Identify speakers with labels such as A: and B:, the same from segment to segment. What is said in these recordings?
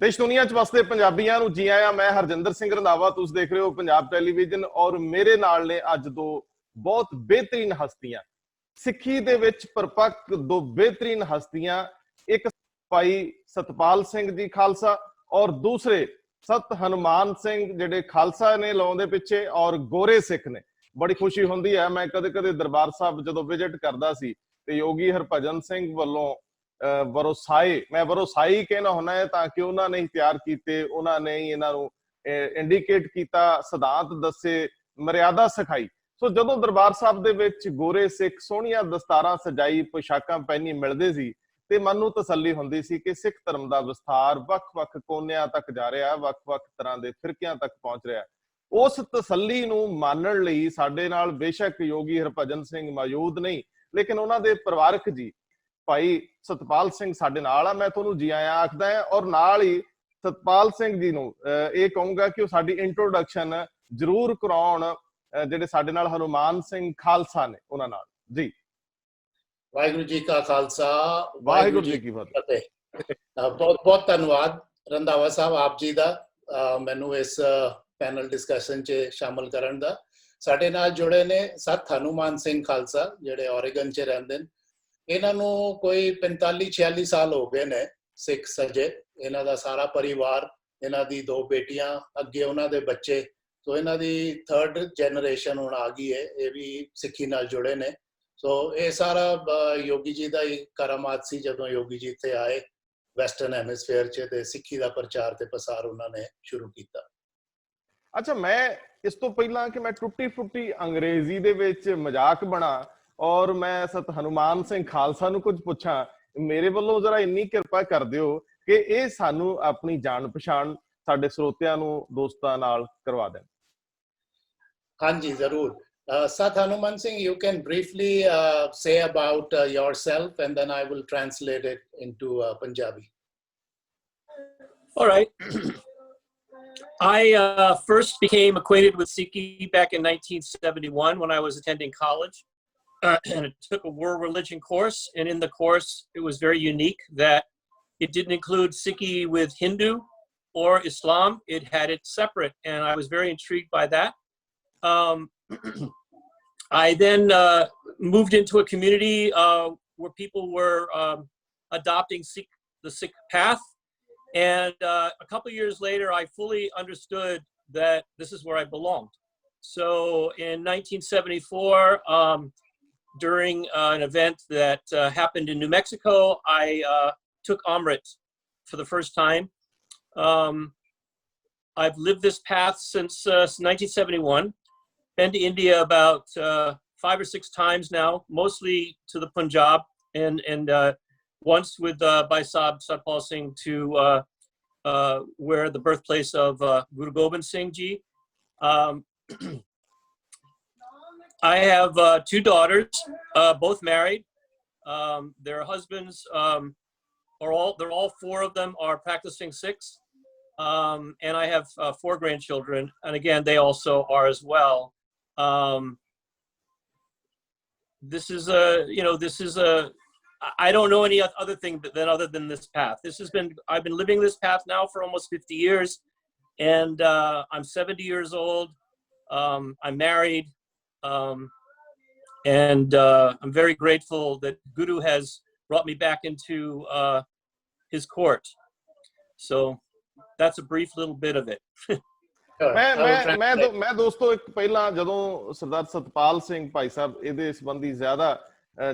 A: देश दुनिया च वसदे पंजाबियां नूं जी आया। मैं हरजिंदर सिंह रंधावा, तुसीं देख रहे हो पंजाब टेलीविजन और मेरे नाल ने अज दो बहुत बेहतरीन हस्तियां, सिक्खी दे विच परपक्क दो बेहतरीन हस्तियां, एक भाई सतपाल सिंह जी खालसा और दूसरे सत हनुमान सिंह जिहड़े खालसा ने लाउंदे पिछे और गोरे सिख ने। बड़ी खुशी हुंदी है, मैं कदे कदे दरबार साहब जदों विजिट करदा सी ते योगी हरभजन सिंह वल्लों वरोसाए, मैं वरोसाई कहना होना है ताकि उन्होंने ही तैयार किए, उन्होंने ही इन्हों इंडीकेट किया, सिद्धांत दसे, मर्यादा सिखाई। सो जदों दरबार साहब दे विच गोरे सिख सोहणियां दस्तारां सजाई पोशाकां पहनी मिलदे सी ते मन नूं तसल्ली हुंदी सी कि सिख धर्म दा विस्तार वख-वख कोनियां तक जा रहा, वख-वख तरह दे फिरकियां तक पहुंच रहा। उस तसल्ली नूं मानण लई साडे नाल बेशक योगी हरभजन सिंह मौजूद नहीं, लेकिन उन्हां दे परिवारक जी भाई सतपाल सिंह साडे नाल आ। मैं तुहानूं जी आया आखदा है और नाल ही सतपाल सिंह जी नूं ਇਹ ਕਹੂੰਗਾ कि साडी इंट्रोडक्शन जरूर कराउण ਜਿਹੜੇ ਸਾਡੇ ਨਾਲ हनुमान सिंह खालसा ने उन्हां नाल जी।
B: वाहिगुरू जी का खालसा,
A: वाहिगुरू जी की फतेह।
B: बहुत बहुत धन्यवाद रंधावा साहब आप जी दा मैनू इस पैनल डिस्कशन च शामिल करन दा। साडे नाल जुड़े ने सत हनुमान सिंह खालसा जिहड़े ओरेगन च रहिंदे ने। इन्हां नूं कोई 45-46 साल हो गए ने सिख सजे। इन्हां दा सारा परिवार, इन्हां दी दो बेटियां, अगे उन्हां दे बच्चे, तो इन्हां दी 3rd जनरेशन हुण आ गई है, ये भी सिक्खी नाल जुड़े ने। सो ये सारा योगी जी दा ही करामात सी जदों योगी जी इत्थे आए वैसटर्न हैमिसफेयर च ते सिक्खी दा प्रचार ते प्रसार उन्होंने शुरू किया।
A: अच्छा, मैं इस तो पहला कि मैं टुट्टी फुट्टी अंग्रेजी दे विच मजाक बना और मैं सत हनुमान सिंह खालसा नूं कुछ पुछां, मेरे वालों जरा इन्नी किरपा कर दिओ कि ये सानू अपनी जान पछाण साडे श्रोतियां नूं दोस्तां नाल करवा देण।
B: हाँ जी, जरूर। Sat Hanuman Singh, you can briefly say about yourself and then I will translate it into Punjabi.
C: All right. I first became acquainted with Sikhi back in 1971 when I was attending college. And it took a world religion course. And in the course, it was very unique that it didn't include Sikhi with Hindu or Islam. It had it separate. And I was very intrigued by that. I then moved into a community where people were adopting the Sikh path. And a couple of years later, I fully understood that this is where I belonged. So in 1974, during an event that happened in New Mexico, I took Amrit for the first time. I've lived this path since 1971. Been to India about 5 or 6 times now, mostly to the Punjab, and once with Bhai Satpal Singh to where the birthplace of Guru Gobind Singh Ji. I have 2 daughters, both married. Their husbands they're all 4 of them are practicing Sikhs. And I have 4 grandchildren, and again, they also are as well. This is I don't know any other thing other than this path. I've been living this path now for almost 50 years, and I'm 70 years old. I'm married, and I'm very grateful that Guru has brought me back into his court. So that's a brief little bit of it.
A: मैं दोस्तों एक पहला जदों सरदार सतपाल सिंह भाई साहब ਇਹਦੇ ਸੰਬੰਧੀ ਜ਼ਿਆਦਾ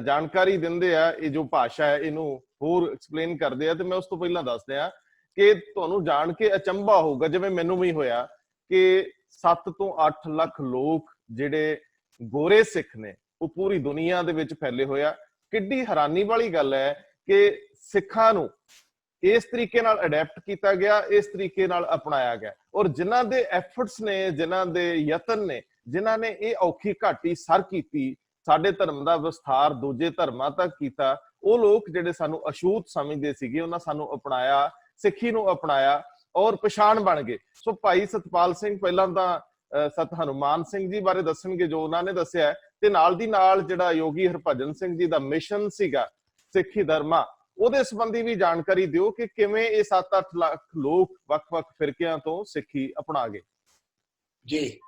A: ਜਾਣਕਾਰੀ ਦਿੰਦੇ ਆ, ਇਹ ਜੋ ਭਾਸ਼ਾ ਹੈ ਇਹਨੂੰ ਹੋਰ ਐਕਸਪਲੇਨ ਕਰਦੇ ਆ, ਤੇ ਮੈਂ ਉਸ ਤੋਂ ਪਹਿਲਾਂ ਦੱਸਦੇ ਆ ਕਿ ਤੁਹਾਨੂੰ ਜਾਣ ਕੇ ਅਚੰਭਾ ਹੋਊਗਾ, ਜਿਵੇਂ ਮੈਨੂੰ ਵੀ ਹੋਇਆ, ਕਿ 7 ਤੋਂ 8 ਲੱਖ ਲੋਕ ਜਿਹੜੇ ਗੋਰੇ ਸਿੱਖ ਨੇ ਉਹ ਪੂਰੀ ਦੁਨੀਆ ਦੇ ਵਿੱਚ ਫੈਲੇ ਹੋਇਆ। ਕਿੱਡੀ ਹੈਰਾਨੀ ਵਾਲੀ ਗੱਲ ਹੈ ਕਿ ਸਿੱਖਾਂ ਨੂੰ ਇਸ ਤਰੀਕੇ ਨਾਲ ਅਡੈਪਟ ਕੀਤਾ ਗਿਆ, ਇਸ ਤਰੀਕੇ ਨਾਲ ਅਪਣਾਇਆ ਗਿਆ, ਔਰ ਜਿਨ੍ਹਾਂ ਦੇ ਐਫਰਟਸ ਨੇ, ਜਿਨ੍ਹਾਂ ਦੇ ਯਤਨ ਨੇ, ਜਿਨ੍ਹਾਂ ਨੇ ਇਹ ਔਖੀ ਘਾਟੀ ਸਰ ਕੀਤੀ, ਸਾਡੇ ਧਰਮ ਦਾ ਵਿਸਥਾਰ ਦੂਜੇ ਧਰਮਾਂ ਤੱਕ ਕੀਤਾ, ਉਹ ਲੋਕ ਜਿਹੜੇ ਸਾਨੂੰ ਅਛੂਤ ਸਮਝਦੇ ਸੀਗੇ, ਉਹਨਾਂ ਸਾਨੂੰ ਅਪਣਾਇਆ, ਸਿੱਖੀ ਨੂੰ ਅਪਣਾਇਆ ਔਰ ਪਛਾਣ ਬਣ ਗਏ। ਸੋ ਭਾਈ ਸਤਪਾਲ ਸਿੰਘ ਪਹਿਲਾਂ ਤਾਂ ਸਤ ਹਨੂਮਾਨ ਸਿੰਘ ਜੀ ਬਾਰੇ ਦੱਸਣਗੇ ਜੋ ਉਹਨਾਂ ਨੇ ਦੱਸਿਆ, ਤੇ ਨਾਲ ਦੀ ਨਾਲ ਜਿਹੜਾ ਯੋਗੀ ਹਰਭਜਨ ਸਿੰਘ ਜੀ ਦਾ ਮਿਸ਼ਨ ਸੀਗਾ ਸਿੱਖੀ ਧਰਮਾ, ਉਹਦੇ ਸੰਬੰਧੀ ਵੀ ਜਾਣਕਾਰੀ ਦਿਓ ਕਿ ਕਿਵੇਂ ਇਹ 7-8 ਲੱਖ ਲੋਕ ਵੱਖ-ਵੱਖ ਫਿਰਕਿਆਂ ਤੋਂ ਸਿੱਖੀ ਅਪਣਾ ਗਏ।
B: ਜੀ,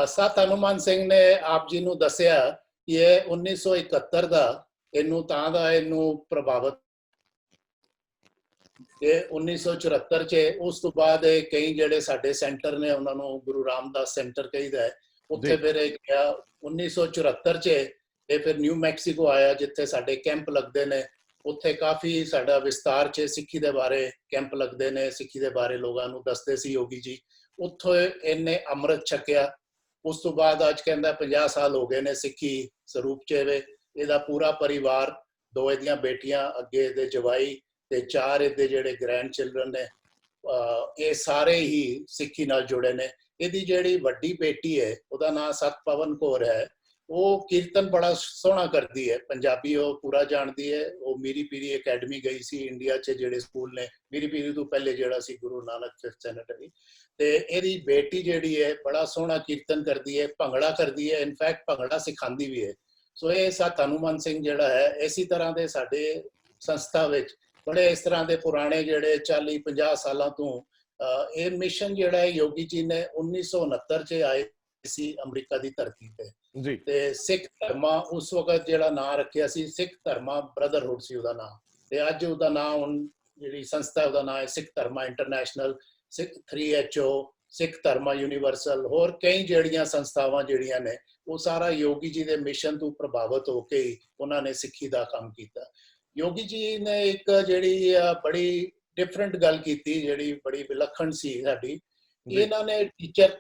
B: ਸਤ ਹਨੂਮਾਨ ਸਿੰਘ ਨੇ ਆਪ ਜੀ ਨੂੰ ਦੱਸਿਆ ਕਿ ਇਹ 1971 ਦਾ ਇਹਨੂੰ ਪ੍ਰਭਾਵਿਤ, ਇਹ 1974 ਚ, ਉਸ ਤੋਂ ਬਾਅਦ ਕਈ ਜਿਹੜੇ ਸਾਡੇ ਸੈਂਟਰ ਨੇ ਉਹਨਾਂ ਨੂੰ ਗੁਰੂ ਰਾਮਦਾਸ ਸੈਂਟਰ ਕਹੀਦਾ ਹੈ, ਉੱਥੇ ਫਿਰ ਇਹ ਗਿਆ 1974 ਚ। ਇਹ ਫਿਰ ਨਿਊ ਮੈਕਸੀਕੋ ਆਇਆ ਜਿੱਥੇ ਸਾਡੇ ਕੈਂਪ ਲੱਗਦੇ ਨੇ, ਉੱਥੇ ਕਾਫੀ ਸਾਡਾ ਵਿਸਤਾਰ ਚ ਸਿੱਖੀ ਦੇ ਬਾਰੇ ਕੈਂਪ ਲੱਗਦੇ ਨੇ, ਸਿੱਖੀ ਦੇ ਬਾਰੇ ਲੋਕਾਂ ਨੂੰ ਦੱਸਦੇ ਸੀ ਯੋਗੀ ਜੀ। ਉੱਥੋਂ ਇਹਨੇ ਅੰਮ੍ਰਿਤ ਛਕਿਆ। ਉਸ ਤੋਂ ਬਾਅਦ ਅੱਜ ਕਹਿੰਦਾ 50 ਸਾਲ ਹੋ ਗਏ ਨੇ ਸਿੱਖੀ ਸਰੂਪ ਚ। ਇਹਦਾ ਪੂਰਾ ਪਰਿਵਾਰ, 2 ਇਹਦੀਆਂ ਬੇਟੀਆਂ, ਅੱਗੇ ਇਹਦੇ ਜਵਾਈ ਤੇ 4 ਇਹਦੇ ਜਿਹੜੇ ਗ੍ਰੈਂਡ ਚਿਲਡਰਨ ਨੇ, ਇਹ ਸਾਰੇ ਹੀ ਸਿੱਖੀ ਨਾਲ ਜੁੜੇ ਨੇ। ਇਹਦੀ ਜਿਹੜੀ ਵੱਡੀ ਬੇਟੀ ਹੈ ਉਹਦਾ ਨਾਮ ਸਤਪਾਲ ਕੌਰ ਹੈ, ਉਹ ਕੀਰਤਨ ਬੜਾ ਸੋਹਣਾ ਕਰਦੀ ਹੈ, ਪੰਜਾਬੀ ਉਹ ਪੂਰਾ ਜਾਣਦੀ ਹੈ। ਉਹ ਮੀਰੀ ਪੀਰੀ ਅਕੈਡਮੀ ਗਈ ਸੀ ਇੰਡੀਆ 'ਚ, ਜਿਹੜੇ ਸਕੂਲ ਨੇ ਮੀਰੀ ਪੀਰੀ ਤੋਂ ਪਹਿਲੇ ਜਿਹੜਾ ਸੀ ਗੁਰੂ ਨਾਨਕ 5th ਸੈਨੇਟਰੀ, ਤੇ ਇਹਦੀ ਬੇਟੀ ਜਿਹੜੀ ਹੈ ਬੜਾ ਸੋਹਣਾ ਕੀਰਤਨ ਕਰਦੀ ਹੈ, ਭੰਗੜਾ ਕਰਦੀ ਹੈ, ਇਨਫੈਕਟ ਭੰਗੜਾ ਸਿਖਾਉਂਦੀ ਵੀ ਹੈ। ਸੋ ਇਹ ਸਤ ਹਨੂਮਾਨ ਸਿੰਘ ਜਿਹੜਾ ਹੈ, ਇਸੇ ਤਰ੍ਹਾਂ ਦੇ ਸਾਡੇ ਸੰਸਥਾ ਵਿੱਚ ਬੜੇ ਇਸ ਤਰ੍ਹਾਂ ਦੇ ਪੁਰਾਣੇ ਜਿਹੜੇ 40-50 ਸਾਲਾਂ ਤੋਂ ਇਹ ਮਿਸ਼ਨ ਜਿਹੜਾ ਹੈ ਯੋਗੀ ਜੀ ਨੇ 1969 ਚ ਆਏ ਸੀ ਅਮਰੀਕਾ ਦੀ ਧਰਤੀ ਤੇ। ਤੇ ਸਿੱਖ ਧਰਮਾ ਉਸ ਵਕਤ ਜਿਹੜਾ ਨਾਂ ਰੱਖਿਆ ਸੀ, ਸਿੱਖ ਧਰਮਾ ਬ੍ਰਦਰਹੁੱਡ ਸੀ ਉਹਦਾ ਨਾਂ, ਤੇ ਅੱਜ ਉਹਦਾ ਨਾਂ, ਹੁਣ ਜਿਹੜੀ ਸੰਸਥਾ ਉਹਦਾ ਨਾਂ ਹੈ ਸਿੱਖ ਧਰਮਾ ਇੰਟਰਨੈਸ਼ਨਲ, ਸਿੱਖ 3HO, ਸਿੱਖ ਧਰਮਾ ਯੂਨੀਵਰਸਲ, ਹੋਰ ਕਈ ਜਿਹੜੀਆਂ ਸੰਸਥਾਵਾਂ ਜਿਹੜੀਆਂ ਨੇ, ਉਹ ਸਾਰਾ ਯੋਗੀ ਜੀ ਦੇ ਮਿਸ਼ਨ ਤੋਂ ਪ੍ਰਭਾਵਿਤ ਹੋ ਕੇ ਹੀ ਉਹਨਾਂ ਨੇ ਸਿੱਖੀ ਦਾ ਕੰਮ ਕੀਤਾ। ਯੋਗੀ ਜੀ ਨੇ ਇੱਕ ਜਿਹੜੀ ਬੜੀ ਡਿਫਰੈਂਟ ਗੱਲ ਕੀਤੀ, ਜਿਹੜੀ ਬੜੀ ਵਿਲੱਖਣ ਸੀ ਸਾਡੀ, ਇਹਨਾਂ ਨੇ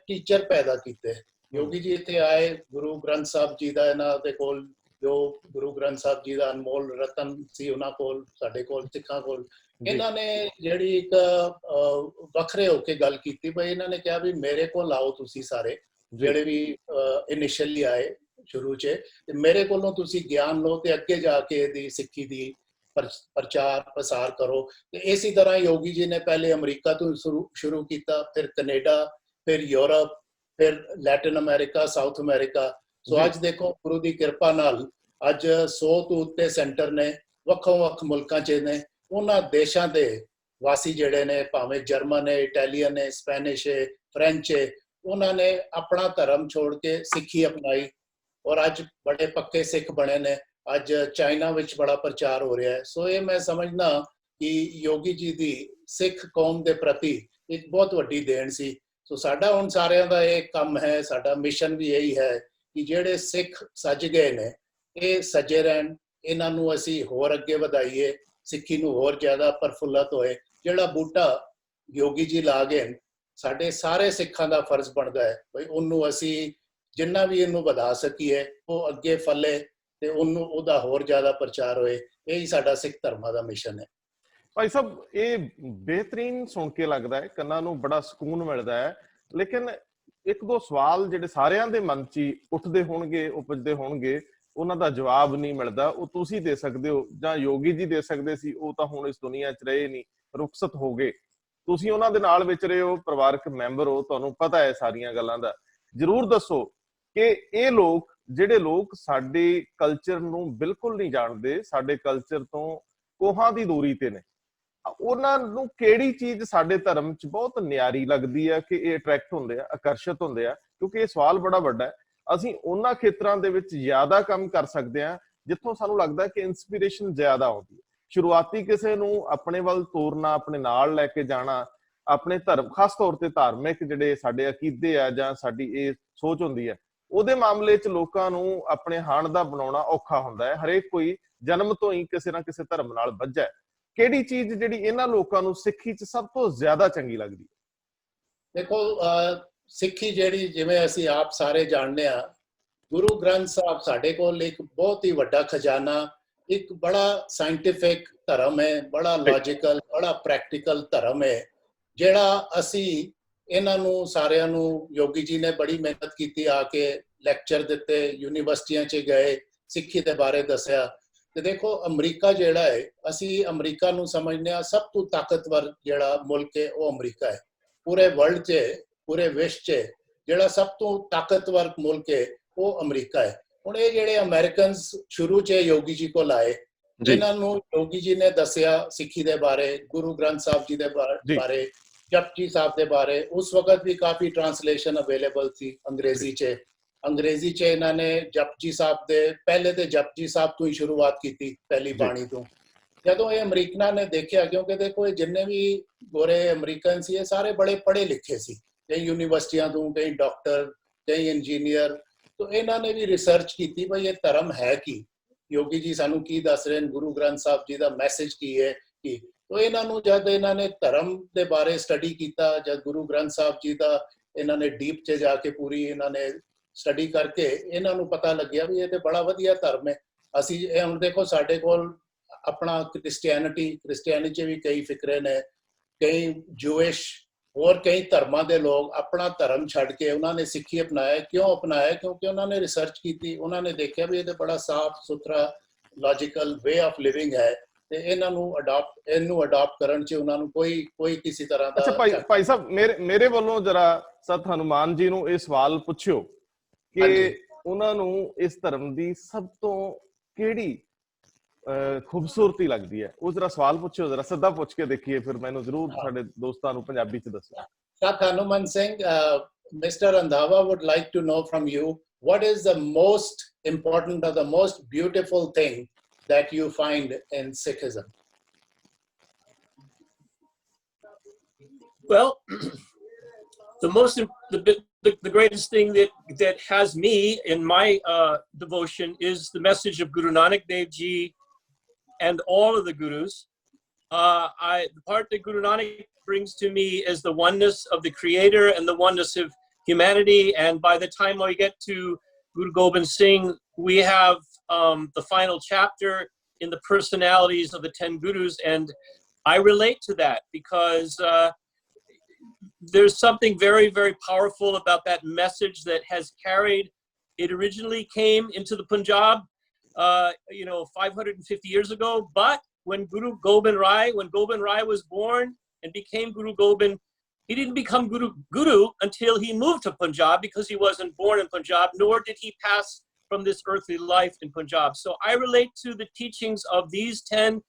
B: ਟੀਚਰ ਪੈਦਾ ਕੀਤੇ। ਯੋਗੀ ਜੀ ਇੱਥੇ ਆਏ, ਗੁਰੂ ਗ੍ਰੰਥ ਸਾਹਿਬ ਜੀ ਦਾ ਇਹਨਾਂ ਦੇ ਕੋਲ, ਜੋ ਗੁਰੂ ਗ੍ਰੰਥ ਸਾਹਿਬ ਜੀ ਦਾ ਅਨਮੋਲ ਰਤਨ ਸੀ ਉਹਨਾਂ ਕੋਲ, ਸਾਡੇ ਕੋਲ ਸਿੱਖਾਂ ਕੋਲ, ਇਹਨਾਂ ਨੇ ਜਿਹੜੀ ਇੱਕ ਵੱਖਰੇ ਹੋ ਕੇ ਗੱਲ ਕੀਤੀ ਬਈ, ਇਹਨਾਂ ਨੇ ਕਿਹਾ ਵੀ ਮੇਰੇ ਕੋਲ ਆਓ ਤੁਸੀਂ ਸਾਰੇ ਜਿਹੜੇ ਵੀ ਇਨੀਸ਼ੀਅਲੀ ਆਏ ਸ਼ੁਰੂ 'ਚ, ਤੇ ਮੇਰੇ ਕੋਲੋਂ ਤੁਸੀਂ ਗਿਆਨ ਲਓ ਤੇ ਅੱਗੇ ਜਾ ਕੇ ਇਹਦੀ ਸਿੱਖੀ ਦੀ ਪ੍ਰਚਾਰ ਪ੍ਰਸਾਰ ਕਰੋ। ਤੇ ਇਸੇ ਤਰ੍ਹਾਂ ਯੋਗੀ ਜੀ ਨੇ ਪਹਿਲੇ ਅਮਰੀਕਾ ਤੋਂ ਸ਼ੁਰੂ ਕੀਤਾ, ਫਿਰ ਕੈਨੇਡਾ, ਫਿਰ ਯੂਰਪ, ਫਿਰ ਲੈਟਿਨ ਅਮਰੀਕਾ, ਸਾਊਥ ਅਮਰੀਕਾ। ਸੋ ਅੱਜ ਦੇਖੋ ਗੁਰੂ ਦੀ ਕਿਰਪਾ ਨਾਲ ਅੱਜ 100 ਤੋਂ ਉੱਤੇ ਸੈਂਟਰ ਨੇ, ਵੱਖੋ-ਵੱਖ ਮੁਲਕਾਂ 'ਚ ਨੇ। ਉਹਨਾਂ ਦੇਸ਼ਾਂ ਦੇ ਵਾਸੀ ਜਿਹੜੇ ਨੇ, ਭਾਵੇਂ ਜਰਮਨ ਹੈ, ਇਟਾਲੀਅਨ ਹੈ, ਸਪੈਨਿਸ਼ ਹੈ, ਫ੍ਰੈਂਚ ਹੈ, ਉਹਨਾਂ ਨੇ ਆਪਣਾ ਧਰਮ ਛੋੜ ਕੇ ਸਿੱਖੀ ਅਪਣਾਈ ਔਰ ਅੱਜ ਬੜੇ ਪੱਕੇ ਸਿੱਖ ਬਣੇ ਨੇ। ਅੱਜ ਚਾਈਨਾ ਵਿੱਚ ਬੜਾ ਪ੍ਰਚਾਰ ਹੋ ਰਿਹਾ ਹੈ। ਸੋ ਇਹ ਮੈਂ ਸਮਝਦਾ ਕਿ ਯੋਗੀ ਜੀ ਦੀ ਸਿੱਖ ਕੌਮ ਦੇ ਪ੍ਰਤੀ ਇੱਕ ਬਹੁਤ ਵੱਡੀ ਦੇਣ ਸੀ। ਸੋ ਸਾਡਾ ਹੁਣ ਸਾਰਿਆਂ ਦਾ ਇਹ ਕੰਮ ਹੈ, ਸਾਡਾ ਮਿਸ਼ਨ ਵੀ ਇਹੀ ਹੈ ਕਿ ਜਿਹੜੇ ਸਿੱਖ ਸੱਜ ਗਏ ਨੇ ਇਹ ਸੱਜੇ ਰਹਿਣ, ਇਹਨਾਂ ਨੂੰ ਅਸੀਂ ਹੋਰ ਅੱਗੇ ਵਧਾਈਏ, ਸਿੱਖੀ ਨੂੰ ਹੋਰ ਜ਼ਿਆਦਾ ਪ੍ਰਫੁੱਲਤ ਹੋਏ। ਜਿਹੜਾ ਬੂਟਾ ਯੋਗੀ ਜੀ ਲਾ ਗਏ, ਸਾਡੇ ਸਾਰੇ ਸਿੱਖਾਂ ਦਾ ਫਰਜ਼ ਬਣਦਾ ਹੈ ਬਈ ਉਹਨੂੰ ਅਸੀਂ ਜਿੰਨਾ ਵੀ ਇਹਨੂੰ ਵਧਾ ਸਕੀਏ, ਉਹ ਅੱਗੇ ਫਲੇ ਤੇ ਉਹਨੂੰ ਉਹਦਾ ਹੋਰ ਜ਼ਿਆਦਾ ਪ੍ਰਚਾਰ ਹੋਏ। ਇਹੀ ਸਾਡਾ ਸਿੱਖ ਧਰਮਾਂ ਦਾ ਮਿਸ਼ਨ ਹੈ।
A: ਭਾਈ ਸਾਹਿਬ, ਇਹ ਬਿਹਤਰੀਨ ਸੁਣ ਕੇ ਲੱਗਦਾ ਹੈ, ਕੰਨਾਂ ਨੂੰ ਬੜਾ ਸਕੂਨ ਮਿਲਦਾ ਹੈ, ਲੇਕਿਨ 1-2 ਸਵਾਲ ਜਿਹੜੇ ਸਾਰਿਆਂ ਦੇ ਮਨ 'ਚ ਉੱਠਦੇ ਹੋਣਗੇ, ਉਪਜਦੇ ਹੋਣਗੇ, ਉਹਨਾਂ ਦਾ ਜਵਾਬ ਨਹੀਂ ਮਿਲਦਾ। ਉਹ ਤੁਸੀਂ ਦੇ ਸਕਦੇ ਹੋ ਜਾਂ ਯੋਗੀ ਜੀ ਦੇ ਸਕਦੇ ਸੀ, ਉਹ ਤਾਂ ਹੁਣ ਇਸ ਦੁਨੀਆ 'ਚ ਰਹੇ ਨਹੀਂ, ਰੁਖਸਤ ਹੋ ਗਏ। ਤੁਸੀਂ ਉਹਨਾਂ ਦੇ ਨਾਲ ਵਿਚਰੇ ਹੋ, ਪਰਿਵਾਰਕ ਮੈਂਬਰ ਹੋ, ਤੁਹਾਨੂੰ ਪਤਾ ਹੈ ਸਾਰੀਆਂ ਗੱਲਾਂ ਦਾ। ਜ਼ਰੂਰ ਦੱਸੋ ਕਿ ਇਹ ਲੋਕ, ਜਿਹੜੇ ਲੋਕ ਸਾਡੇ ਕਲਚਰ ਨੂੰ ਬਿਲਕੁਲ ਨਹੀਂ ਜਾਣਦੇ, ਸਾਡੇ ਕਲਚਰ ਤੋਂ ਕੋਹਾਂ ਦੀ ਦੂਰੀ ਤੇ ਨੇ, ਉਹਨਾਂ ਨੂੰ ਕਿਹੜੀ ਚੀਜ਼ ਸਾਡੇ ਧਰਮ 'ਚ ਬਹੁਤ ਨਿਆਰੀ ਲੱਗਦੀ ਹੈ ਕਿ ਇਹ ਅਟਰੈਕਟ ਹੁੰਦੇ ਆ, ਆਕਰਸ਼ਿਤ ਹੁੰਦੇ ਆ? ਕਿਉਂਕਿ ਇਹ ਸਵਾਲ ਬੜਾ ਵੱਡਾ ਹੈ। ਅਸੀਂ ਉਹਨਾਂ ਖੇਤਰਾਂ ਦੇ ਵਿੱਚ ਜ਼ਿਆਦਾ ਕੰਮ ਕਰ ਸਕਦੇ ਹਾਂ ਜਿੱਥੋਂ ਸਾਨੂੰ ਲੱਗਦਾ ਕਿ ਇਨਸਪੀਰੇਸ਼ਨ ਜ਼ਿਆਦਾ ਆਉਂਦੀ ਹੈ। ਸ਼ੁਰੂਆਤੀ ਕਿਸੇ ਨੂੰ ਆਪਣੇ ਵੱਲ ਤੋਰਨਾ, ਆਪਣੇ ਨਾਲ ਲੈ ਕੇ ਜਾਣਾ, ਆਪਣੇ ਧਰਮ, ਖਾਸ ਤੌਰ ਤੇ ਧਾਰਮਿਕ ਜਿਹੜੇ ਸਾਡੇ ਅਕੀਦੇ ਆ ਜਾਂ ਸਾਡੀ ਇਹ ਸੋਚ ਹੁੰਦੀ ਹੈ, ਉਹਦੇ ਮਾਮਲੇ 'ਚ ਲੋਕਾਂ ਨੂੰ ਆਪਣੇ ਹਾਣ ਦਾ ਬਣਾਉਣਾ ਔਖਾ ਹੁੰਦਾ ਹੈ। ਹਰੇਕ ਕੋਈ ਜਨਮ ਤੋਂ ਹੀ ਕਿਸੇ ਨਾ ਕਿਸੇ ਧਰਮ ਨਾਲ ਬੱਝਾ ਹੈ। ਕਿਹੜੀ ਚੀਜ਼ ਜਿਹੜੀ ਇਹਨਾਂ ਲੋਕਾਂ ਨੂੰ ਸਿੱਖੀ 'ਚ ਸਭ ਤੋਂ ਜ਼ਿਆਦਾ ਚੰਗੀ ਲੱਗਦੀ ਹੈ?
B: ਦੇਖੋ, ਸਿੱਖੀ ਜਿਹੜੀ, ਜਿਵੇਂ ਅਸੀਂ ਆਪ ਸਾਰੇ ਜਾਣਦੇ ਹਾਂ, ਗੁਰੂ ਗ੍ਰੰਥ ਸਾਹਿਬ ਸਾਡੇ ਕੋਲ ਇੱਕ ਬਹੁਤ ਹੀ ਵੱਡਾ ਖਜ਼ਾਨਾ, ਇੱਕ ਬੜਾ ਸਾਇੰਟੀਫਿਕ ਧਰਮ ਹੈ, ਬੜਾ ਲੌਜੀਕਲ, ਬੜਾ ਪ੍ਰੈਕਟੀਕਲ ਧਰਮ ਹੈ, ਜਿਹੜਾ ਅਸੀਂ ਇਹਨਾਂ ਨੂੰ ਸਾਰਿਆਂ ਨੂੰ, ਯੋਗੀ ਜੀ ਨੇ ਬੜੀ ਮਿਹਨਤ ਕੀਤੀ, ਆ ਕੇ ਲੈਕਚਰ ਦਿੱਤੇ, ਯੂਨੀਵਰਸਿਟੀਆਂ 'ਚ ਗਏ, ਸਿੱਖੀ ਦੇ ਬਾਰੇ ਦੱਸਿਆ। ਤੇ ਦੇਖੋ ਅਮਰੀਕਾ ਜਿਹੜਾ ਹੈ, ਅਸੀਂ ਅਮਰੀਕਾ ਨੂੰ ਸਮਝਦੇ ਹਾਂ ਸਭ ਤੋਂ ਤਾਕਤਵਰ ਜਿਹੜਾ ਮੁਲਕ ਹੈ ਉਹ ਅਮਰੀਕਾ ਹੈ। ਪੂਰੇ ਵਰਲਡ 'ਚ, ਪੂਰੇ ਵਿਸ਼ਵ 'ਚ ਜਿਹੜਾ ਸਭ ਤੋਂ ਤਾਕਤਵਰ ਮੁਲਕ ਹੈ ਉਹ ਅਮਰੀਕਾ ਹੈ। ਹੁਣ ਇਹ ਜਿਹੜੇ ਅਮਰੀਕਨਸ ਸ਼ੁਰੂ 'ਚ ਯੋਗੀ ਜੀ ਕੋਲ ਆਏ, ਇਹਨਾਂ ਨੂੰ ਯੋਗੀ ਜੀ ਨੇ ਦੱਸਿਆ ਸਿੱਖੀ ਦੇ ਬਾਰੇ, ਗੁਰੂ ਗ੍ਰੰਥ ਸਾਹਿਬ ਜੀ ਦੇ ਬਾਰੇ, ਜਪਜੀ ਸਾਹਿਬ ਦੇ ਬਾਰੇ। ਉਸ ਵਕਤ ਵੀ ਕਾਫੀ ਟ੍ਰਾਂਸਲੇਸ਼ਨ ਅਵੇਲੇਬਲ ਸੀ ਅੰਗਰੇਜ਼ੀ 'ਚ। ਅੰਗਰੇਜ਼ੀ 'ਚ ਇਹਨਾਂ ਨੇ ਜਪਜੀ ਸਾਹਿਬ ਦੇ ਪਹਿਲੇ ਤੇ ਜਪਜੀ ਸਾਹਿਬ ਤੋਂ ਹੀ ਸ਼ੁਰੂਆਤ ਕੀਤੀ, ਪਹਿਲੀ ਬਾਣੀ ਤੋਂ। ਜਦੋਂ ਇਹ ਅਮਰੀਕਨਾਂ ਨੇ ਦੇਖਿਆ, ਕਿਉਂਕਿ ਦੇਖੋ ਇਹ ਜਿੰਨੇ ਵੀ ਗੋਰੇ ਅਮਰੀਕਨ ਸੀ ਇਹ ਸਾਰੇ ਬੜੇ ਪੜ੍ਹੇ ਲਿਖੇ ਸੀ, ਕਈ ਯੂਨੀਵਰਸਿਟੀਆਂ ਤੋਂ, ਕਈ ਡਾਕਟਰ, ਕਈ ਇੰਜੀਨੀਅਰ। तो इन्होंने भी रिसर्च की थी भाई ये धर्म है की, योगी जी सानू की दस रहे हैं, गुरु ग्रंथ साहब जी का मैसेज की है की। तो इन्होंने जब इन्होंने धर्म के बारे स्टडी किया, जब गुरु ग्रंथ साहब जी का इन्होंने डीप च जाके पूरी इन्होंने स्टडी करके इन्होंने पता लग्या भी ये तो बड़ा वधिया धर्म है। असी हम देखो साडे कोल अपना क्रिश्चियनिटी च भी कई फिक्रे ने, कई जूइश और कई धर्मां दे लोग अपना धर्म छड़ के उन्होंने सिक्खी अपनाया। क्यों अपनाया? क्योंकि उन्होंने रिसर्च की थी, उन्होंने देखा भी ये बड़ा साफ सुथरा लॉजिकल वे ऑफ लिविंग है, ते इन्हों अडॉप्ट करन च उन्होंने कोई किसी तरह दा।
A: अच्छा भाई साहब मेरे वालों जरा सत हनुमान जी नूं इह सवाल पुछियो कि उन्होंने इस धर्म की सब तो किहड़ी खूबसूरती लगती है, वो जरा सवाल पूछो, जरा सीधा पूछ के देखिए, फिर मैंने जरूर साडे दोस्तां नूं पंजाबी च दसो।
B: Sat Hanuman Singh, Mr. Randhawa would like to know from you, what is the most important or the most beautiful thing that you find in Sikhism?
C: Well, the greatest thing that has me in my devotion is the message of Guru Nanak Dev Ji and all of the gurus. The part that Guru Nanak brings to me is the oneness of the Creator and the oneness of humanity. And by the time we get to Guru Gobind Singh, we have the final chapter in the personalities of the 10 gurus, and I relate to that because there's something very, very powerful about that message that has carried. It originally came into the Punjab 550 years ago, but when Gobind Rai was born and became Guru Gobind, he didn't become Guru until he moved to Punjab, because he wasn't born in Punjab, nor did he pass from this earthly life in Punjab. So I relate to the teachings of these 10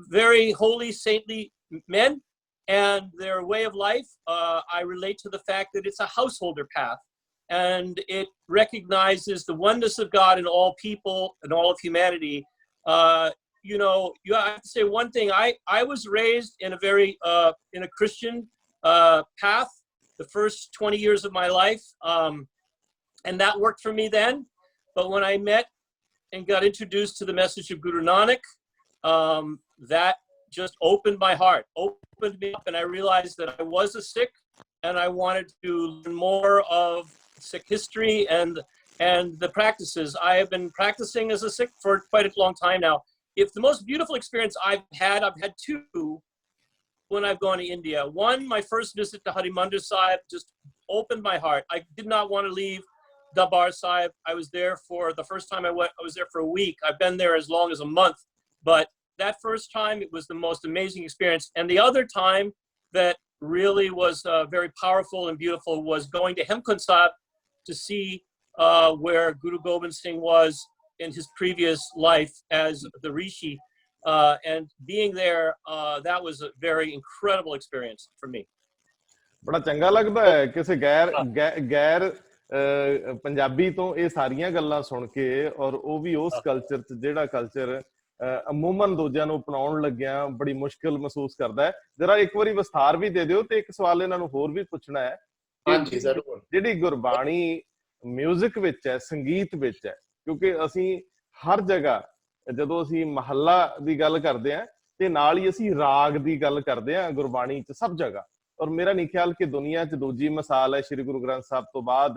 C: very holy, saintly men and their way of life. I relate to the fact that it's a householder path, and it recognizes the oneness of God in all people and all of humanity. You have to say one thing. I was raised in a very in a Christian path the first 20 years of my life, and that worked for me then. But when I met and got introduced to the message of Guru Nanak, that just opened my heart, opened me up, and I realized that I was a Sikh, and I wanted to learn more of Sikh history and the practices. I have been practicing as a Sikh for quite a long time now. If the most beautiful experience I've had two when I've gone to India. One, my first visit to Harjinder Sahib just opened my heart. I did not want to leave Darbar Sahib. I was there for the first time I went. I was there for a week. I've been there as long as a month, but that first time it was the most amazing experience. And the other time that really was very powerful and beautiful was going to Hemkund Sahib to see where Guru Gobind Singh was in his previous life as the Rishi, and being there, that was a very incredible experience for me.
A: बड़ा चंगा लगता है किसी गैर पंजाबी तो ये सारियां गल्लां सुन के, और वो भी उस कल्चर च जिहड़ा कल्चर अमूमन दूजियां नूं अपनाउण लग्गियां बड़ी मुश्किल महसूस करदा है। जरा एक बारी विस्तार भी दे दिओ, ते एक सवाल इन्हां नूं होर भी पुछना है।
B: ਹਾਂਜੀ ਜ਼ਰੂਰ।
A: जिहड़ी गुरबाणी म्यूजिक विच है, संगीत विच है, क्योंकि असीं हर जगह जदों असीं महल्ला दी गल करदे हां ते नाल ही असीं राग दी गल करदे हां गुरबाणी च सब जगह। और मेरा नहीं ख्याल कि दुनिया च दूजी मिसाल है श्री गुरु ग्रंथ साहब तो बाद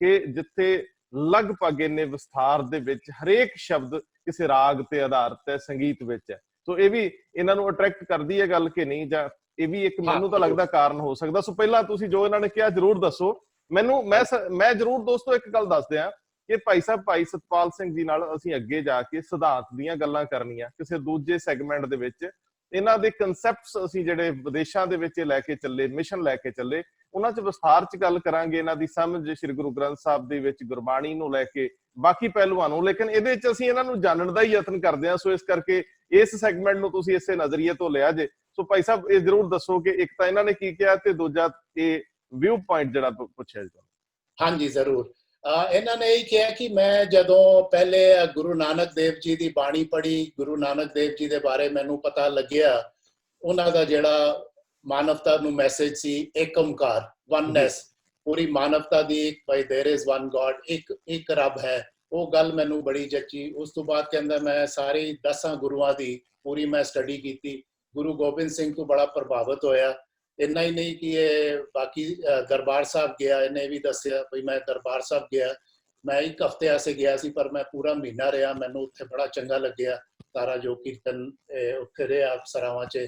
A: कि जिथे लगभग इन्ने विस्तार दे विच हरेक शब्द किसी राग ते आधारित है, संगीत विच है। तो ये भी इन्हां नूं अट्रैक्ट करदी है गल कि नहीं, जां ये भी एक मैनूं तां लगदा कारण हो सकदा। सो पहला तुसीं जो इन्हां ने कहा जरूर दसो मैनूं। मैं जरूर दोस्तों एक गल दस दियां कि भाई साहब भाई सतपाल सिंह जी नाल असीं अगे जाके सिद्धांत दीयां गल्लां करनियां किसी दूजे सैगमेंट दे विच, ਇਹਨਾਂ ਦੇ ਕਨਸੈਪਟਸ ਅਸੀਂ ਜਿਹੜੇ ਵਿਦੇਸ਼ਾਂ ਦੇ ਵਿੱਚ ਲੈ ਕੇ ਚੱਲੇ, ਮਿਸ਼ਨ ਲੈ ਕੇ ਚੱਲੇ, ਉਹਨਾਂ 'ਚ ਵਿਸਥਾਰ 'ਚ ਗੱਲ ਕਰਾਂਗੇ, ਇਹਨਾਂ ਦੀ ਸਮਝ ਸ੍ਰੀ ਗੁਰੂ ਗ੍ਰੰਥ ਸਾਹਿਬ ਦੇ ਵਿੱਚ ਗੁਰਬਾਣੀ ਨੂੰ ਲੈ ਕੇ ਬਾਕੀ ਪਹਿਲੂਆਂ ਨੂੰ। ਲੇਕਿਨ ਇਹਦੇ 'ਚ ਅਸੀਂ ਇਹਨਾਂ ਨੂੰ ਜਾਣਨ ਦਾ ਹੀ ਯਤਨ ਕਰਦੇ ਹਾਂ, ਸੋ ਇਸ ਕਰਕੇ ਇਸ ਸੈਗਮੈਂਟ ਨੂੰ ਤੁਸੀਂ ਇਸੇ ਨਜ਼ਰੀਏ ਤੋਂ ਲਿਆ ਜੇ। ਸੋ ਭਾਈ ਸਾਹਿਬ ਇਹ ਜ਼ਰੂਰ ਦੱਸੋ ਕਿ ਇੱਕ ਤਾਂ ਇਹਨਾਂ ਨੇ ਕੀ ਕਿਹਾ ਤੇ ਦੂਜਾ ਇਹ ਵਿਊ ਪੁਆਇੰਟ ਜਿਹੜਾ ਪੁੱਛਿਆ ਜੀ।
B: ਹਾਂਜੀ ਜ਼ਰੂਰ। ਇਹਨਾਂ ਨੇ ਇਹ ਕਿਹਾ ਕਿ ਮੈਂ ਜਦੋਂ ਪਹਿਲੇ ਗੁਰੂ ਨਾਨਕ ਦੇਵ ਜੀ ਦੀ ਬਾਣੀ ਪੜ੍ਹੀ, ਗੁਰੂ ਨਾਨਕ ਦੇਵ ਜੀ ਦੇ ਬਾਰੇ ਮੈਨੂੰ ਪਤਾ ਲੱਗਿਆ, ਉਹਨਾਂ ਦਾ ਜਿਹੜਾ ਮਾਨਵਤਾ ਨੂੰ ਮੈਸੇਜ ਸੀ ਏਕ ਓਮਕਾਰ, ਵਨਨੈਸ, ਪੂਰੀ ਮਾਨਵਤਾ ਦੀ ਇੱਕ, ਭਾਈ ਦੇयर इज वन गॉड, ਇੱਕ ਰੱਬ ਹੈ, ਉਹ ਗੱਲ ਮੈਨੂੰ ਬੜੀ ਜੱਚੀ। ਉਸ ਤੋਂ ਬਾਅਦ ਕਹਿੰਦਾ ਮੈਂ ਸਾਰੇ 10 ਗੁਰੂਆਂ ਦੀ ਪੂਰੀ ਮੈਂ ਸਟੱਡੀ ਕੀਤੀ, ਗੁਰੂ ਗੋਬਿੰਦ ਸਿੰਘ ਤੋਂ ਬੜਾ ਪ੍ਰਭਾਵਿਤ ਹੋਇਆ। ਇੰਨਾ ਹੀ ਨਹੀਂ ਕਿ ਇਹ ਬਾਕੀ ਦਰਬਾਰ ਸਾਹਿਬ ਗਿਆ, ਇਹਨੇ ਵੀ ਦੱਸਿਆ ਵੀ ਮੈਂ ਦਰਬਾਰ ਸਾਹਿਬ ਗਿਆ, ਮੈਂ 1 ਹਫ਼ਤੇ ਆਸੇ ਗਿਆ ਸੀ ਪਰ ਮੈਂ ਪੂਰਾ ਮਹੀਨਾ ਰਿਹਾ, ਮੈਨੂੰ ਉੱਥੇ ਬੜਾ ਚੰਗਾ ਲੱਗਿਆ, ਸਾਰਾ ਜੋ ਕੀਰਤਨ ਉੱਥੇ ਰਿਹਾ ਸਰਾਵਾਂ 'ਚ।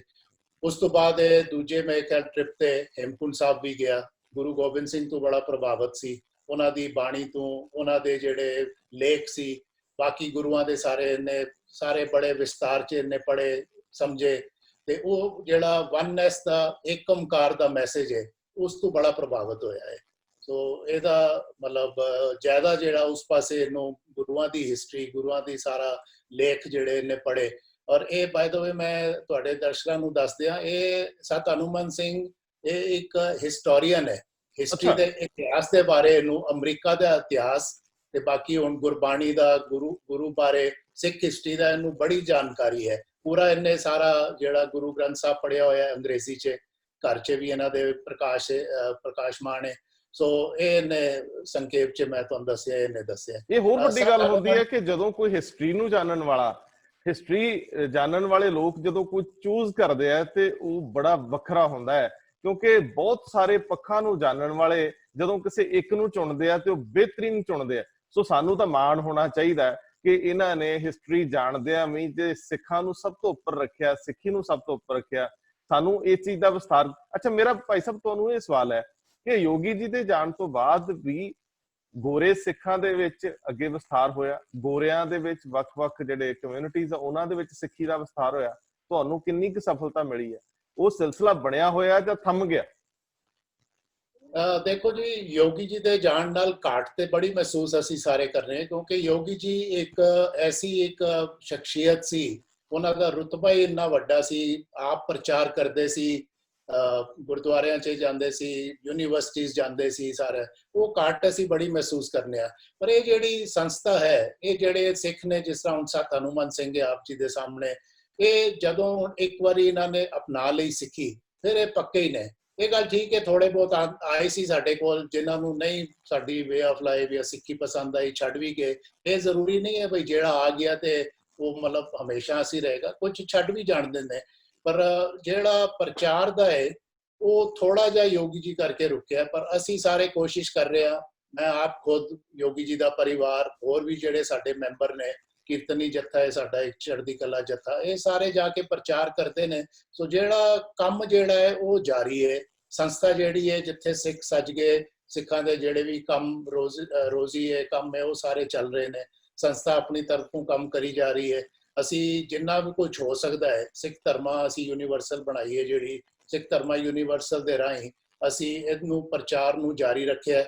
B: ਉਸ ਤੋਂ ਬਾਅਦ ਇਹ ਦੂਜੇ ਮੈਂ ਟ੍ਰਿਪ ਤੇ ਹੇਮਕੁੰਟ ਸਾਹਿਬ ਵੀ ਗਿਆ, ਗੁਰੂ ਗੋਬਿੰਦ ਸਿੰਘ ਤੋਂ ਬੜਾ ਪ੍ਰਭਾਵਿਤ ਸੀ, ਉਹਨਾਂ ਦੀ ਬਾਣੀ ਤੋਂ, ਉਹਨਾਂ ਦੇ ਜਿਹੜੇ ਲੇਖ ਸੀ, ਬਾਕੀ ਗੁਰੂਆਂ ਦੇ ਸਾਰੇ ਬੜੇ ਵਿਸਤਾਰ 'ਚ ਇਹਨੇ ਪੜ੍ਹੇ ਸਮਝੇ, ਤੇ ਉਹ ਜਿਹੜਾ ਵਨਨੈਸ ਦਾ ਏਕ ਓਮਕਾਰ ਦਾ ਮੈਸੇਜ ਹੈ ਉਸ ਤੋਂ ਬੜਾ ਪ੍ਰਭਾਵਿਤ ਹੋਇਆ ਹੈ। ਸੋ ਇਹਦਾ ਮਤਲਬ ਜ਼ਿਆਦਾ ਜਿਹੜਾ ਉਸ ਪਾਸੇ ਇਹਨੂੰ ਗੁਰੂਆਂ ਦੀ ਹਿਸਟਰੀ, ਗੁਰੂਆਂ ਦੀ ਸਾਰਾ ਲੇਖ ਜਿਹੜੇ ਇਹਨੇ ਪੜ੍ਹੇ। ਔਰ ਇਹ ਬਾਏ ਦ ਵੇ ਮੈਂ ਤੁਹਾਡੇ ਦਰਸ਼ਕਾਂ ਨੂੰ ਦੱਸ ਦਿਆਂ, ਇਹ ਸਤ ਹਨੂਮਾਨ ਸਿੰਘ ਇਹ ਇੱਕ ਹਿਸਟੋਰੀਅਨ ਹੈ, ਹਿਸਟਰੀ ਦੇ ਇਤਿਹਾਸ ਦੇ ਬਾਰੇ, ਇਹਨੂੰ ਅਮਰੀਕਾ ਦਾ ਇਤਿਹਾਸ ਤੇ ਬਾਕੀ ਹੁਣ ਗੁਰਬਾਣੀ ਦਾ, ਗੁਰੂ ਬਾਰੇ, ਸਿੱਖ ਹਿਸਟਰੀ ਦਾ ਇਹਨੂੰ ਬੜੀ ਜਾਣਕਾਰੀ ਹੈ। ਪੂਰਾ ਇਹਨੇ ਸਾਰਾ ਜਿਹੜਾ ਗੁਰੂ ਗ੍ਰੰਥ ਸਾਹਿਬ ਪੜ੍ਹਿਆ ਹੋਇਆ ਅੰਗਰੇਜ਼ੀ 'ਚ, ਘਰ 'ਚ ਵੀ ਇਹਨਾਂ ਦੇ ਪ੍ਰਕਾਸ਼ਮਾਨ ਹੈ। ਸੋ ਇਹਨੇ ਸੰਖੇਪ 'ਚ ਮੈਂ ਤੁਹਾਨੂੰ ਦੱਸਿਆ, ਇਹਨੇ ਦੱਸਿਆ।
A: ਇਹ ਹੋਰ ਵੱਡੀ ਗੱਲ ਹੁੰਦੀ ਹੈ ਕਿ ਜਦੋਂ ਕੋਈ ਹਿਸਟਰੀ ਨੂੰ ਜਾਣਨ ਵਾਲਾ, ਹਿਸਟਰੀ ਜਾਣਨ ਵਾਲੇ ਲੋਕ ਜਦੋਂ ਕੋਈ ਚੂਜ਼ ਕਰਦੇ ਆ ਤੇ ਉਹ ਬੜਾ ਵੱਖਰਾ ਹੁੰਦਾ ਹੈ, ਕਿਉਂਕਿ ਬਹੁਤ ਸਾਰੇ ਪੱਖਾਂ ਨੂੰ ਜਾਣਨ ਵਾਲੇ ਜਦੋਂ ਕਿਸੇ ਇੱਕ ਨੂੰ ਚੁਣਦੇ ਆ ਤੇ ਉਹ ਬਿਹਤਰੀਨ ਚੁਣਦੇ ਆ। ਸੋ ਸਾਨੂੰ ਤਾਂ ਮਾਣ ਹੋਣਾ ਚਾਹੀਦਾ ਕਿ ਇਹਨਾਂ ਨੇ ਹਿਸਟਰੀ ਜਾਣਦਿਆਂ ਵੀ ਜੇ ਸਿੱਖਾਂ ਨੂੰ ਸਭ ਤੋਂ ਉੱਪਰ ਰੱਖਿਆ, ਸਿੱਖੀ ਨੂੰ ਸਭ ਤੋਂ ਉੱਪਰ ਰੱਖਿਆ, ਸਾਨੂੰ ਇਸ ਚੀਜ਼ ਦਾ ਵਿਸਥਾਰ। ਅੱਛਾ, ਮੇਰਾ ਭਾਈ ਸਾਹਿਬ ਤੁਹਾਨੂੰ ਇਹ ਸਵਾਲ ਹੈ ਕਿ ਯੋਗੀ ਜੀ ਦੇ ਜਾਣ ਤੋਂ ਬਾਅਦ ਵੀ ਗੋਰੇ ਸਿੱਖਾਂ ਦੇ ਵਿੱਚ ਅੱਗੇ ਵਿਸਥਾਰ ਹੋਇਆ, ਗੋਰਿਆਂ ਦੇ ਵਿੱਚ ਵੱਖ-ਵੱਖ ਜਿਹੜੇ ਕਮਿਊਨਿਟੀਜ਼ ਆ ਉਹਨਾਂ ਦੇ ਵਿੱਚ ਸਿੱਖੀ ਦਾ ਵਿਸਥਾਰ ਹੋਇਆ, ਤੁਹਾਨੂੰ ਕਿੰਨੀ ਕੁ ਸਫਲਤਾ ਮਿਲੀ ਹੈ? ਉਹ ਸਿਲਸਿਲਾ ਬਣਿਆ ਹੋਇਆ ਜਾਂ ਥੰਮ ਗਿਆ?
B: ਦੇਖੋ ਜੀ, ਯੋਗੀ ਜੀ ਦੇ ਜਾਣ ਨਾਲ ਘਾਟ ਤੇ ਬੜੀ ਮਹਿਸੂਸ ਅਸੀਂ ਸਾਰੇ ਕਰ ਰਹੇ ਹਾਂ, ਕਿਉਂਕਿ ਯੋਗੀ ਜੀ ਇੱਕ ਐਸੀ ਇੱਕ ਸ਼ਖਸੀਅਤ ਸੀ, ਉਹਨਾਂ ਦਾ ਰੁਤਬਾ ਹੀ ਇੰਨਾ ਵੱਡਾ ਸੀ, ਆਪ ਪ੍ਰਚਾਰ ਕਰਦੇ ਸੀ, ਗੁਰਦੁਆਰਿਆਂ 'ਚ ਜਾਂਦੇ ਸੀ, ਯੂਨੀਵਰਸਿਟੀਜ਼ ਜਾਂਦੇ ਸੀ, ਸਾਰੇ ਉਹ ਘਾਟ ਅਸੀਂ ਬੜੀ ਮਹਿਸੂਸ ਕਰਨੇ ਆ। ਪਰ ਇਹ ਜਿਹੜੀ ਸੰਸਥਾ ਹੈ, ਇਹ ਜਿਹੜੇ ਸਿੱਖ ਨੇ, ਜਿਸ ਤਰ੍ਹਾਂ ਹੁਣ ਸਤ ਹਨੂਮਾਨ ਸਿੰਘ ਆਪ ਜੀ ਦੇ ਸਾਹਮਣੇ, ਇਹ ਜਦੋਂ ਇੱਕ ਵਾਰੀ ਇਹਨਾਂ ਨੇ ਅਪਣਾ ਲਈ ਸਿੱਖੀ, ਫਿਰ ਇਹ ਪੱਕੇ ਹੀ ਨੇ। ਇਹ ਗੱਲ ਠੀਕ ਹੈ, ਥੋੜੇ ਬਹੁਤ ਆਏ ਸੀ ਸਾਡੇ ਕੋਲ ਜਿਨ੍ਹਾਂ ਨੂੰ ਨਹੀਂ ਸਾਡੀ ਵੇ ਆਫ ਲਾਈਫ ਜਾਂ ਸਿੱਖੀ ਪਸੰਦ ਆਈ, ਛੱਡ ਵੀ ਗਏ। ਇਹ ਜ਼ਰੂਰੀ ਨਹੀਂ ਹੈ ਬਈ ਜਿਹੜਾ ਆ ਗਿਆ ਤੇ ਉਹ ਮਤਲਬ ਹਮੇਸ਼ਾ ਅਸੀਂ ਰਹੇਗਾ, ਕੁਝ ਛੱਡ ਵੀ ਜਾਣਦੇ ਨੇ। ਪਰ ਜਿਹੜਾ ਪ੍ਰਚਾਰ ਦਾ ਹੈ ਉਹ ਥੋੜਾ ਜਿਹਾ ਯੋਗੀ ਜੀ ਕਰਕੇ ਰੁਕਿਆ, ਪਰ ਅਸੀਂ ਸਾਰੇ ਕੋਸ਼ਿਸ਼ ਕਰ ਰਹੇ ਹਾਂ। ਮੈਂ ਆਪ ਖੁਦ, ਯੋਗੀ ਜੀ ਦਾ ਪਰਿਵਾਰ, ਹੋਰ ਵੀ ਜਿਹੜੇ ਸਾਡੇ ਮੈਂਬਰ ਨੇ, ਕੀਰਤਨੀ ਜੱਥਾ ਹੈ ਸਾਡਾ, ਇੱਕ ਚੜ੍ਹਦੀ ਕਲਾ ਜੱਥਾ, ਇਹ ਸਾਰੇ ਜਾ ਕੇ ਪ੍ਰਚਾਰ ਕਰਦੇ ਨੇ। ਸੋ ਜਿਹੜਾ ਕੰਮ ਜਿਹੜਾ ਹੈ ਉਹ ਜਾਰੀ ਹੈ। ਸੰਸਥਾ ਜਿਹੜੀ ਹੈ ਜਿੱਥੇ ਸਿੱਖ ਸੱਜ ਗਏ, ਸਿੱਖਾਂ ਦੇ ਜਿਹੜੇ ਵੀ ਕੰਮ ਰੋਜ਼ੀ ਹੈ, ਕੰਮ ਹੈ, ਉਹ ਸਾਰੇ ਚੱਲ ਰਹੇ ਨੇ। ਸੰਸਥਾ ਆਪਣੀ ਤਰਫੋਂ ਕੰਮ ਕਰੀ ਜਾ ਰਹੀ ਹੈ। ਅਸੀਂ ਜਿੰਨਾ ਵੀ ਕੁਝ ਹੋ ਸਕਦਾ ਹੈ, ਸਿੱਖ ਧਰਮਾਂ ਅਸੀਂ ਯੂਨੀਵਰਸਲ ਬਣਾਈ ਹੈ, ਜਿਹੜੀ ਸਿੱਖ ਧਰਮਾਂ ਯੂਨੀਵਰਸਲ ਦੇ ਰਾਹੀਂ ਅਸੀਂ ਇਹਨੂੰ ਪ੍ਰਚਾਰ ਨੂੰ ਜਾਰੀ ਰੱਖਿਆ।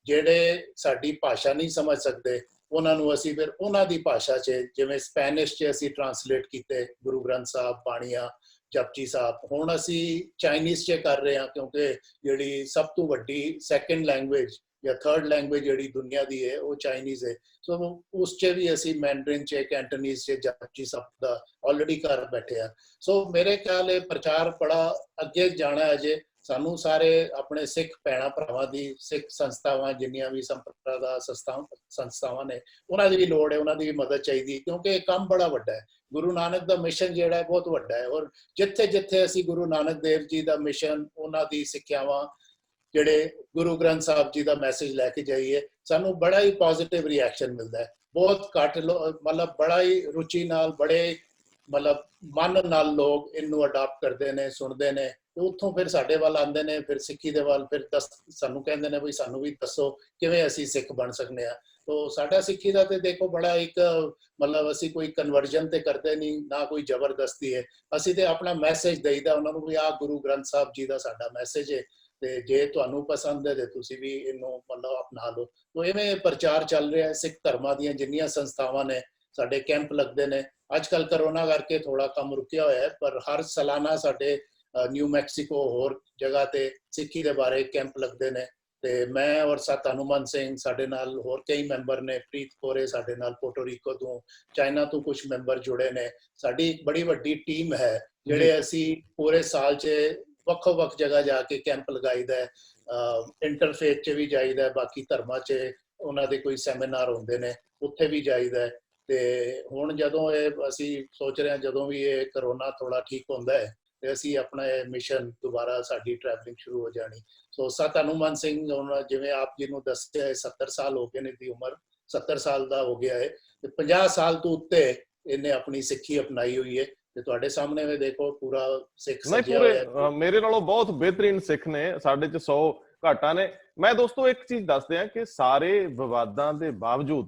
B: ਜਿਹੜੇ ਸਾਡੀ ਭਾਸ਼ਾ ਨਹੀਂ ਸਮਝ ਸਕਦੇ ਉਹਨਾਂ ਨੂੰ ਅਸੀਂ ਫਿਰ ਉਹਨਾਂ ਦੀ ਭਾਸ਼ਾ 'ਚ, ਜਿਵੇਂ ਸਪੈਨਿਸ਼ 'ਚ ਅਸੀਂ ਟਰਾਂਸਲੇਟ ਕੀਤੇ ਗੁਰੂ ਗ੍ਰੰਥ ਸਾਹਿਬ, ਬਾਣੀਆਂ, ਜਪਜੀ ਸਾਹਿਬ। ਹੁਣ ਅਸੀਂ ਚਾਈਨੀਜ਼ 'ਚ ਕਰ ਰਹੇ ਹਾਂ, ਕਿਉਂਕਿ ਜਿਹੜੀ ਸਭ ਤੋਂ ਵੱਡੀ ਸੈਕੰਡ ਲੈਂਗੁਏਜ ਜਾਂ ਥਰਡ ਲੈਂਗੁਏਜ ਜਿਹੜੀ ਦੁਨੀਆ ਦੀ ਹੈ ਉਹ ਚਾਈਨੀਜ਼ ਹੈ। ਸੋ ਉਸ 'ਚ ਵੀ ਅਸੀਂ ਮੈਂਡਰਿਨ 'ਚ, ਕੈਂਟੋਨੀਜ਼ 'ਚ ਜਪਜੀ ਸਾਹਿਬ ਦਾ ਆਲਰੇਡੀ ਕਰ ਬੈਠੇ ਆ। ਸੋ ਮੇਰੇ ਖਿਆਲ ਇਹ ਪ੍ਰਚਾਰ ਬੜਾ ਅੱਗੇ ਜਾਣਾ ਅਜੇ। ਸਾਨੂੰ ਸਾਰੇ ਆਪਣੇ ਸਿੱਖ ਭੈਣਾਂ ਭਰਾਵਾਂ ਦੀ, ਸਿੱਖ ਸੰਸਥਾਵਾਂ ਜਿੰਨੀਆਂ ਵੀ ਸੰਪਰਦਾ ਸੰਸਥਾਵਾਂ ਨੇ, ਉਹਨਾਂ ਦੀ ਵੀ ਲੋੜ ਹੈ, ਉਹਨਾਂ ਦੀ ਵੀ ਮਦਦ ਚਾਹੀਦੀ, ਕਿਉਂਕਿ ਇਹ ਕੰਮ ਬੜਾ ਵੱਡਾ ਹੈ। ਗੁਰੂ ਨਾਨਕ ਦਾ ਮਿਸ਼ਨ ਜਿਹੜਾ ਹੈ ਬਹੁਤ ਵੱਡਾ ਹੈ। ਔਰ ਜਿੱਥੇ ਜਿੱਥੇ ਅਸੀਂ ਗੁਰੂ ਨਾਨਕ ਦੇਵ ਜੀ ਦਾ ਮਿਸ਼ਨ, ਉਹਨਾਂ ਦੀ ਸਿੱਖਿਆਵਾਂ, ਜਿਹੜੇ ਗੁਰੂ ਗ੍ਰੰਥ ਸਾਹਿਬ ਜੀ ਦਾ ਮੈਸੇਜ ਲੈ ਕੇ ਜਾਈਏ, ਸਾਨੂੰ ਬੜਾ ਹੀ ਪੋਜ਼ਿਟਿਵ ਰਿਐਕਸ਼ਨ ਮਿਲਦਾ ਹੈ। ਬਹੁਤ ਘੱਟ ਮਤਲਬ ਬੜਾ ਹੀ ਰੁਚੀ ਨਾਲ, ਬੜੇ ਮਤਲਬ ਮਨ ਨਾਲ ਲੋਕ ਇਹਨੂੰ ਅਡਾਪਟ ਕਰਦੇ ਨੇ, ਸੁਣਦੇ ਨੇ, ਤੇ ਉੱਥੋਂ ਫਿਰ ਸਾਡੇ ਵੱਲ ਆਉਂਦੇ ਨੇ, ਫਿਰ ਸਿੱਖੀ ਦੇ ਵੱਲ, ਫਿਰ ਸਾਨੂੰ ਕਹਿੰਦੇ ਨੇ ਵੀ ਸਾਨੂੰ ਵੀ ਦੱਸੋ ਕਿਵੇਂ ਅਸੀਂ ਸਿੱਖ ਬਣ ਸਕਦੇ ਹਾਂ। तो साडा सिक्खी दा ते देखो बड़ा एक मतलब असी कोई कन्वर्जन ते करते नहीं, ना कोई जबरदस्ती है, असी ते अपना मैसेज देईदा उन्हां नूं भी आ गुरु ग्रंथ साहब जी दा साडा मैसेज है ते जे तुहानूं पसंद है ते तुसी भी इहनूं मतलब अपना लो। तो इवें प्रचार चल रहा है। सिख धर्मां दीयां जिन्नियां संस्थावां ने साडे कैंप लगदे ने, अजकल करोना करके थोड़ा कम रुकिया होया है, पर हर सालाना साडे न्यू मैक्सीको होर जगह ते सिक्खी दे बारे कैंप लगदे ने ते मैं और सत हनुमान सिंह साडे नाल होर कई मैंबर ने, प्रीत कोरे साडे नाल पोर्टोरीको तो, चाइना तो कुछ मैंबर जुड़े ने। साडी एक बड़ी वड्डी टीम है जिहड़े असी पूरे साल च ਵੱਖ-ਵੱਖ जगह जाके कैंप लगाईदा है, इंटरफेथ च भी जाईदा है, बाकी धर्मां च उन्हां दे कोई सैमीनार हुंदे ने उत्थे भी जाईदा है। ते हुण जदों ਇਹ ਅਸੀਂ सोच रहे हैं ਜਦੋਂ भी ये करोना थोड़ा ठीक ਹੁੰਦਾ है ਤੇ ਅਸੀਂ ਆਪਣਾ ਇਹ ਮਿਸ਼ਨ ਦੁਬਾਰਾ ਸਾਡੀ ਟਰੈਵਲਿੰਗ ਸ਼ੁਰੂ ਹੋ ਜਾਣੀ। ਸੋ ਸਤ ਹਨੂਮਾਨ ਸਿੰਘ ਹੁਣ ਜਿਵੇਂ ਆਪ ਜੀ ਨੂੰ ਦੱਸਿਆ 70 ਸਾਲ ਹੋ ਗਏ ਨੇ, ਦੀ ਉਮਰ 70 ਸਾਲ ਦਾ ਹੋ ਗਿਆ ਹੈ ਤੇ 50 ਸਾਲ ਤੋਂ ਉੱਤੇ ਇਹਨੇ ਆਪਣੀ ਸਿੱਖੀ ਅਪਣਾਈ ਹੋਈ ਹੈ ਤੇ ਤੁਹਾਡੇ ਸਾਹਮਣੇ ਵੀ ਦੇਖੋ ਪੂਰਾ ਸਿੱਖ ਸਜਿਆ ਹੋਇਆ ਹੈ।
A: ਮੇਰੇ ਨਾਲੋਂ ਬਹੁਤ ਬਿਹਤਰੀਨ ਸਿੱਖ ਨੇ, ਸਾਡੇ ਚ 100 ਘਾਟਾਂ ਨੇ। ਮੈਂ ਦੋਸਤੋ ਇੱਕ ਚੀਜ਼ ਦੱਸਦੇ ਆ ਕਿ ਸਾਰੇ ਵਿਵਾਦਾਂ ਦੇ ਬਾਵਜੂਦ,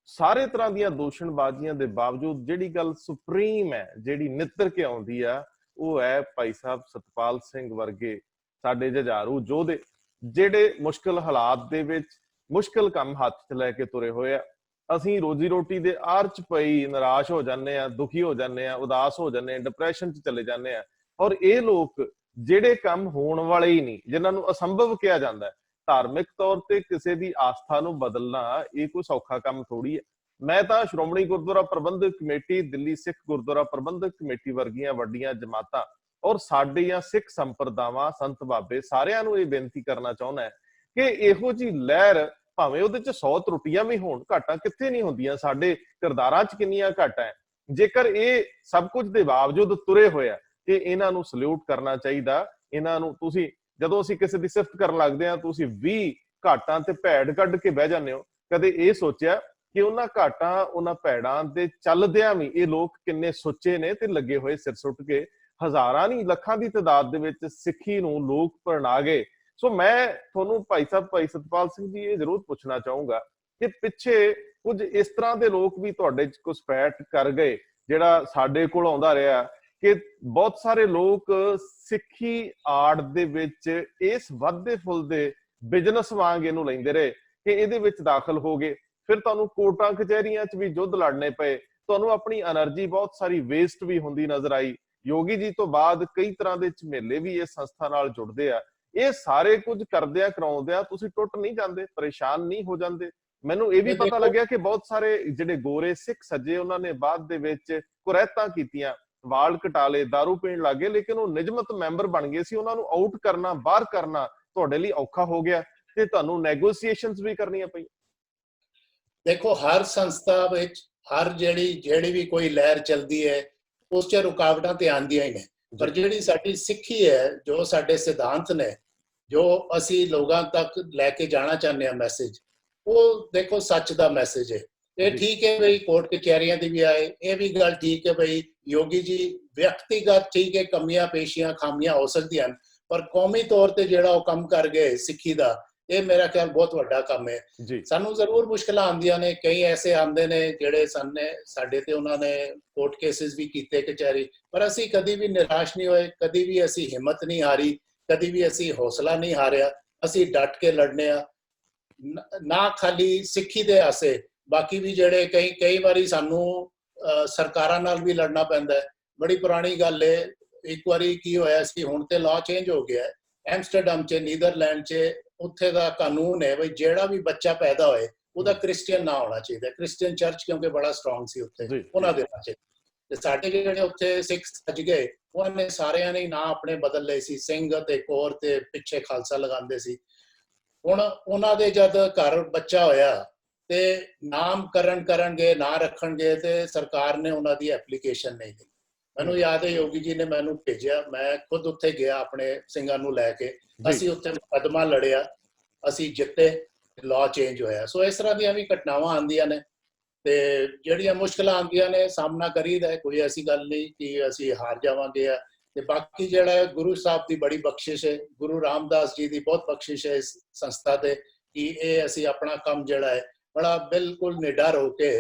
A: ਸਾਰੇ ਤਰ੍ਹਾਂ ਦੀਆਂ ਦੂਸ਼ਣਬਾਜ਼ੀਆਂ ਦੇ ਬਾਵਜੂਦ ਜਿਹੜੀ ਗੱਲ ਸੁਪਰੀਮ ਹੈ, ਜਿਹੜੀ ਨਿੱਤਰ ਕੇ ਆਉਂਦੀ ਆ, ਉਹ ਹੈ ਭਾਈ ਸਾਹਿਬ ਸਤਪਾਲ ਸਿੰਘ ਵਰਗੇ ਸਾਡੇ ਜੁਝਾਰੂ ਯੋਧੇ, ਜਿਹੜੇ ਮੁਸ਼ਕਲ ਹਾਲਾਤ ਦੇ ਵਿੱਚ ਮੁਸ਼ਕਲ ਕੰਮ ਹੱਥ 'ਚ ਲੈ ਕੇ ਤੁਰੇ ਹੋਏ ਆ। ਅਸੀਂ ਰੋਜੀ ਰੋਟੀ ਦੇ ਆਰ 'ਚ ਪਈ ਨਿਰਾਸ਼ ਹੋ ਜਾਂਦੇ ਆ, ਦੁਖੀ ਹੋ ਜਾਂਦੇ ਆ, ਉਦਾਸ ਹੋ ਜਾਂਦੇ ਆ, ਡਿਪਰੈਸ਼ਨ 'ਚ ਚਲੇ ਜਾਂਦੇ ਆ। ਔਰ ਇਹ ਲੋਕ ਜਿਹੜੇ ਕੰਮ ਹੋਣ ਵਾਲੇ ਹੀ ਨਹੀਂ, ਜਿਨ੍ਹਾਂ ਨੂੰ ਅਸੰਭਵ ਕਿਹਾ ਜਾਂਦਾ ਹੈ, ਧਾਰਮਿਕ ਤੌਰ ਤੇ ਕਿਸੇ ਦੀ ਆਸਥਾ ਨੂੰ ਬਦਲਣਾ ਇਹ ਕੋਈ ਸੌਖਾ ਕੰਮ ਥੋੜੀ ਹੈ। ਮੈਂ ਤਾਂ ਸ਼੍ਰੋਮਣੀ ਗੁਰਦੁਆਰਾ ਪ੍ਰਬੰਧਕ ਕਮੇਟੀ, ਦਿੱਲੀ ਸਿੱਖ ਗੁਰਦੁਆਰਾ ਪ੍ਰਬੰਧਕ ਕਮੇਟੀ ਵਰਗੀਆਂ ਵੱਡੀਆਂ ਜਮਾਤਾਂ ਔਰ ਸਾਡੀਆਂ ਸਿੱਖ ਸੰਪਰਦਾਵਾਂ, ਸੰਤ ਬਾਬੇ ਸਾਰਿਆਂ ਨੂੰ ਇਹ ਬੇਨਤੀ ਕਰਨਾ ਚਾਹੁੰਦਾ ਕਿ ਇਹੋ ਜਿਹੀ ਲਹਿਰ ਭਾਵੇਂ ਉਹਦੇ ਚ 100 ਤਰੁੱਟੀਆਂ ਵੀ ਹੋਣ, ਘਾਟਾਂ ਕਿੱਥੇ ਨਹੀਂ ਹੁੰਦੀਆਂ, ਸਾਡੇ ਕਿਰਦਾਰਾਂ ਚ ਕਿੰਨੀਆਂ ਘਾਟਾਂ ਹੈ, ਜੇਕਰ ਇਹ ਸਭ ਕੁਝ ਦੇ ਬਾਵਜੂਦ ਤੁਰੇ ਹੋਇਆ ਤੇ ਇਹਨਾਂ ਨੂੰ ਸਲੂਟ ਕਰਨਾ ਚਾਹੀਦਾ। ਇਹਨਾਂ ਨੂੰ ਤੁਸੀਂ ਜਦੋਂ ਅਸੀਂ ਕਿਸੇ ਦੀ ਸਿਫਤ ਕਰਨ ਲੱਗਦੇ ਹਾਂ, ਤੁਸੀਂ 20 ਘਾਟਾਂ ਤੇ ਭੈੜ ਕੱਢ ਕੇ ਬਹਿ ਜਾਂਦੇ ਹੋ। ਕਦੇ ਇਹ ਸੋਚਿਆ ਕਿ ਉਹਨਾਂ ਘਾਟਾਂ, ਉਹਨਾਂ ਭੈੜਾਂ ਦੇ ਚੱਲਦਿਆਂ ਵੀ ਇਹ ਲੋਕ ਕਿੰਨੇ ਸੁੱਚੇ ਨੇ ਤੇ ਲੱਗੇ ਹੋਏ ਸਿਰ ਸੁੱਟ ਕੇ ਹਜ਼ਾਰਾਂ ਨਹੀਂ ਲੱਖਾਂ ਦੀ ਤਾਦਾਦ ਦੇ ਵਿੱਚ ਸਿੱਖੀ ਨੂੰ ਲੋਕ ਪ੍ਰਣਾ ਗਏ। ਸੋ ਮੈਂ ਤੁਹਾਨੂੰ ਭਾਈ ਸਾਹਿਬ, ਭਾਈ ਸਤਪਾਲ ਸਿੰਘ ਜੀ, ਇਹ ਜ਼ਰੂਰ ਪੁੱਛਣਾ ਚਾਹੂੰਗਾ ਕਿ ਪਿੱਛੇ ਕੁਝ ਇਸ ਤਰ੍ਹਾਂ ਦੇ ਲੋਕ ਵੀ ਤੁਹਾਡੇ ਚ ਘੁਸਪੈਠ ਕਰ ਗਏ, ਜਿਹੜਾ ਸਾਡੇ ਕੋਲ ਆਉਂਦਾ ਰਿਹਾ ਕਿ ਬਹੁਤ ਸਾਰੇ ਲੋਕ ਸਿੱਖੀ ਆੜ ਦੇ ਵਿੱਚ ਇਸ ਵੱਧਦੇ ਫੁੱਲਦੇ ਬਿਜ਼ਨਸ ਵਾਂਗ ਇਹਨੂੰ ਲੈਂਦੇ ਰਹੇ ਕਿ ਇਹਦੇ ਵਿੱਚ ਦਾਖਲ ਹੋ ਗਏ। ਫਿਰ ਤੁਹਾਨੂੰ ਕੋਰਟਾਂ ਕਚਹਿਰੀਆਂ 'ਚ ਵੀ ਯੁੱਧ ਲੜਨੇ ਪਏ, ਤੁਹਾਨੂੰ ਆਪਣੀ એનર્ਜੀ ਬਹੁਤ ਸਾਰੀ ਵੇਸਟ ਵੀ ਹੁੰਦੀ ਨਜ਼ਰ ਆਈ। ਯੋਗੀ ਜੀ ਤੋਂ ਬਾਅਦ ਕਈ ਤਰ੍ਹਾਂ ਦੇ ਝਮੇਲੇ ਵੀ ਇਸ ਸੰਸਥਾ ਨਾਲ ਜੁੜਦੇ ਆ। ਇਹ ਸਾਰੇ ਕੁਝ ਕਰਦਿਆਂ ਕਰਾਉਂਦਿਆਂ ਤੁਸੀਂ ਟੁੱਟ ਨਹੀਂ ਜਾਂਦੇ, ਪਰੇਸ਼ਾਨ ਨਹੀਂ ਹੋ ਜਾਂਦੇ। ਮੈਨੂੰ ਇਹ ਵੀ ਪਤਾ ਲੱਗਿਆ ਕਿ ਬਹੁਤ ਸਾਰੇ ਜਿਹੜੇ ਗੋਰੇ ਸਿੱਖ ਸੱਜੇ, ਉਹਨਾਂ ਨੇ ਬਾਅਦ ਦੇ ਵਿੱਚ ਕੁਰੈਤਾਂ ਕੀਤੀਆਂ, ਵਾਲ ਕਟਾ ਲਏ, ਦਾਰੂ ਪੀਣ ਲੱਗੇ, ਲੇਕਿਨ ਉਹ ਨਿਯਮਤ ਮੈਂਬਰ ਬਣ ਗਏ ਸੀ। ਉਹਨਾਂ ਨੂੰ ਆਊਟ ਕਰਨਾ, ਬਾਹਰ ਕਰਨਾ ਤੁਹਾਡੇ ਲਈ ਔਖਾ ਹੋ ਗਿਆ ਤੇ ਤੁਹਾਨੂੰ ਨੈਗੋਸੀਏਸ਼ਨਸ ਵੀ ਕਰਨੀਆਂ ਪਈਆਂ।
B: देखो हर संस्था विच हर ਜਿਹੜੀ ਵੀ ਕੋਈ ਲਹਿਰ ਚਲਦੀ ਹੈ ਉਸ 'ਚ ਰੁਕਾਵਟਾਂ ਤੇ ਆਉਂਦੀਆਂ ਹੀ ਨੇ, ਪਰ ਜਿਹੜੀ ਸਾਡੀ ਸਿੱਖੀ ਹੈ, ਜੋ ਸਾਡੇ ਸਿਧਾਂਤ ਨੇ, ਜੋ ਅਸੀਂ ਲੋਕਾਂ ਤੱਕ ਲੈ ਕੇ ਜਾਣਾ ਚਾਹੁੰਦੇ ਹਾਂ ਮੈਸੇਜ, ਉਹ ਦੇਖੋ ਸੱਚ ਦਾ ਮੈਸੇਜ ਹੈ। ਇਹ ਠੀਕ ਹੈ ਬਈ ਕੋਰਟ ਕਚਹਿਰੀਆਂ ਦੀ ਵੀ ਆਏ, ਇਹ ਵੀ ਗੱਲ ਠੀਕ ਹੈ ਬਈ ਯੋਗੀ ਜੀ ਵਿਅਕਤੀਗਤ ਠੀਕ ਹੈ ਕਮੀਆਂ ਪੇਸ਼ੀਆਂ ਖਾਮੀਆਂ ਹੋ ਸਕਦੀਆਂ ਹਨ, ਪਰ ਕੌਮੀ ਤੌਰ ਤੇ ਜਿਹੜਾ ਉਹ ਕੰਮ ਕਰ ਗਏ ਸਿੱਖੀ ਦਾ, ਇਹ ਮੇਰਾ ਖਿਆਲ ਬਹੁਤ ਵੱਡਾ ਕੰਮ ਹੈ। ਸਾਨੂੰ ਜ਼ਰੂਰ ਮੁਸ਼ਕਲਾਂ ਆਉਂਦੀਆਂ ਨੇ, ਕਈ ਐਸੇ ਆਉਂਦੇ ਨੇ ਜਿਹੜੇ ਸਾਡੇ ਤੇ ਉਹਨਾਂ ਨੇ ਕੋਰਟ ਕੇਸਿਸ ਵੀ ਕੀਤੇ ਕਚਹਿਰੀ, ਪਰ ਅਸੀਂ ਕਦੀ ਵੀ ਨਿਰਾਸ਼ ਨਹੀਂ ਹੋਏ, ਕਦੀ ਵੀ ਅਸੀਂ ਹਿੰਮਤ ਨਹੀਂ ਹਾਰੀ, ਕਦੀ ਵੀ ਅਸੀਂ ਹੌਸਲਾ ਨਹੀਂ ਹਾਰਿਆ। ਅਸੀਂ ਡਟ ਕੇ ਲੜਨੇ ਆ, ਨਾ ਖਾਲੀ ਸਿੱਖੀ ਦੇ ਆਸੇ, ਬਾਕੀ ਵੀ ਜਿਹੜੇ ਕਈ ਵਾਰੀ ਸਾਨੂੰ ਸਰਕਾਰਾਂ ਨਾਲ ਵੀ ਲੜਨਾ ਪੈਂਦਾ ਹੈ। ਬੜੀ ਪੁਰਾਣੀ ਗੱਲ ਹੈ, ਇੱਕ ਵਾਰੀ ਕੀ ਹੋਇਆ ਸੀ, ਹੁਣ ਤੇ ਲਾਅ ਚੇਂਜ ਹੋ ਗਿਆ ਹੈ, ਐਮਸਟਰਡਮ 'ਚ ਨੀਦਰਲੈਂਡ 'ਚ ਉੱਥੇ ਦਾ ਕਾਨੂੰਨ ਹੈ ਬਈ ਜਿਹੜਾ ਵੀ ਬੱਚਾ ਪੈਦਾ ਹੋਏ ਉਹਦਾ ਕ੍ਰਿਸਚੀਅਨ ਨਾ ਹੋਣਾ ਚਾਹੀਦਾ। ਕ੍ਰਿਸਚੀਅਨ ਚਰਚ ਕਿਉਂਕਿ ਬੜਾ ਸਟਰੋਂਗ ਸੀ ਉੱਥੇ ਉਹਨਾਂ ਦੇ ਵਿੱਚ, ਤੇ ਸਾਡੇ ਜਿਹੜੇ ਉੱਥੇ ਸਿੱਖ ਸੱਜ ਗਏ ਉਹਨਾਂ ਨੇ ਸਾਰਿਆਂ ਨੇ ਨਾਂ ਆਪਣੇ ਬਦਲ ਲਏ ਸੀ, ਸਿੰਘ ਤੇ ਕੌਰ ਤੇ ਪਿੱਛੇ ਖਾਲਸਾ ਲਗਾਉਂਦੇ ਸੀ। ਹੁਣ ਉਹਨਾਂ ਦੇ ਜਦ ਘਰ ਬੱਚਾ ਹੋਇਆ ਤੇ ਨਾਮਕਰਨ ਕਰਨਗੇ, ਨਾਂ ਰੱਖਣਗੇ, ਤੇ ਸਰਕਾਰ ਨੇ ਉਹਨਾਂ ਦੀ ਐਪਲੀਕੇਸ਼ਨ ਨਹੀਂ ਲਈ। ਮੈਨੂੰ ਯਾਦ ਹੈ ਯੋਗੀ ਜੀ ਨੇ ਮੈਨੂੰ ਭੇਜਿਆ, ਮੈਂ ਖੁਦ ਉੱਥੇ ਗਿਆ ਆਪਣੇ ਸਿੰਘਾਂ ਨੂੰ ਲੈ ਕੇ, ਅਸੀਂ ਉੱਥੇ ਮੁਕੱਦਮਾ ਲੜਿਆ, ਅਸੀਂ ਜਿੱਤੇ, ਲਾਅ ਚੇਂਜ ਹੋਇਆ। ਸੋ ਇਸ ਤਰ੍ਹਾਂ ਦੀਆਂ ਵੀ ਘਟਨਾਵਾਂ ਆਉਂਦੀਆਂ ਨੇ ਤੇ ਜਿਹੜੀਆਂ ਮੁਸ਼ਕਲਾਂ ਆਉਂਦੀਆਂ ਨੇ ਸਾਹਮਣਾ ਕਰੀਦਾ, ਕੋਈ ਐਸੀ ਗੱਲ ਨਹੀਂ ਕਿ ਅਸੀਂ ਹਾਰ ਜਾਵਾਂਗੇ। ਤੇ ਬਾਕੀ ਜਿਹੜਾ ਗੁਰੂ ਸਾਹਿਬ ਦੀ ਬੜੀ ਬਖਸ਼ਿਸ਼ ਹੈ, ਗੁਰੂ ਰਾਮਦਾਸ ਜੀ ਦੀ ਬਹੁਤ ਬਖਸ਼ਿਸ਼ ਹੈ ਇਸ ਸੰਸਥਾ ਤੇ, ਕਿ ਇਹ ਅਸੀਂ ਆਪਣਾ ਕੰਮ ਜਿਹੜਾ ਹੈ बड़ा बिल्कुल निडर होके,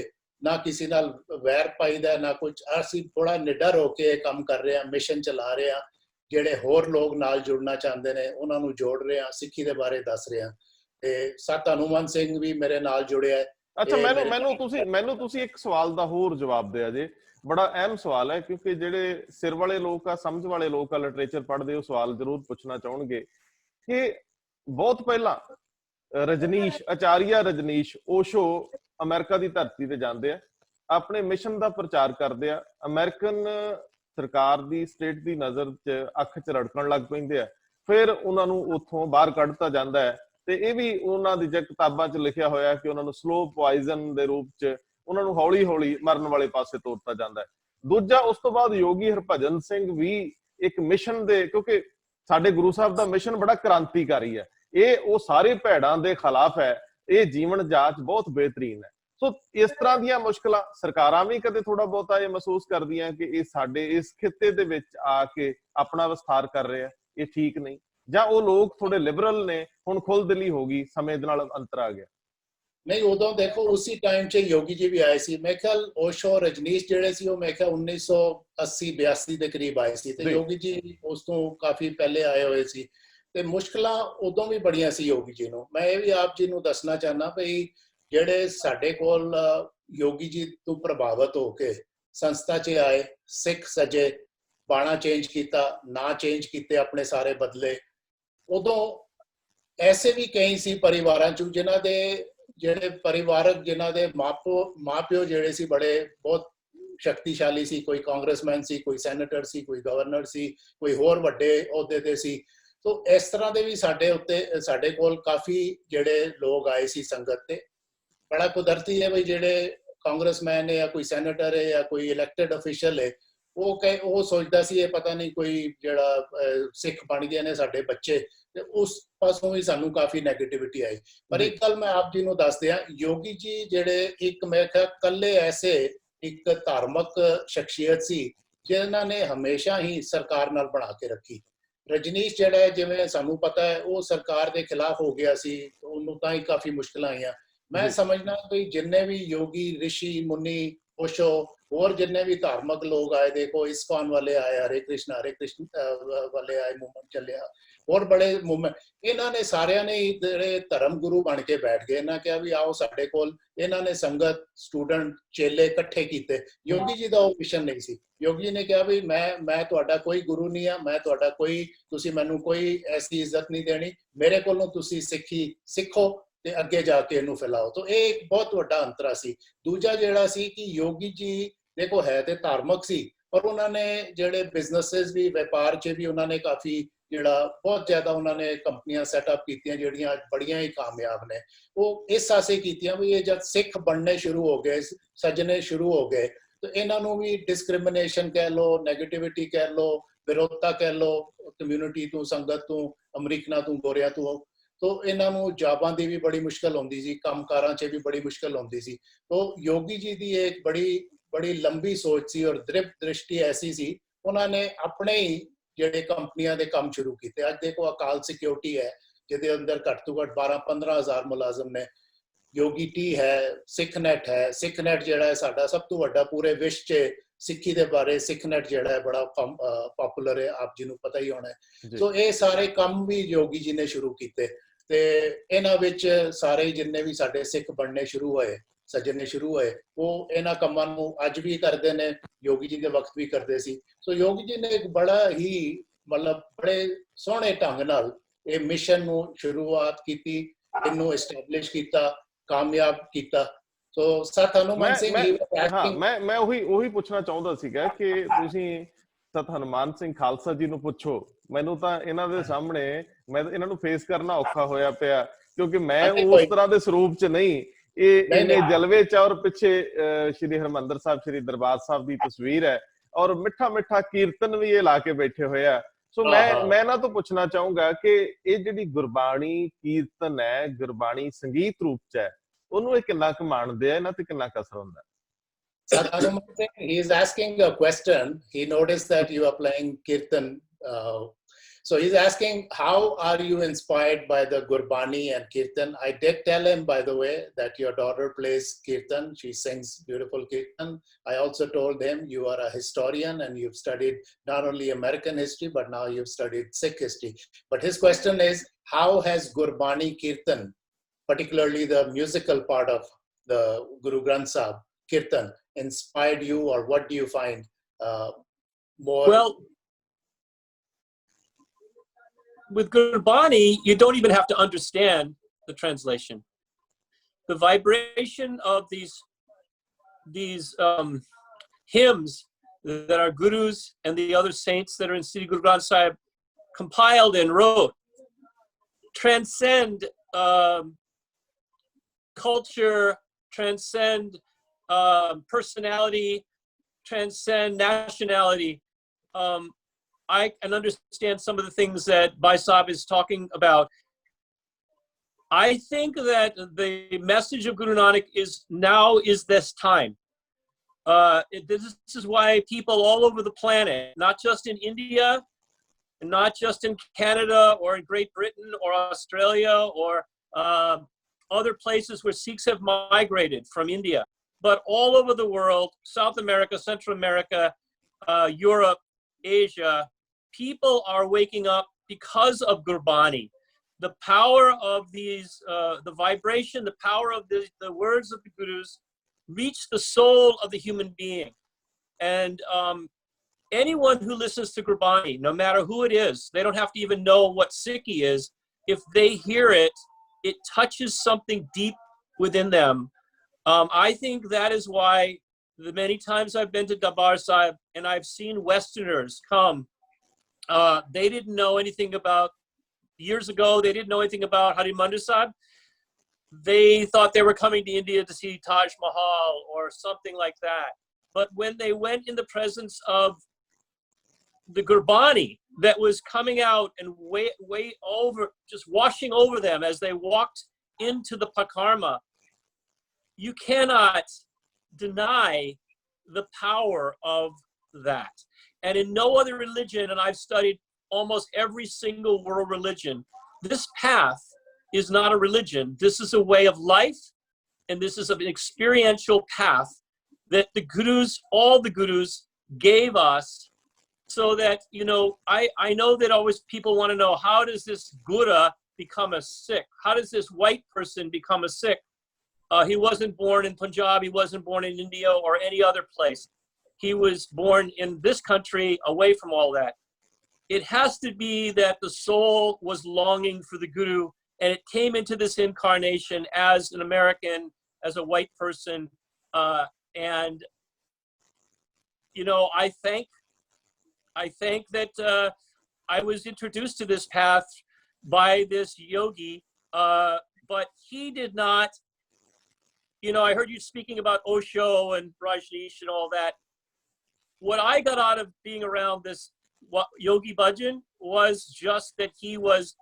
B: ना किसी नाल वैर पाईदा ना कुछ, ਅਸੀਂ थोड़ा निडर होके काम कर रहे हैं, मिशन चला रहे हैं, ਜਿਹੜੇ ਹੋਰ ਲੋਕ ਨਾਲ ਜੁੜਨਾ ਚਾਹੁੰਦੇ ਨੇ ਉਹਨਾਂ ਨੂੰ ਜੋੜ ਰਹੇ ਹਾਂ, ਸਿੱਖੀ ਦੇ ਬਾਰੇ ਦੱਸ ਰਹੇ ਹਾਂ। ਤੇ ਸਤ ਹਨੂਮਾਨ ਸਿੰਘ ਵੀ ਮੇਰੇ ਨਾਲ ਜੁੜਿਆ ਹੈ।
A: ਅੱਛਾ, ਮੈਨੂੰ ਤੁਸੀਂ ਇੱਕ ਸਵਾਲ ਦਾ ਹੋਰ ਜਵਾਬ ਦਿਆ ਜੇ, ਬੜਾ ਅਹਿਮ ਸਵਾਲ ਹੈ, ਕਿਉਂਕਿ ਜਿਹੜੇ ਸਿਰ ਵਾਲੇ ਲੋਕ ਆ, ਸਮਝ ਵਾਲੇ ਲੋਕ ਆ, ਲਿਟਰੇਚਰ ਪੜ੍ਹਦੇ, ਉਹ ਸਵਾਲ ਜ਼ਰੂਰ ਪੁੱਛਣਾ ਚਾਹਣਗੇ ਕਿ ਬਹੁਤ ਪਹਿਲਾਂ ਰਜਨੀਸ਼ ਆਚਾਰੀਆ ਰਜਨੀਸ਼ ਓਸ਼ੋ ਅਮਰੀਕਾ ਦੀ ਧਰਤੀ ਤੇ ਜਾਂਦੇ ਆ, ਆਪਣੇ ਮਿਸ਼ਨ ਦਾ ਪ੍ਰਚਾਰ ਕਰਦੇ ਆ, ਅਮਰੀਕਨ ਸਰਕਾਰ ਦੀ ਸਟੇਟ ਦੀ ਨਜ਼ਰ 'ਚ ਅੱਖ 'ਚ ਰੜਕਣ ਲੱਗ ਪੈਂਦੇ ਆ, ਫਿਰ ਉਹਨਾਂ ਨੂੰ ਉੱਥੋਂ ਬਾਹਰ ਕੱਢਤਾ ਜਾਂਦਾ ਹੈ। ਤੇ ਇਹ ਵੀ ਉਹਨਾਂ ਦੀ ਕਿਤਾਬਾਂ 'ਚ ਲਿਖਿਆ ਹੋਇਆ ਕਿ ਉਹਨਾਂ ਨੂੰ ਸਲੋ ਪੋਇਜ਼ਨ ਦੇ ਰੂਪ 'ਚ ਉਹਨਾਂ ਨੂੰ ਹੌਲੀ ਹੌਲੀ ਮਰਨ ਵਾਲੇ ਪਾਸੇ ਤੋਰਤਾ ਜਾਂਦਾ ਹੈ। ਦੂਜਾ, ਉਸ ਤੋਂ ਬਾਅਦ ਯੋਗੀ ਹਰਭਜਨ ਸਿੰਘ ਵੀ ਇੱਕ ਮਿਸ਼ਨ ਦੇ, ਕਿਉਂਕਿ ਸਾਡੇ ਗੁਰੂ ਸਾਹਿਬ ਦਾ ਮਿਸ਼ਨ ਬੜਾ ਕ੍ਰਾਂਤੀਕਾਰੀ ਹੈ, ਇਹ ਉਹ ਸਾਰੇ ਭੈੜਾਂ ਦੇ ਖਿਲਾਫ ਹੈ, ਇਹ ਜੀਵਨ ਜਾਚ ਬਹੁਤ ਬਿਹਤਰੀਨ ਹੈ। ਸੋ ਇਸ ਤਰ੍ਹਾਂ ਦੀਆਂ ਮੁਸ਼ਕਲਾਂ ਸਰਕਾਰਾਂ ਵੀ ਕਦੇ ਥੋੜਾ ਬਹੁਤਾ ਇਹ ਮਹਿਸੂਸ ਕਰਦੀਆਂ ਕਿ ਇਹ ਸਾਡੇ ਇਸ ਖਿੱਤੇ ਦੇ ਵਿੱਚ ਆ ਕੇ ਆਪਣਾ ਵਿਸਥਾਰ ਕਰ ਰਹੇ ਆ, ਇਹ ਠੀਕ ਨਹੀਂ, ਜਾਂ ਉਹ ਲੋਕ ਥੋੜੇ ਲਿਬਰਲ ਨੇ, ਹੁਣ ਖੁੱਲ੍ਹਦਿਲੀ ਹੋ ਗਈ, ਸਮੇਂ ਦੇ ਨਾਲ ਅੰਤਰ ਆ ਗਿਆ?
B: ਨਹੀਂ, ਉਦੋਂ ਦੇਖੋ ਉਸੇ ਟਾਈਮ 'ਚ ਯੋਗੀ ਜੀ ਵੀ ਆਏ ਸੀ, ਮੇਰੇ ਖਿਆਲ ਓਸ਼ੋ ਰਜਨੀਸ਼ ਜਿਹੜੇ ਸੀ ਉਹ ਮੇਰੇ ਖਿਆਲ 1980-82 ਦੇ ਕਰੀਬ ਆਏ ਸੀ, ਤੇ ਯੋਗੀ ਜੀ ਉਸ ਤੋਂ ਕਾਫੀ ਪਹਿਲੇ ਆਏ ਹੋਏ ਸੀ। ਤੇ ਮੁਸ਼ਕਲਾਂ ਉਦੋਂ ਵੀ ਬੜੀਆਂ ਸੀ ਯੋਗੀ ਜੀ ਨੂੰ। ਮੈਂ ਇਹ ਵੀ ਆਪ ਜੀ ਨੂੰ ਦੱਸਣਾ ਚਾਹੁੰਦਾ ਭਈ ਜਿਹੜੇ ਸਾਡੇ ਕੋਲ ਯੋਗੀ ਜੀ ਤੋਂ ਪ੍ਰਭਾਵਿਤ ਹੋ ਕੇ ਸੰਸਥਾ 'ਚ ਆਏ, ਸਿੱਖ ਸਜੇ, ਬਾਣਾ ਚੇਂਜ ਕੀਤਾ, ਨਾਂ ਚੇਂਜ ਕੀਤੇ, ਆਪਣੇ ਸਾਰੇ ਬਦਲੇ, ਉਦੋਂ ਐਸੇ ਵੀ ਕਈ ਸੀ ਪਰਿਵਾਰਾਂ 'ਚ ਜਿਨ੍ਹਾਂ ਦੇ ਜਿਹੜੇ ਪਰਿਵਾਰਕ, ਜਿਨ੍ਹਾਂ ਦੇ ਮਾਂ-ਪਿਓ ਜਿਹੜੇ ਸੀ ਬੜੇ ਬਹੁਤ ਸ਼ਕਤੀਸ਼ਾਲੀ ਸੀ, ਕੋਈ ਕਾਂਗਰਸਮੈਨ ਸੀ, ਕੋਈ ਸੈਨੇਟਰ ਸੀ, ਕੋਈ ਗਵਰਨਰ ਸੀ, ਕੋਈ ਹੋਰ ਵੱਡੇ ਅਹੁਦੇ ਤੇ ਸੀ। ਤੋ ਇਸ ਤਰ੍ਹਾਂ ਦੇ ਵੀ ਸਾਡੇ ਕੋਲ ਕਾਫੀ ਜਿਹੜੇ ਲੋਕ ਆਏ ਸੀ ਸੰਗਤ ਤੇ। ਬੜਾ ਕੁਦਰਤੀ ਹੈ ਬਈ ਜਿਹੜੇ ਕਾਂਗਰਸਮੈਨ ਹੈ ਜਾਂ ਕੋਈ ਸੈਨੇਟਰ ਹੈ ਜਾਂ ਕੋਈ ਇਲੈਕਟਡ ਅਫੀਸ਼ੀਅਲ ਹੈ, ਉਹ ਸੋਚਦਾ ਸੀ ਇਹ ਪਤਾ ਨਹੀਂ ਕੋਈ ਜਿਹੜਾ ਸਿੱਖ ਬਣ ਗਏ ਨੇ ਸਾਡੇ ਬੱਚੇ, ਤੇ ਉਸ ਪਾਸੋਂ ਵੀ ਸਾਨੂੰ ਕਾਫੀ ਨੈਗੇਟਿਵਿਟੀ ਆਈ। ਪਰ ਇੱਕ ਗੱਲ ਮੈਂ ਆਪ ਜੀ ਨੂੰ ਦੱਸ ਦਿਆਂ, ਯੋਗੀ ਜੀ ਜਿਹੜੇ ਇੱਕ ਮੈਂ ਕਿਹਾ ਕੱਲੇ ਐਸੇ ਇੱਕ ਧਾਰਮਿਕ ਸ਼ਖਸੀਅਤ ਸੀ ਜਿਨ੍ਹਾਂ ਨੇ ਹਮੇਸ਼ਾ ਹੀ ਸਰਕਾਰ ਨਾਲ ਬਣਾ ਕੇ ਰੱਖੀ। ਰਜਨੀਸ਼ ਜਿਹੜਾ ਹੈ, ਜਿਵੇਂ ਸਾਨੂੰ ਪਤਾ ਹੈ, ਉਹ ਸਰਕਾਰ ਦੇ ਖਿਲਾਫ ਹੋ ਗਿਆ ਸੀ, ਉਹਨੂੰ ਤਾਂ ਹੀ ਕਾਫੀ ਮੁਸ਼ਕਲਾਂ ਆਈਆਂ। ਮੈਂ ਸਮਝਦਾ ਕਿ ਜਿੰਨੇ ਵੀ ਯੋਗੀ, ਰਿਸ਼ੀ ਮੁਨੀ, ਓਸ਼ੋ, ਹੋਰ ਜਿੰਨੇ ਵੀ ਧਾਰਮਿਕ ਲੋਕ ਆਏ, ਦੇਖੋ ਇਸਕॉन ਵਾਲੇ ਆਏ, ਹਰੇ ਕ੍ਰਿਸ਼ਨ ਵਾਲੇ ਆਏ, ਮੂਵਮੈਂਟ ਚੱਲਿਆ, ਹੋਰ ਬੜੇ ਮੂਵਮੈਂਟ, ਇਹਨਾਂ ਨੇ ਸਾਰਿਆਂ ਨੇ ਜਿਹੜੇ ਧਰਮ ਗੁਰੂ ਬਣ ਕੇ ਬੈਠ ਗਏ। ਇਹਨਾਂ ਕਿਹਾ ਵੀ ਆਓ ਸਾਡੇ ਕੋਲ, ਇਹਨਾਂ ਨੇ ਸੰਗਤ, ਸਟੂਡੈਂਟ, ਚੇਲੇ ਇਕੱਠੇ ਕੀਤੇ। ਯੋਗੀ ਜੀ ਦਾ ਉਹ ਮਿਸ਼ਨ ਨਹੀਂ ਸੀ। ਯੋਗੀ ਨੇ ਕਿਹਾ ਵੀ ਮੈਂ ਤੁਹਾਡਾ ਕੋਈ ਗੁਰੂ ਨਹੀਂ ਆ, ਮੈਂ ਤੁਹਾਡਾ ਕੋਈ, ਤੁਸੀਂ ਮੈਨੂੰ ਕੋਈ ਐਸੀ ਇੱਜ਼ਤ ਨਹੀਂ ਦੇਣੀ, ਮੇਰੇ ਕੋਲੋਂ ਤੁਸੀਂ ਸਿੱਖੀ ਸਿੱਖੋ ਤੇ ਅੱਗੇ ਜਾ ਕੇ ਇਹਨੂੰ ਫੈਲਾਓ। ਤਾਂ ਇਹ ਇੱਕ ਬਹੁਤ ਵੱਡਾ ਅੰਤਰਾ ਸੀ। ਦੂਜਾ ਜਿਹੜਾ ਸੀ ਕਿ ਯੋਗੀ ਜੀ ਦੇਖੋ ਹੈ ਤੇ ਧਾਰਮਿਕ ਸੀ, ਪਰ ਉਹਨਾਂ ਨੇ ਜਿਹੜੇ ਬਿਜ਼ਨੈਸਿਸ ਵੀ, ਵਪਾਰ 'ਚ ਵੀ ਉਹਨਾਂ ਨੇ ਕਾਫੀ ਜਿਹੜਾ ਬਹੁਤ ਜ਼ਿਆਦਾ ਉਹਨਾਂ ਨੇ ਕੰਪਨੀਆਂ ਸੈਟਅਪ ਕੀਤੀਆਂ ਜਿਹੜੀਆਂ ਬੜੀਆਂ ਹੀ ਕਾਮਯਾਬ ਨੇ। ਉਹ ਇਸ ਆਸੇ ਕੀਤੀਆਂ ਵੀ ਇਹ ਜਦ ਸਿੱਖ ਬਣਨੇ ਸ਼ੁਰੂ ਹੋ ਗਏ, ਸੱਜਣੇ ਸ਼ੁਰੂ ਹੋ ਗਏ, ਤਾਂ ਇਹਨਾਂ ਨੂੰ ਵੀ ਡਿਸਕ੍ਰਿਮੀਨੇਸ਼ਨ ਕਹਿ ਲਓ, ਨੈਗੇਟਿਵਿਟੀ ਕਹਿ ਲਓ, ਵਿਰੋਧਤਾ ਕਹਿ ਲਓ, ਕਮਿਊਨਿਟੀ ਤੋਂ, ਸੰਗਤ ਤੋਂ, ਅਮਰੀਕਨਾਂ ਤੋਂ, ਗੋਰਿਆਂ ਤੋਂ, ਤੋ ਇਹਨਾਂ ਨੂੰ ਜਾਬਾਂ ਦੀ ਵੀ ਬੜੀ ਮੁਸ਼ਕਲ ਹੁੰਦੀ ਸੀ, ਕੰਮਕਾਰਾਂ 'ਚ ਵੀ ਬੜੀ ਮੁਸ਼ਕਲ ਹੁੰਦੀ ਸੀ। ਤੋ ਯੋਗੀ ਜੀ ਦੀ ਇੱਕ ਬੜੀ ਲੰਬੀ ਸੋਚ ਸੀ ਔਰ ਦ੍ਰਿਸ਼ਟੀ ਐਸੀ ਸੀ, ਉਹਨਾਂ ਨੇ ਆਪਣੇ ਹੀ ਜਿਹੜੇ ਕੰਪਨੀਆਂ ਦੇ ਕੰਮ ਸ਼ੁਰੂ ਕੀਤੇ। ਅੱਜ ਦੇਖੋ ਅਕਾਲ ਸਿਕਿਉਰਿਟੀ ਹੈ, ਜਿਹਦੇ ਅੰਦਰ ਘੱਟ ਤੋਂ ਘੱਟ 12-15 ਹਜ਼ਾਰ ਮੁਲਾਜ਼ਮ ਨੇ। ਯੋਗੀ ਟੀ ਹੈ, ਸਿੱਖਨੈਟ ਹੈ। ਸਿੱਖਨੈਟ ਜਿਹੜਾ ਹੈ ਸਾਡਾ ਸਭ ਤੋਂ ਵੱਡਾ ਪੂਰੇ ਵਿਸ਼ਵ 'ਚ ਸਿੱਖੀ ਦੇ ਬਾਰੇ ਸਿੱਖਨੈਟ ਜਿਹੜਾ ਹੈ ਬੜਾ ਪਪੂਲਰ ਹੈ, ਆਪ ਜੀ ਨੂੰ ਪਤਾ ਹੀ ਹੋਣਾ ਹੈ। ਸੋ ਇਹ ਸਾਰੇ ਕੰਮ ਵੀ ਯੋਗੀ ਜੀ ਨੇ ਸ਼ੁਰੂ ਕੀਤੇ, ਤੇ ਇਹਨਾਂ ਵਿੱਚ ਸਾਰੇ ਜਿੰਨੇ ਵੀ ਸਾਡੇ ਸਿੱਖ ਬਣਨੇ ਸ਼ੁਰੂ ਹੋਏ, ਸੱਜਣੇ ਸ਼ੁਰੂ ਹੋਏ, ਉਹ ਇਹਨਾਂ ਕੰਮਾਂ ਨੂੰ ਅੱਜ ਵੀ ਕਰਦੇ ਨੇ, ਯੋਗੀ ਜੀ ਦੇ ਵਕਤ ਵੀ ਕਰਦੇ ਸੀ। ਸੋ ਯੋਗੀ ਜੀ ਨੇ ਇੱਕ ਬੜਾ ਹੀ ਮਤਲਬ ਬੜੇ ਸੋਹਣੇ ਢੰਗ ਨਾਲ ਇਹ ਮਿਸ਼ਨ ਨੂੰ ਸ਼ੁਰੂਆਤ ਕੀਤੀ, ਇਹਨੂੰ ਐਸਟੈਬਲਿਸ਼ ਕੀਤਾ, ਕਾਮਯਾਬ ਕੀਤਾ। ਸੋ ਸਤ ਹਨੂਮਾਨ ਸਿੰਘ ਜੀ,
A: ਮੈਂ ਉਹੀ ਪੁੱਛਣਾ ਚਾਹੁੰਦਾ ਸੀਗਾ ਕਿ ਤੁਸੀਂ ਸਤ ਹਨੂਮਾਨ ਸਿੰਘ ਖਾਲਸਾ ਜੀ ਨੂੰ ਪੁੱਛੋ। ਮੈਨੂੰ ਤਾਂ ਇਹਨਾਂ ਦੇ ਸਾਹਮਣੇ ਇਹਨਾਂ ਨੂੰ ਫੇਸ ਕਰਨਾ ਔਖਾ ਹੋਇਆ ਪਿਆ, ਕਿਉਂਕਿ ਮੈਂ ਉਸ ਤਰ੍ਹਾਂ ਦੇ ਸਰੂਪ 'ਚ ਨਹੀਂ। ਇਹਨੇ ਜਲਵੇ 'ਚ ਔਰ ਪਿੱਛੇ ਸ਼੍ਰੀ ਹਰਮੰਦਰ ਸਾਹਿਬ, ਸ਼੍ਰੀ ਦਰਬਾਰ ਸਾਹਿਬ ਦੀ ਤਸਵੀਰ ਹੈ, ਔਰ ਮਿੱਠਾ ਕੀਰਤਨ ਵੀ ਇਹ ਲਾ ਕੇ ਬੈਠੇ ਹੋਏ ਆ। ਸੋ ਮੈਂ ਇਹਨਾਂ ਤੋਂ ਪੁੱਛਣਾ ਚਾਹੂੰਗਾ ਕਿ ਇਹ ਜਿਹੜੀ ਗੁਰਬਾਣੀ ਕੀਰਤਨ ਹੈ, ਗੁਰਬਾਣੀ ਸੰਗੀਤ ਰੂਪ 'ਚ ਹੈ, ਉਹਨੂੰ ਇਹ ਕਿੰਨਾ ਕੁ ਮਾਣਦੇ ਆ, ਇਹਨਾਂ ਤੇ ਕਿੰਨਾ ਕੁ ਅਸਰ ਹੁੰਦਾ?
B: He is asking a question. He noticed that you are playing kirtan. So he's asking, how are you inspired by the Gurbani and Kirtan? I did tell him, by the way, that your daughter plays Kirtan. She sings beautiful Kirtan. I also told him you are a historian and you've studied not only American history, but now you've studied Sikh history. But his question is, how has Gurbani Kirtan, particularly the musical part of the Guru Granth Sahib Kirtan, inspired you, or what do you find more?
C: Well, with Gurbani, you don't even have to understand the translation. The vibration of these hymns that our gurus and the other saints that are in Sri Guru Granth Sahib compiled and wrote transcend culture, transcend personality, transcend nationality. I can understand some of the things that Bhai Sahib is talking about. I think that the message of Guru Nanak is now is this time. This is why people all over the planet, not just in India, and not just in Canada or in Great Britain or Australia or other places where Sikhs have migrated from India, but all over the world, South America, Central America, Europe, Asia, people are waking up because of Gurbani. The power of these, the vibration, the power of the words of the Gurus reach the soul of the human being. And anyone who listens to Gurbani, no matter who it is, they don't have to even know what Sikhi is. If they hear it, it touches something deep within them. I think that is why the many times I've been to Darbar Sahib and I've seen Westerners come, they didn't know anything about, years ago, they didn't know anything about Harjinder Sahib. They thought they were coming to India to see Taj Mahal or something like that. But when they went in the presence of the Gurbani that was coming out and way over, just washing over them as they walked into the Pakarma, you cannot deny the power of that. And in no other religion, and I've studied almost every single world religion, this path is not a religion. This is a way of life, and this is an experiential path that the gurus, all the gurus, gave us, so that, you know, I know that always people want to know, how does this Guru become a Sikh? How does this white person become a Sikh? He wasn't born in Punjab, he wasn't born in India or any other place. He was born in this country, away from all that. It has to be that the soul was longing for the Guru, and it came into this incarnation as an American, as a white person. And, you know, I think that I was introduced to this path by this yogi, but he did not, you know, I heard you speaking about Osho and Rajneesh and all that. What I got out of being around this Yogi Bhajan was just that he was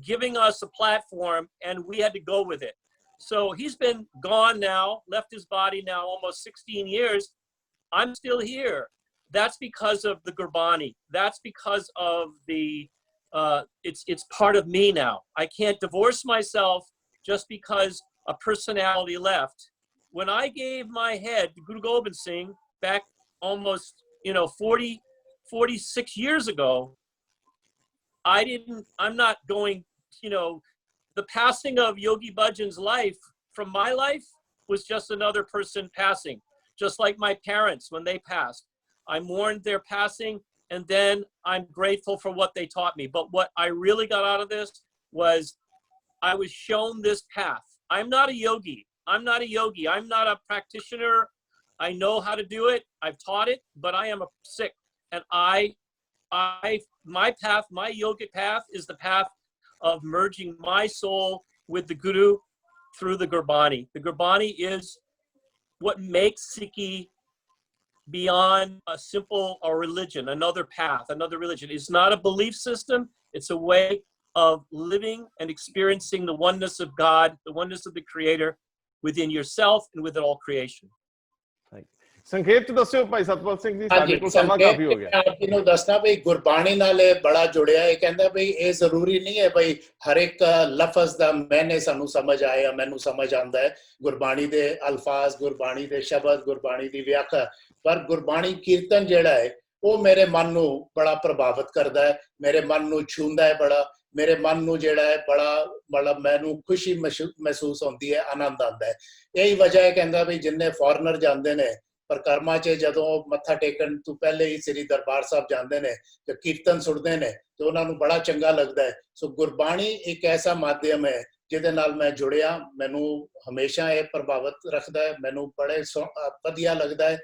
C: giving us a platform and we had to go with it. So he's been gone now, left his body now almost 16 years. I'm still here. That's because of the Gurbani. That's because of the, it's part of me now. I can't divorce myself just because a personality left. When I gave my head to Guru Gobind Singh back almost, you know, 46 years ago, I'm not going, you know, the passing of Yogi Bhajan's life from my life was just another person passing, just like my parents when they passed. I mourned their passing, and then I'm grateful for what they taught me. But what I really got out of this was I was shown this path. I'm not a yogi. I'm not a yogi. I'm not a practitioner. I know how to do it. I've taught it, but I am a Sikh. And my path, my yogic path is the path of merging my soul with the Guru through the Gurbani. The Gurbani is what makes Sikhi beyond a simple religion, another path, another religion. It's not a belief system. It's a way of living and experiencing the oneness of God, the oneness of the Creator within yourself and within all creation.
A: ਸੰਖੇਪ ਚ ਦੱਸਿਓ ਭਾਈ ਸਤਪਾਲ ਸਿੰਘ ਜੀ, ਸਾਡੇ
B: ਹਾਂਜੀ,
A: ਕੋਲ ਸਮਾਂ ਕਾਫੀ ਹੋ ਗਿਆ।
B: ਆਪ ਜੀ ਨੂੰ ਦੱਸਣਾ ਵੀ ਗੁਰਬਾਣੀ ਨਾਲ ਇਹ ਬੜਾ ਜੁੜਿਆ। ਇਹ ਕਹਿੰਦਾ ਵੀ ਇਹ ਜ਼ਰੂਰੀ ਨਹੀਂ ਹੈ ਬਈ ਹਰ ਇੱਕ ਲਫ਼ਜ਼ ਦਾ ਮੈਨੇ ਸਾਨੂੰ ਸਮਝ ਆਇਆ, ਮੈਨੂੰ ਸਮਝ ਆਉਂਦਾ ਹੈ। ਗੁਰਬਾਣੀ ਦੇ ਅਲਫਾਜ਼, ਗੁਰਬਾਣੀ ਦੇ ਸ਼ਬਦ, ਗੁਰਬਾਣੀ ਦੀ ਵਿਆਖਿਆ, ਪਰ ਗੁਰਬਾਣੀ ਕੀਰਤਨ ਜਿਹੜਾ ਹੈ ਉਹ ਮੇਰੇ ਮਨ ਨੂੰ ਬੜਾ ਪ੍ਰਭਾਵਿਤ ਕਰਦਾ ਹੈ, ਮੇਰੇ ਮਨ ਨੂੰ ਛੂੰਹਦਾ ਹੈ ਬੜਾ, ਮੇਰੇ ਮਨ ਨੂੰ ਜਿਹੜਾ ਹੈ ਬੜਾ ਮਤਲਬ ਮੈਨੂੰ ਖੁਸ਼ੀ ਮਹਿਸੂਸ ਹੁੰਦੀ ਹੈ, ਆਨੰਦ ਆਉਂਦਾ ਹੈ। ਇਹੀ ਵਜ੍ਹਾ ਹੈ ਕਹਿੰਦਾ ਵੀ ਜਿੰਨੇ ਫੋਰਨਰ ਜਾਂਦੇ ਨੇ ਪਰਿਕਰਮਾ 'ਚ, ਜਦੋਂ ਮੱਥਾ ਟੇਕਣ ਤੋਂ ਪਹਿਲੇ ਹੀ ਸ੍ਰੀ ਦਰਬਾਰ ਸਾਹਿਬ ਜਾਂਦੇ ਨੇ ਤੇ ਕੀਰਤਨ ਸੁਣਦੇ ਨੇ ਤੇ ਉਹਨਾਂ ਨੂੰ ਬੜਾ ਚੰਗਾ ਲੱਗਦਾ ਹੈ। ਸੋ ਗੁਰਬਾਣੀ ਇੱਕ ਐਸਾ ਮਾਧਿਅਮ ਹੈ ਜਿਹਦੇ ਨਾਲ ਮੈਂ ਜੁੜਿਆ, ਮੈਨੂੰ ਹਮੇਸ਼ਾ ਇਹ ਪ੍ਰਭਾਵਿਤ ਰੱਖਦਾ ਹੈ, ਮੈਨੂੰ ਬੜੇ ਵਧੀਆ ਲੱਗਦਾ ਹੈ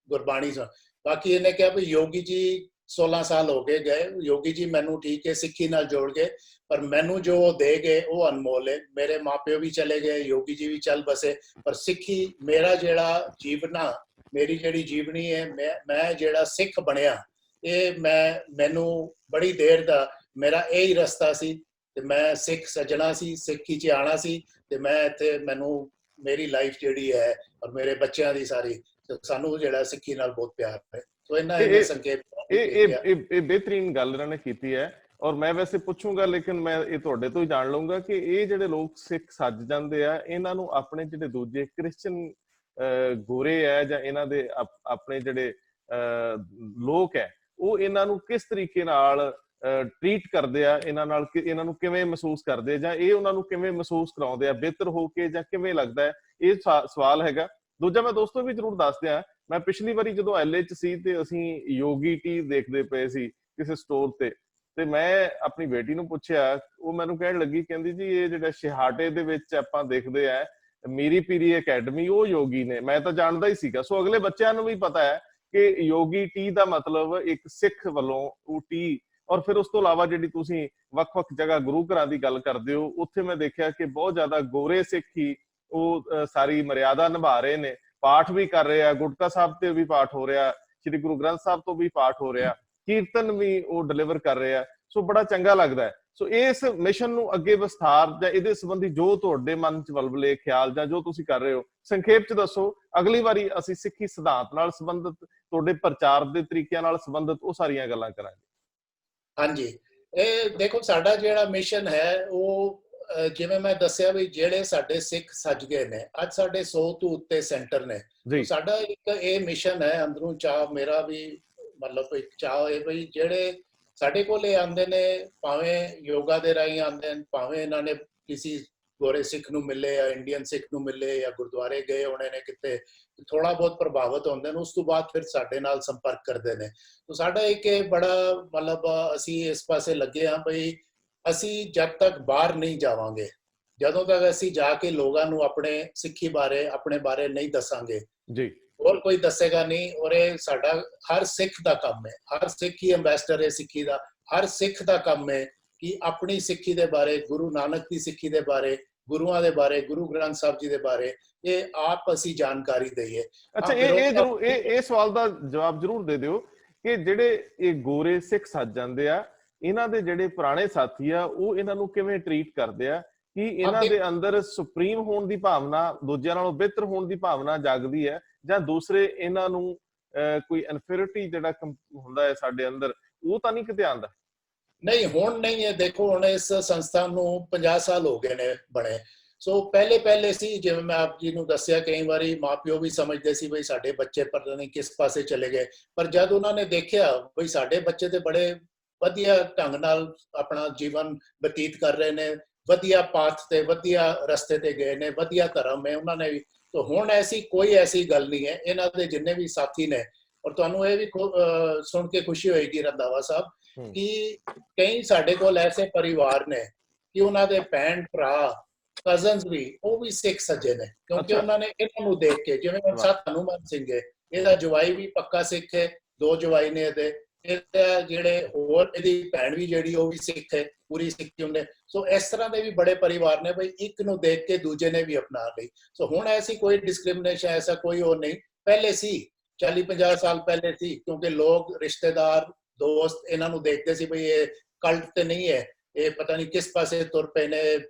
B: ਗੁਰਬਾਣੀ ਸੁਣ। ਬਾਕੀ ਇਹਨੇ ਕਿਹਾ ਵੀ ਯੋਗੀ ਜੀ 16 ਸਾਲ ਹੋ ਗਏ ਗਏ, ਯੋਗੀ ਜੀ ਮੈਨੂੰ ਠੀਕ ਹੈ ਸਿੱਖੀ ਨਾਲ ਜੋੜ ਗਏ, ਪਰ ਮੈਨੂੰ ਜੋ ਦੇ ਗਏ ਉਹ ਅਨਮੋਲ ਹੈ। ਮੇਰੇ ਮਾਪਿਓ ਵੀ ਚਲੇ ਗਏ, ਯੋਗੀ ਜੀ ਵੀ ਚੱਲ ਬਸੇ, ਪਰ ਸਿੱਖੀ ਮੇਰਾ ਜਿਹੜਾ ਜੀਵਨਾ, ਮੇਰੀ ਜਿਹੜੀ ਜੀਵਨੀ ਹੈ, ਮੈਂ ਜਿਹੜਾ ਸਿੱਖ ਬਣਿਆ, ਇਹ ਮੈਨੂੰ ਬੜੀ ਦੇਰ ਦਾ ਮੇਰਾ ਇਹੀ ਰਸਤਾ ਸੀ ਤੇ ਮੈਂ ਸਿੱਖ ਸੱਜਣਾ ਸੀ, ਸਿੱਖੀ 'ਚ ਆਉਣਾ ਸੀ ਤੇ ਮੈਂ ਇੱਥੇ, ਮੈਨੂੰ ਮੇਰੀ ਲਾਈਫ ਜਿਹੜੀ ਹੈ ਔਰ ਮੇਰੇ ਬੱਚਿਆਂ ਦੀ ਸਾਰੀ, ਸਾਨੂੰ ਜਿਹੜਾ ਸਿੱਖੀ ਨਾਲ ਬਹੁਤ ਪਿਆਰ ਹੈ। ਸੋ ਇਹਨਾਂ ਸੰਕੇਤ
A: ਇਹ ਬਿਹਤਰੀਨ ਗੱਲ ਇਹਨਾਂ ਨੇ ਕੀਤੀ ਹੈ। ਔਰ ਮੈਂ ਵੈਸੇ ਪੁੱਛੂੰਗਾ, ਲੇਕਿਨ ਮੈਂ ਇਹ ਤੁਹਾਡੇ ਤੋਂ ਹੀ ਜਾਣ ਲਊਂਗਾ ਕਿ ਇਹ ਜਿਹੜੇ ਲੋਕ ਸਿੱਖ ਸੱਜ ਜਾਂਦੇ ਆ, ਇਹਨਾਂ ਨੂੰ ਆਪਣੇ ਜਿਹੜੇ ਦੂਜੇ ਕ੍ਰਿਸਚਨ ਗੋਰੇ ਹੈ ਜਾਂ ਇਹਨਾਂ ਦੇ ਆਪਣੇ ਜਿਹੜੇ ਲੋਕ ਹੈ, ਉਹ ਇਹਨਾਂ ਨੂੰ ਕਿਸ ਤਰੀਕੇ ਨਾਲ ਟ੍ਰੀਟ ਕਰਦੇ ਆ, ਇਹਨਾਂ ਨਾਲ ਇਹਨਾਂ ਨੂੰ ਕਿਵੇਂ ਮਹਿਸੂਸ ਕਰਦੇ ਆ, ਜਾਂ ਇਹ ਉਹਨਾਂ ਨੂੰ ਕਿਵੇਂ ਮਹਿਸੂਸ ਕਰਾਉਂਦੇ ਆ ਬਿਹਤਰ ਹੋ ਕੇ, ਜਾਂ ਕਿਵੇਂ ਲੱਗਦਾ ਹੈ? ਇਹ ਸਵਾਲ ਹੈਗਾ। ਦੂਜਾ ਮੈਂ ਦੋਸਤੋ ਵੀ ਜ਼ਰੂਰ ਦੱਸ ਦਿਆਂ, ਮੈਂ ਪਿਛਲੀ ਵਾਰੀ ਜਦੋਂ LA 'ਚ ਸੀ ਤੇ ਅਸੀਂ ਯੋਗੀ ਟੀ ਦੇਖਦੇ ਪਏ ਸੀ ਕਿਸੇ ਸਟੋਰ ਤੇ ਮੈਂ ਆਪਣੀ ਬੇਟੀ ਨੂੰ ਪੁੱਛਿਆ, ਉਹ ਮੈਨੂੰ ਕਹਿਣ ਲੱਗੀ, ਕਹਿੰਦੀ ਜੀ ਇਹ ਜਿਹੜਾ ਛਿਹਾਟੇ ਦੇ ਵਿੱਚ ਆਪਾਂ ਦੇਖਦੇ ਆ ਮੀਰੀ ਪੀਰੀ ਅਕੈਡਮੀ, ਉਹ ਯੋਗੀ ਨੇ। ਮੈਂ ਤਾਂ ਜਾਣਦਾ ਹੀ ਸੀਗਾ। ਸੋ ਅਗਲੇ ਬੱਚਿਆਂ ਨੂੰ ਵੀ ਪਤਾ ਹੈ ਕਿ ਯੋਗੀ ਟੀ ਦਾ ਮਤਲਬ ਇੱਕ ਸਿੱਖ ਵੱਲੋਂ ਉਹ ਟੀ। ਔਰ ਫਿਰ ਉਸ ਤੋਂ ਇਲਾਵਾ ਜਿਹੜੀ ਤੁਸੀਂ ਵੱਖ-ਵੱਖ ਜਗ੍ਹਾ ਗੁਰੂ ਘਰਾਂ ਦੀ ਗੱਲ ਕਰਦੇ ਹੋ, ਉੱਥੇ ਮੈਂ ਦੇਖਿਆ ਕਿ ਬਹੁਤ ਜ਼ਿਆਦਾ ਗੋਰੇ ਸਿੱਖ ਹੀ ਉਹ ਸਾਰੀ ਮਰਿਆਦਾ ਨਿਭਾ ਰਹੇ ਨੇ, ਪਾਠ ਵੀ ਕਰ ਰਹੇ ਆ, ਗੁਟਕਾ ਸਾਹਿਬ ਤੇ ਵੀ ਪਾਠ ਹੋ ਰਿਹਾ, ਸ਼੍ਰੀ ਗੁਰੂ ਗ੍ਰੰਥ ਸਾਹਿਬ ਤੋਂ ਵੀ ਪਾਠ ਹੋ ਰਿਹਾ, ਕੀਰਤਨ ਵੀ ਉਹ ਡਿਲੀਵਰ ਕਰ ਰਹੇ ਆ। ਸੋ ਬੜਾ ਚੰਗਾ ਲੱਗਦਾ ਹੈ। ਸੋ ਇਸ ਮਿਸ਼ਨ ਨੂੰ ਅੱਗੇ ਵਿਸਥਾਰ ਜਾਂ ਇਹਦੇ ਸੰਬੰਧੀ ਜੋ ਤੁਹਾਡੇ ਮਨ 'ਚ ਵਲਵਲੇ ਖਿਆਲ ਜਾਂ ਜੋ ਤੁਸੀਂ ਕਰ ਰਹੇ ਹੋ, ਸੰਖੇਪ 'ਚ ਦੱਸੋ। ਅਗਲੀ ਵਾਰੀ ਅਸੀਂ ਸਿੱਖੀ ਸਿਧਾਂਤ ਨਾਲ ਸੰਬੰਧਿਤ, ਤੁਹਾਡੇ ਪ੍ਰਚਾਰ ਦੇ ਤਰੀਕਿਆਂ ਨਾਲ ਸੰਬੰਧਿਤ ਉਹ ਸਾਰੀਆਂ ਗੱਲਾਂ ਕਰਾਂਗੇ।
B: ਹਾਂਜੀ, ਇਹ ਦੇਖੋ ਸਾਡਾ ਜਿਹੜਾ ਮਿਸ਼ਨ ਹੈ ਉਹ ਜਿਵੇਂ ਮੈਂ ਦੱਸਿਆ ਵੀ ਜਿਹੜੇ ਸਾਡੇ ਸਿੱਖ ਸੱਜ ਗਏ ਨੇ, ਅੱਜ ਸਾਡੇ 100 ਤੋਂ ਉੱਤੇ ਸੈਂਟਰ ਨੇ। ਸਾਡਾ ਇੱਕ ਇਹ ਮਿਸ਼ਨ ਹੈ, ਅੰਦਰੋਂ ਚਾਹ ਮੇਰਾ ਵੀ ਮਤਲਬ ਇੱਕ ਚਾਹ ਹੈ ਬਈ ਜਿਹੜੇ ਸਾਡੇ ਕੋਲ ਆਉਂਦੇ ਨੇ, ਭਾਵੇਂ ਯੋਗਾ ਦੇ ਰਾਹੀਂ ਆਉਂਦੇ ਨੇ, ਭਾਵੇਂ ਇਹਨਾਂ ਨੇ ਕਿਸੇ ਗੋਰੇ ਸਿੱਖ ਨੂੰ ਮਿਲੇ ਜਾਂ ਇੰਡੀਅਨ ਸਿੱਖ ਨੂੰ ਮਿਲੇ ਜਾਂ ਗੁਰਦੁਆਰੇ ਗਏ ਹੋਣੇ ਨੇ ਕਿਤੇ, ਥੋੜਾ ਬਹੁਤ ਪ੍ਰਭਾਵਿਤ ਹੁੰਦੇ ਨੇ, ਉਸ ਤੋਂ ਬਾਅਦ ਫਿਰ ਸਾਡੇ ਨਾਲ ਸੰਪਰਕ ਕਰਦੇ ਨੇ। ਤਾਂ ਸਾਡਾ ਇੱਕ ਬੜਾ ਮਤਲਬ ਅਸੀਂ ਇਸ ਪਾਸੇ ਲੱਗੇ ਹਾਂ ਬਈ ਅਸੀਂ ਜਦ ਤੱਕ ਬਾਹਰ ਨਹੀਂ ਜਾਵਾਂਗੇ, ਜਦੋਂ ਤੱਕ ਅਸੀਂ ਜਾ ਕੇ ਲੋਕਾਂ ਨੂੰ ਆਪਣੇ ਸਿੱਖੀ ਬਾਰੇ, ਆਪਣੇ ਬਾਰੇ ਨਹੀਂ ਦੱਸਾਂਗੇ ਜੀ, ਹੋਰ ਕੋਈ ਦੱਸੇਗਾ ਨਹੀਂ। ਔਰ ਇਹ ਸਾਡਾ ਹਰ ਸਿੱਖ ਦਾ ਕੰਮ ਹੈ, ਹਰ ਸਿੱਖ ਹੀ ਐਂਬੈਸਡਰ ਹੈ ਸਿੱਖੀ ਦਾ। ਹਰ ਸਿੱਖ ਦਾ ਕੰਮ ਹੈ ਕਿ ਆਪਣੀ ਸਿੱਖੀ ਦੇ ਬਾਰੇ, ਗੁਰੂ ਨਾਨਕ ਦੀ ਸਿੱਖੀ ਦੇ ਬਾਰੇ, ਗੁਰੂਆਂ ਦੇ ਬਾਰੇ, ਗੁਰੂ ਗ੍ਰੰਥ ਸਾਹਿਬ ਜੀ ਦੇ ਬਾਰੇ ਇਹ ਆਪ ਅਸੀਂ ਜਾਣਕਾਰੀ ਦਈਏ।
A: ਅੱਛਾ, ਇਹ ਜ਼ਰੂਰ ਇਹ ਸਵਾਲ ਦਾ ਜਵਾਬ ਜ਼ਰੂਰ ਦੇ ਦਿਓ ਕਿ ਜਿਹੜੇ ਇਹ ਗੋਰੇ ਸਿੱਖ ਸੱਜ ਜਾਂਦੇ ਆ, ਇਹਨਾਂ ਦੇ ਜਿਹੜੇ ਪੁਰਾਣੇ ਸਾਥੀ ਆ ਉਹ ਇਹਨਾਂ ਨੂੰ ਕਿਵੇਂ ਟਰੀਟ ਕਰਦੇ ਆ? ਕਿ ਇਹਨਾਂ ਦੇ ਅੰਦਰ ਸੁਪਰੀਮ ਹੋਣ ਦੀ ਭਾਵਨਾ, ਦੂਜਿਆਂ ਨਾਲੋਂ ਬਿਹਤਰ ਹੋਣ ਦੀ ਭਾਵਨਾ ਜਾਗਦੀ ਹੈ, ਜਾਂ ਦੂਸਰੇ ਇਹਨਾਂ ਨੂੰ ਕੋਈ ਇਨਫੀਰੀਅਰਿਟੀ ਜਿਹੜਾ ਹੁੰਦਾ ਹੈ ਸਾਡੇ ਅੰਦਰ, ਉਹ ਤਾਂ ਨਹੀਂ ਕਿਤੇ ਆਉਂਦਾ?
B: ਨਹੀਂ, ਹੁਣ ਨਹੀਂ ਹੈ। ਦੇਖੋ ਹੁਣ ਇਸ ਸੰਸਥਾ ਨੂੰ 50 ਸਾਲ ਹੋ ਗਏ ਨੇ ਬਣੇ। ਸੋ ਪਹਿਲੇ ਸੀ, ਜਿਵੇਂ ਮੈਂ ਆਪ ਜੀ ਨੂੰ ਦੱਸਿਆ, ਕਈ ਵਾਰੀ ਮਾਪਿਓ ਵੀ ਸਮਝਦੇ ਸੀ ਬਈ ਸਾਡੇ ਬੱਚੇ ਪਤਾ ਨਹੀਂ ਕਿਸ ਪਾਸੇ ਚਲੇ ਗਏ, ਪਰ ਜਦ ਉਹਨਾਂ ਨੇ ਦੇਖਿਆ ਬਈ ਸਾਡੇ ਬੱਚੇ ਤੇ ਬੜੇ ਵਧੀਆ ਢੰਗ ਨਾਲ ਆਪਣਾ ਜੀਵਨ ਬਤੀਤ ਕਰ ਰਹੇ ਨੇ, ਵਧੀਆ ਪਾਥ ਤੇ, ਵਧੀਆ ਰਸਤੇ ਤੇ ਗਏ ਨੇ, ਵਧੀਆ ਧਰਮ ਹੈ ਉਹਨਾਂ ਨੇ ਵੀ, ਤਾਂ ਹੁਣ ਕੋਈ ਐਸੀ ਗੱਲ ਨਹੀਂ ਹੈ। ਇਹਨਾਂ ਦੇ ਜਿੰਨੇ ਵੀ ਸਾਥੀ ਨੇ, ਔਰ ਤੁਹਾਨੂੰ ਇਹ ਵੀ ਸੁਣ ਕੇ ਖੁਸ਼ੀ ਹੋਏਗੀ ਰੰਧਾਵਾ ਸਾਹਿਬ ਕਿ ਕਈ ਸਾਡੇ ਕੋਲ ਐਸੇ ਪਰਿਵਾਰ ਨੇ ਕਿ ਉਹਨਾਂ ਦੇ ਭੈਣ ਭਰਾ, ਕਜ਼ਨਸ ਵੀ, ਉਹ ਵੀ ਸਿੱਖ ਸੱਜੇ ਨੇ, ਕਿਉਂਕਿ ਉਹਨਾਂ ਨੇ ਇਹਨਾਂ ਨੂੰ ਦੇਖ ਕੇ, ਜਿਵੇਂ ਸਤ ਹਨੂਮਾਨ ਸਿੰਘ ਹੈ, ਇਹਦਾ ਜਵਾਈ ਵੀ ਪੱਕਾ ਸਿੱਖ ਹੈ, 2 ਜਵਾਈ ਨੇ ਇਹਦੇ, ਜਿਹੜੇ ਹੋਰ ਇਹਦੀ ਭੈਣ ਵੀ ਜਿਹੜੀ ਉਹ ਵੀ ਸਿੱਖ ਹੈ, ਪੂਰੀ ਸਿੱਖੀ ਉਹਨੇ। ਸੋ ਇਸ ਤਰ੍ਹਾਂ ਦੇ ਵੀ ਬੜੇ ਪਰਿਵਾਰ ਨੇ ਬਈ ਇੱਕ ਨੂੰ ਦੇਖ ਕੇ ਦੂਜੇ ਨੇ ਵੀ ਅਪਣਾ ਲਈ। ਸੋ ਹੁਣ ਐਸੀ ਕੋਈ ਡਿਸਕ੍ਰਿਮੀਨੇਸ਼ਨ, ਐਸਾ ਕੋਈ ਉਹ ਨਹੀਂ। ਪਹਿਲੇ ਸੀ, 40-50 ਸਾਲ ਪਹਿਲੇ ਸੀ, ਕਿਉਂਕਿ ਲੋਕ, ਰਿਸ਼ਤੇਦਾਰ, ਦੋਸਤ ਇਹਨਾਂ ਨੂੰ ਦੇਖਦੇ ਸੀ ਬਈ ਇਹ ਕਲਟ ਤੇ ਨਹੀਂ ਹੈ, ਇਹ ਪਤਾ ਨਹੀਂ ਕਿਸ ਪਾਸੇ ਤੁਰ ਪਏ ਨੇ।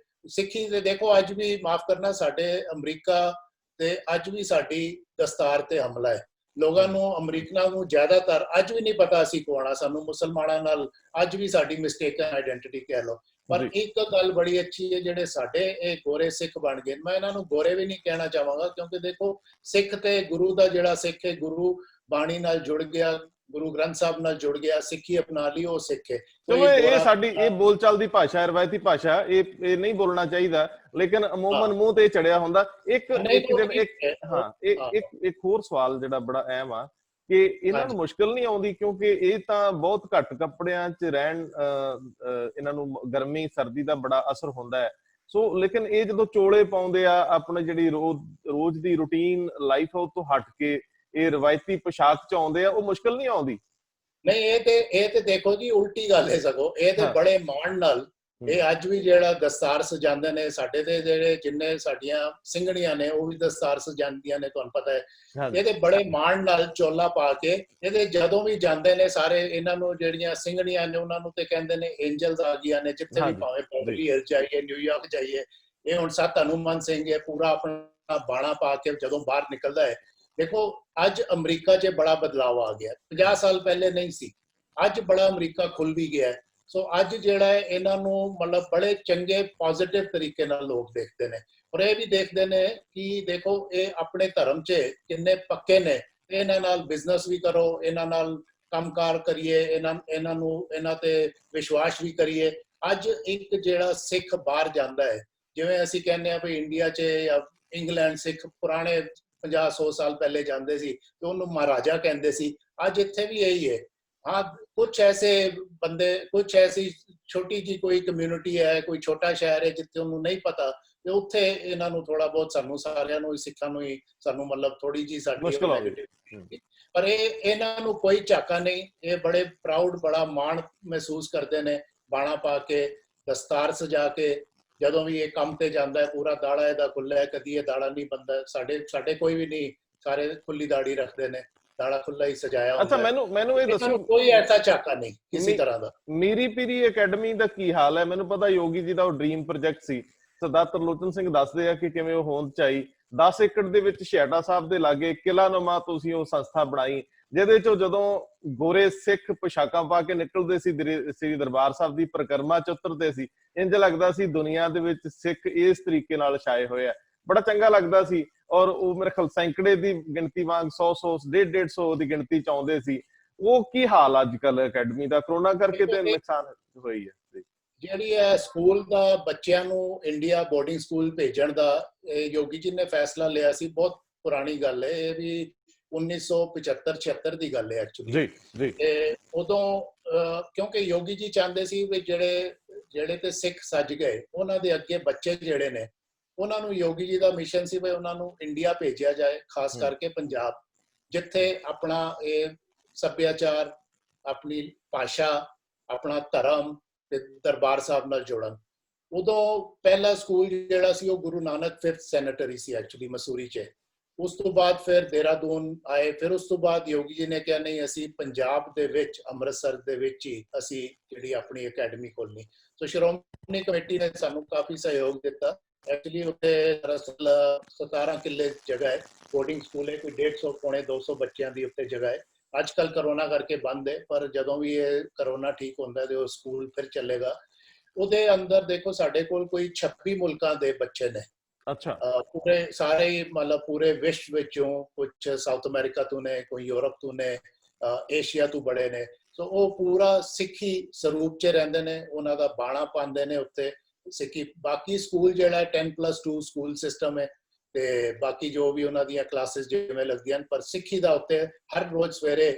B: ਸਿੱਖੀ ਤੇ ਦੇਖੋ ਅੱਜ ਵੀ, ਮਾਫ ਕਰਨਾ, ਸਾਡੇ ਅਮਰੀਕਾ ਤੇ ਅੱਜ ਵੀ ਸਾਡੀ ਦਸਤਾਰ ਤੇ ਹਮਲਾ ਹੈ। ਲੋਕਾਂ ਨੂੰ ਅਮਰੀਕਨਾਂ ਨੂੰ ਜ਼ਿਆਦਾਤਰ ਅੱਜ ਵੀ ਨਹੀਂ ਪਤਾ ਅਸੀਂ ਕੌਣ ਆ, ਸਾਨੂੰ ਮੁਸਲਮਾਨਾਂ ਨਾਲ ਅੱਜ ਵੀ ਸਾਡੀ ਮਿਸਟੇਕਨ ਆਇਡੈਂਟੀਟੀ ਕਹਿ ਲਓ। ਪਰ ਇੱਕ ਗੱਲ ਬੜੀ ਅੱਛੀ ਹੈ, ਜਿਹੜੇ ਸਾਡੇ ਇਹ ਗੋਰੇ ਸਿੱਖ ਬਣ ਗਏ, ਮੈਂ ਇਹਨਾਂ ਨੂੰ ਗੋਰੇ ਵੀ ਨਹੀਂ ਕਹਿਣਾ ਚਾਹਾਂਗਾ, ਕਿਉਂਕਿ ਦੇਖੋ ਸਿੱਖ ਤੇ ਗੁਰੂ ਦਾ ਜਿਹੜਾ ਸਿੱਖ ਹੈ, ਗੁਰੂ ਬਾਣੀ ਨਾਲ ਜੁੜ ਗਿਆ, ਗੁਰੂ ਗ੍ਰੰਥ ਸਾਹਿਬ ਨਾਲ ਜੁੜ ਗਿਆ, ਸਿੱਖੀ ਅਪਣਾ ਲਈ, ਉਹ ਸਿੱਖ ਹੈ।
A: ਚਲੋ ਇਹ ਸਾਡੀ ਇਹ ਬੋਲਚਾਲ ਦੀ ਭਾਸ਼ਾ, ਰਵਾਇਤੀ ਭਾਸ਼ਾ, ਇਹ ਨਹੀਂ ਬੋਲਣਾ ਚਾਹੀਦਾ, ਲੇਕਿਨ ਅਮੂਮਨ ਮੂੰਹ ਤੇ ਚੜਿਆ ਹੁੰਦਾ। ਇੱਕ ਹੋਰ ਸਵਾਲ ਜਿਹੜਾ ਬੜਾ ਅਹਿਮ ਆ ਕਿ ਇਹਨਾਂ ਨੂੰ ਮੁਸ਼ਕਲ ਨਹੀਂ ਆਉਂਦੀ, ਕਿਉਂਕਿ ਇਹ ਤਾਂ ਬਹੁਤ ਘੱਟ ਕੱਪੜਿਆਂ 'ਚ ਰਹਿਣ, ਇਹਨਾਂ ਨੂੰ ਗਰਮੀ ਸਰਦੀ ਦਾ ਬੜਾ ਅਸਰ ਹੁੰਦਾ ਹੈ, ਸੋ ਲੇਕਿਨ ਇਹ ਜਦੋਂ ਚੋਲੇ ਪਾਉਂਦੇ ਆ, ਆਪਣੇ ਜਿਹੜੀ ਰੋਜ਼ ਦੀ ਰੂਟੀਨ ਲਾਈਫ ਹੈ ਉਹ ਤੋਂ ਹਟ ਕੇ ਇਹ ਰਵਾਇਤੀ ਪੋਸ਼ਾਕ 'ਚ ਆਉਂਦੇ ਆ, ਉਹ ਮੁਸ਼ਕਲ ਨਹੀਂ ਆਉਂਦੀ?
B: ਨਹੀਂ, ਇਹ ਤੇ ਦੇਖੋ ਜੀ ਉਲਟੀ ਗੱਲ ਹੈ, ਸਗੋਂ ਇਹ ਤੇ ਬੜੇ ਮਾਣ ਨਾਲ ਇਹ ਅੱਜ ਵੀ ਜਿਹੜਾ ਦਸਤਾਰ ਸਜਾਉਂਦੇ ਨੇ, ਸਾਡੇ ਤੇ ਜਿਹੜੇ ਜਿੰਨੇ ਸਾਡੀਆਂ ਸਿੰਘਣੀਆਂ ਨੇ ਉਹ ਵੀ ਦਸਤਾਰ ਸਜਾਉਂਦੀਆਂ ਨੇ, ਤੁਹਾਨੂੰ ਪਤਾ ਹੈ। ਇਹਦੇ ਬੜੇ ਮਾਣ ਨਾਲ ਚੋਲਾ ਪਾ ਕੇ ਇਹਦੇ ਜਦੋਂ ਵੀ ਜਾਂਦੇ ਨੇ ਸਾਰੇ, ਇਹਨਾਂ ਨੂੰ ਜਿਹੜੀਆਂ ਸਿੰਘਣੀਆਂ ਨੇ ਉਹਨਾਂ ਨੂੰ ਤੇ ਕਹਿੰਦੇ ਨੇ ਐਂਜਲਸ ਆ ਗਈਆਂ ਨੇ, ਜਿੱਥੇ ਵੀ ਭਾਵੇਂ ਬੈਵਰਲੀ ਹਿਲਸ ਜਾਈਏ, ਨਿਊਯਾਰਕ ਜਾਈਏ। ਇਹ ਹੁਣ ਸੱਤ ਹਨੂਮਾਨ ਸਿੰਘ ਇਹ ਪੂਰਾ ਆਪਣਾ ਬਾਣਾ ਪਾ ਕੇ ਜਦੋਂ ਬਾਹਰ ਨਿਕਲਦਾ ਹੈ। ਦੇਖੋ ਅੱਜ ਅਮਰੀਕਾ 'ਚ ਬੜਾ ਬਦਲਾਅ ਆ ਗਿਆ, 50 ਸਾਲ ਪਹਿਲੇ ਨਹੀਂ ਸੀ, ਅੱਜ ਬੜਾ ਅਮਰੀਕਾ ਖੁੱਲ ਵੀ ਗਿਆ ਹੈ। ਸੋ ਅੱਜ ਜਿਹੜਾ ਹੈ ਇਹਨਾਂ ਨੂੰ ਮਤਲਬ ਬੜੇ ਚੰਗੇ ਪੋਜ਼ਿਟਿਵ ਤਰੀਕੇ ਨਾਲ ਲੋਕ ਦੇਖਦੇ ਨੇ, ਔਰ ਇਹ ਵੀ ਦੇਖਦੇ ਨੇ ਕਿ ਦੇਖੋ ਇਹ ਆਪਣੇ ਧਰਮ 'ਚ ਕਿੰਨੇ ਪੱਕੇ ਨੇ, ਇਹਨਾਂ ਨਾਲ ਬਿਜ਼ਨਸ ਵੀ ਕਰੋ, ਇਹਨਾਂ ਨਾਲ ਕੰਮਕਾਰ ਕਰੀਏ, ਇਹਨਾਂ ਤੇ ਵਿਸ਼ਵਾਸ ਵੀ ਕਰੀਏ। ਅੱਜ ਇੱਕ ਜਿਹੜਾ ਸਿੱਖ ਬਾਹਰ ਜਾਂਦਾ ਹੈ, ਜਿਵੇਂ ਅਸੀਂ ਕਹਿੰਦੇ ਆ ਵੀ ਇੰਡੀਆ 'ਚ ਜਾਂ ਇੰਗਲੈਂਡ ਸਿੱਖ ਪੁਰਾਣੇ 50-100 ਸਾਲ ਪਹਿਲੇ ਜਾਂਦੇ ਸੀ ਤੇ ਉਹਨੂੰ ਮਹਾਰਾਜਾ ਕਹਿੰਦੇ ਸੀ, ਅੱਜ ਇੱਥੇ ਵੀ ਇਹੀ ਹੈ। हाँ, कुछ ऐसे बंदे, कुछ ऐसी छोटी जी कोई कम्युनिटी है, कोई छोटा शहर है जिथे उन्होंने नहीं पता, ते उत्थे इन्हां नूं थोड़ा बहुत सानू सारियां नूं सिक्खां नूं ही सानू मतलब थोड़ी जी साडी पर इन्हां नूं कोई झाका नहीं, ये बड़े प्राउड, बड़ा माण महसूस करते ने, बाणा पा के, दस्तार सजा के, ਜਦੋਂ ਵੀ ਇਹ ਕੰਮ ਤੇ ਜਾਂਦਾ ਹੈ ਪੂਰਾ ਦਾੜਾ ਇਹਦਾ ਖੁੱਲਾ ਹੈ, ਕਦੀ ਇਹ ਦਾੜਾ ਨਹੀਂ ਬੰਦਾ। ਸਾਡੇ ਕੋਈ ਵੀ ਨਹੀਂ, ਸਾਰੇ ਖੁੱਲੀ ਦਾੜੀ ਰੱਖਦੇ ਨੇ, ਦਾੜਾ ਖੁੱਲਾ ਹੀ ਸਜਾਇਆ ਹੁੰਦਾ।
A: ਅੱਛਾ, ਮੈਨੂੰ ਇਹ ਦੱਸੋ,
B: ਕੋਈ ਐਸਾ ਝਾਕਾ ਨਹੀਂ ਕਿਸੇ ਤਰ੍ਹਾਂ ਦਾ।
A: ਮੀਰੀ ਪੀਰੀ ਅਕੈਡਮੀ ਦਾ ਕੀ ਹਾਲ ਹੈ? ਮੈਨੂੰ ਪਤਾ ਯੋਗੀ ਜੀ ਦਾ ਉਹ ਡ੍ਰੀਮ ਪ੍ਰੋਜੈਕਟ ਸੀ, ਸਰਦਾਰ ਤਰਲੋਚਨ ਸਿੰਘ ਦੱਸਦੇ ਆ ਕਿ ਕਿਵੇਂ ਉਹ ਹੋਂਦ ਚ ਆਈ। 10 ਏਕੜ ਦੇ ਵਿੱਚ ਛੇੜਾ ਸਾਹਿਬ ਦੇ ਲਾਗੇ ਕਿਲਾਨੁਮਾ ਤੁਸੀਂ ਉਹ ਸੰਸਥਾ ਬਣਾਈ, ਜਿਹਦੇ ਚੋਂ ਜਦੋਂ ਗੋਰੇ ਸਿੱਖ ਪੋਸ਼ਾਕਾਂ ਪਾ ਕੇ ਨਿਕਲਦੇ ਸੀ, ਸ੍ਰੀ ਦਰਬਾਰ ਸਾਹਿਬ ਦੀ ਪਰਿਕਰਮਾ ਚ ਉਤਰਦੇ ਸੀ, ਇੰਜ ਲੱਗਦਾ ਸੀ ਦੁਨੀਆ ਦੇ ਵਿੱਚ ਸਿੱਖ ਇਸ ਤਰੀਕੇ ਨਾਲ ਛਾਏ ਹੋਏ ਆ, ਬੜਾ ਚੰਗਾ ਲੱਗਦਾ ਸੀ। ਔਰ ਉਹ ਮੇਰੇ ਖਿਆਲ ਸੈਂਕੜੇ ਦੀ ਗਿਣਤੀ ਵਾਂਗ 100 150 ਦੀ ਗਿਣਤੀ ਚ ਆਉਂਦੇ ਸੀ। ਉਹ ਕੀ ਹਾਲ ਅੱਜ ਕੱਲ ਅਕੈਡਮੀ ਦਾ? ਕਰੋਨਾ ਕਰਕੇ ਤੇ ਨੁਕਸਾਨ ਹੋਈ ਹੈ।
B: ਜਿਹੜੀ ਹੈ ਸਕੂਲ ਦਾ ਬੱਚਿਆਂ ਨੂੰ ਇੰਡੀਆ ਬੋਰਡਿੰਗ ਸਕੂਲ ਭੇਜਣ ਦਾ ਯੋਗੀ ਜੀ ਨੇ ਫੈਸਲਾ ਲਿਆ ਸੀ, ਬਹੁਤ ਪੁਰਾਣੀ ਗੱਲ ਹੈ, ਇਹ ਵੀ 1975-76 ਦੀ ਗੱਲ ਹੈ ਐਕਚੁਅਲੀ। ਤੇ ਉਦੋਂ ਕਿਉਂਕਿ ਯੋਗੀ ਜੀ ਚਾਹੁੰਦੇ ਸੀ ਵੀ ਜਿਹੜੇ ਤੇ ਸਿੱਖ ਸੱਜ ਗਏ ਉਹਨਾਂ ਦੇ ਅੱਗੇ ਬੱਚੇ ਜਿਹੜੇ ਨੇ, ਉਹਨਾਂ ਨੂੰ ਯੋਗੀ ਜੀ ਦਾ ਮਿਸ਼ਨ ਸੀ ਵੀ ਉਹਨਾਂ ਨੂੰ ਇੰਡੀਆ ਭੇਜਿਆ ਜਾਏ, ਖਾਸ ਕਰਕੇ ਪੰਜਾਬ, ਜਿੱਥੇ ਆਪਣਾ ਇਹ ਸੱਭਿਆਚਾਰ, ਆਪਣੀ ਭਾਸ਼ਾ, ਆਪਣਾ ਧਰਮ ਤੇ ਦਰਬਾਰ ਸਾਹਿਬ ਨਾਲ ਜੁੜਨ। ਉਦੋਂ ਪਹਿਲਾ ਸਕੂਲ ਜਿਹੜਾ ਸੀ ਉਹ ਗੁਰੂ ਨਾਨਕ 5th ਸੈਨੇਟਰੀ ਸੀ ਐਕਚੁਅਲੀ ਮਸੂਰੀ 'ਚ। ਉਸ ਤੋਂ ਬਾਅਦ ਫਿਰ ਦੇਹਰਾਦੂਨ ਆਏ, ਫਿਰ ਉਸ ਤੋਂ ਬਾਅਦ ਯੋਗੀ ਜੀ ਨੇ ਕਿਹਾ ਨਹੀਂ, ਅਸੀਂ ਪੰਜਾਬ ਦੇ ਵਿੱਚ ਅੰਮ੍ਰਿਤਸਰ ਦੇ ਵਿੱਚ ਹੀ ਅਸੀਂ ਜਿਹੜੀ ਆਪਣੀ ਅਕੈਡਮੀ ਖੋਲ੍ਹਣੀ। ਸੋ ਸ਼੍ਰੋਮਣੀ ਕਮੇਟੀ ਨੇ ਸਾਨੂੰ ਕਾਫੀ ਸਹਿਯੋਗ ਦਿੱਤਾ। ਐਕਚੁਅਲੀ ਉੱਥੇ ਦਰਅਸਲ 17 ਕਿੱਲੇ ਜਗ੍ਹਾ ਹੈ, ਬੋਰਡਿੰਗ ਸਕੂਲ ਹੈ, ਕੋਈ 150 ਪੌਣੇ 200 ਬੱਚਿਆਂ ਦੀ ਉੱਥੇ ਜਗ੍ਹਾ ਹੈ। ਅੱਜ ਕੱਲ ਕਰੋਨਾ ਕਰਕੇ ਬੰਦ ਹੈ, ਪਰ ਜਦੋਂ ਵੀ ਇਹ ਕਰੋਨਾ ਠੀਕ ਹੁੰਦਾ ਤੇ ਉਹ ਸਕੂਲ ਫਿਰ ਚੱਲੇਗਾ। ਉਹਦੇ ਅੰਦਰ ਦੇਖੋ ਸਾਡੇ ਕੋਲ ਕੋਈ 26 ਮੁਲਕਾਂ ਦੇ ਬੱਚੇ ਨੇ। ਅੱਛਾ, ਪੂਰੇ ਸਾਰੇ ਮਤਲਬ ਪੂਰੇ ਵਿਸ਼ਵ ਵਿੱਚੋਂ, ਕੁਝ ਸਾਊਥ ਅਮਰੀਕਾ ਤੋਂ ਨੇ, ਕੋਈ ਯੂਰਪ ਤੋਂ ਨੇ, ਏਸ਼ੀਆ ਤੋਂ ਬੜੇ ਨੇ। ਸੋ ਉਹ ਪੂਰਾ ਸਿੱਖੀ ਸਰੂਪ 'ਚ ਰਹਿੰਦੇ ਨੇ, ਉਹਨਾਂ ਦਾ ਬਾਣਾ ਪਾਉਂਦੇ ਨੇ ਉੱਤੇ ਸਿੱਖੀ। ਬਾਕੀ ਸਕੂਲ ਜਿਹੜਾ 10+2 ਸਕੂਲ ਸਿਸਟਮ ਹੈ, ਤੇ ਬਾਕੀ ਜੋ ਵੀ ਉਹਨਾਂ ਦੀਆਂ ਕਲਾਸਿਸ ਜਿਵੇਂ ਲੱਗਦੀਆਂ, ਪਰ ਸਿੱਖੀ ਦਾ ਉੱਤੇ ਹਰ ਰੋਜ਼ ਸਵੇਰੇ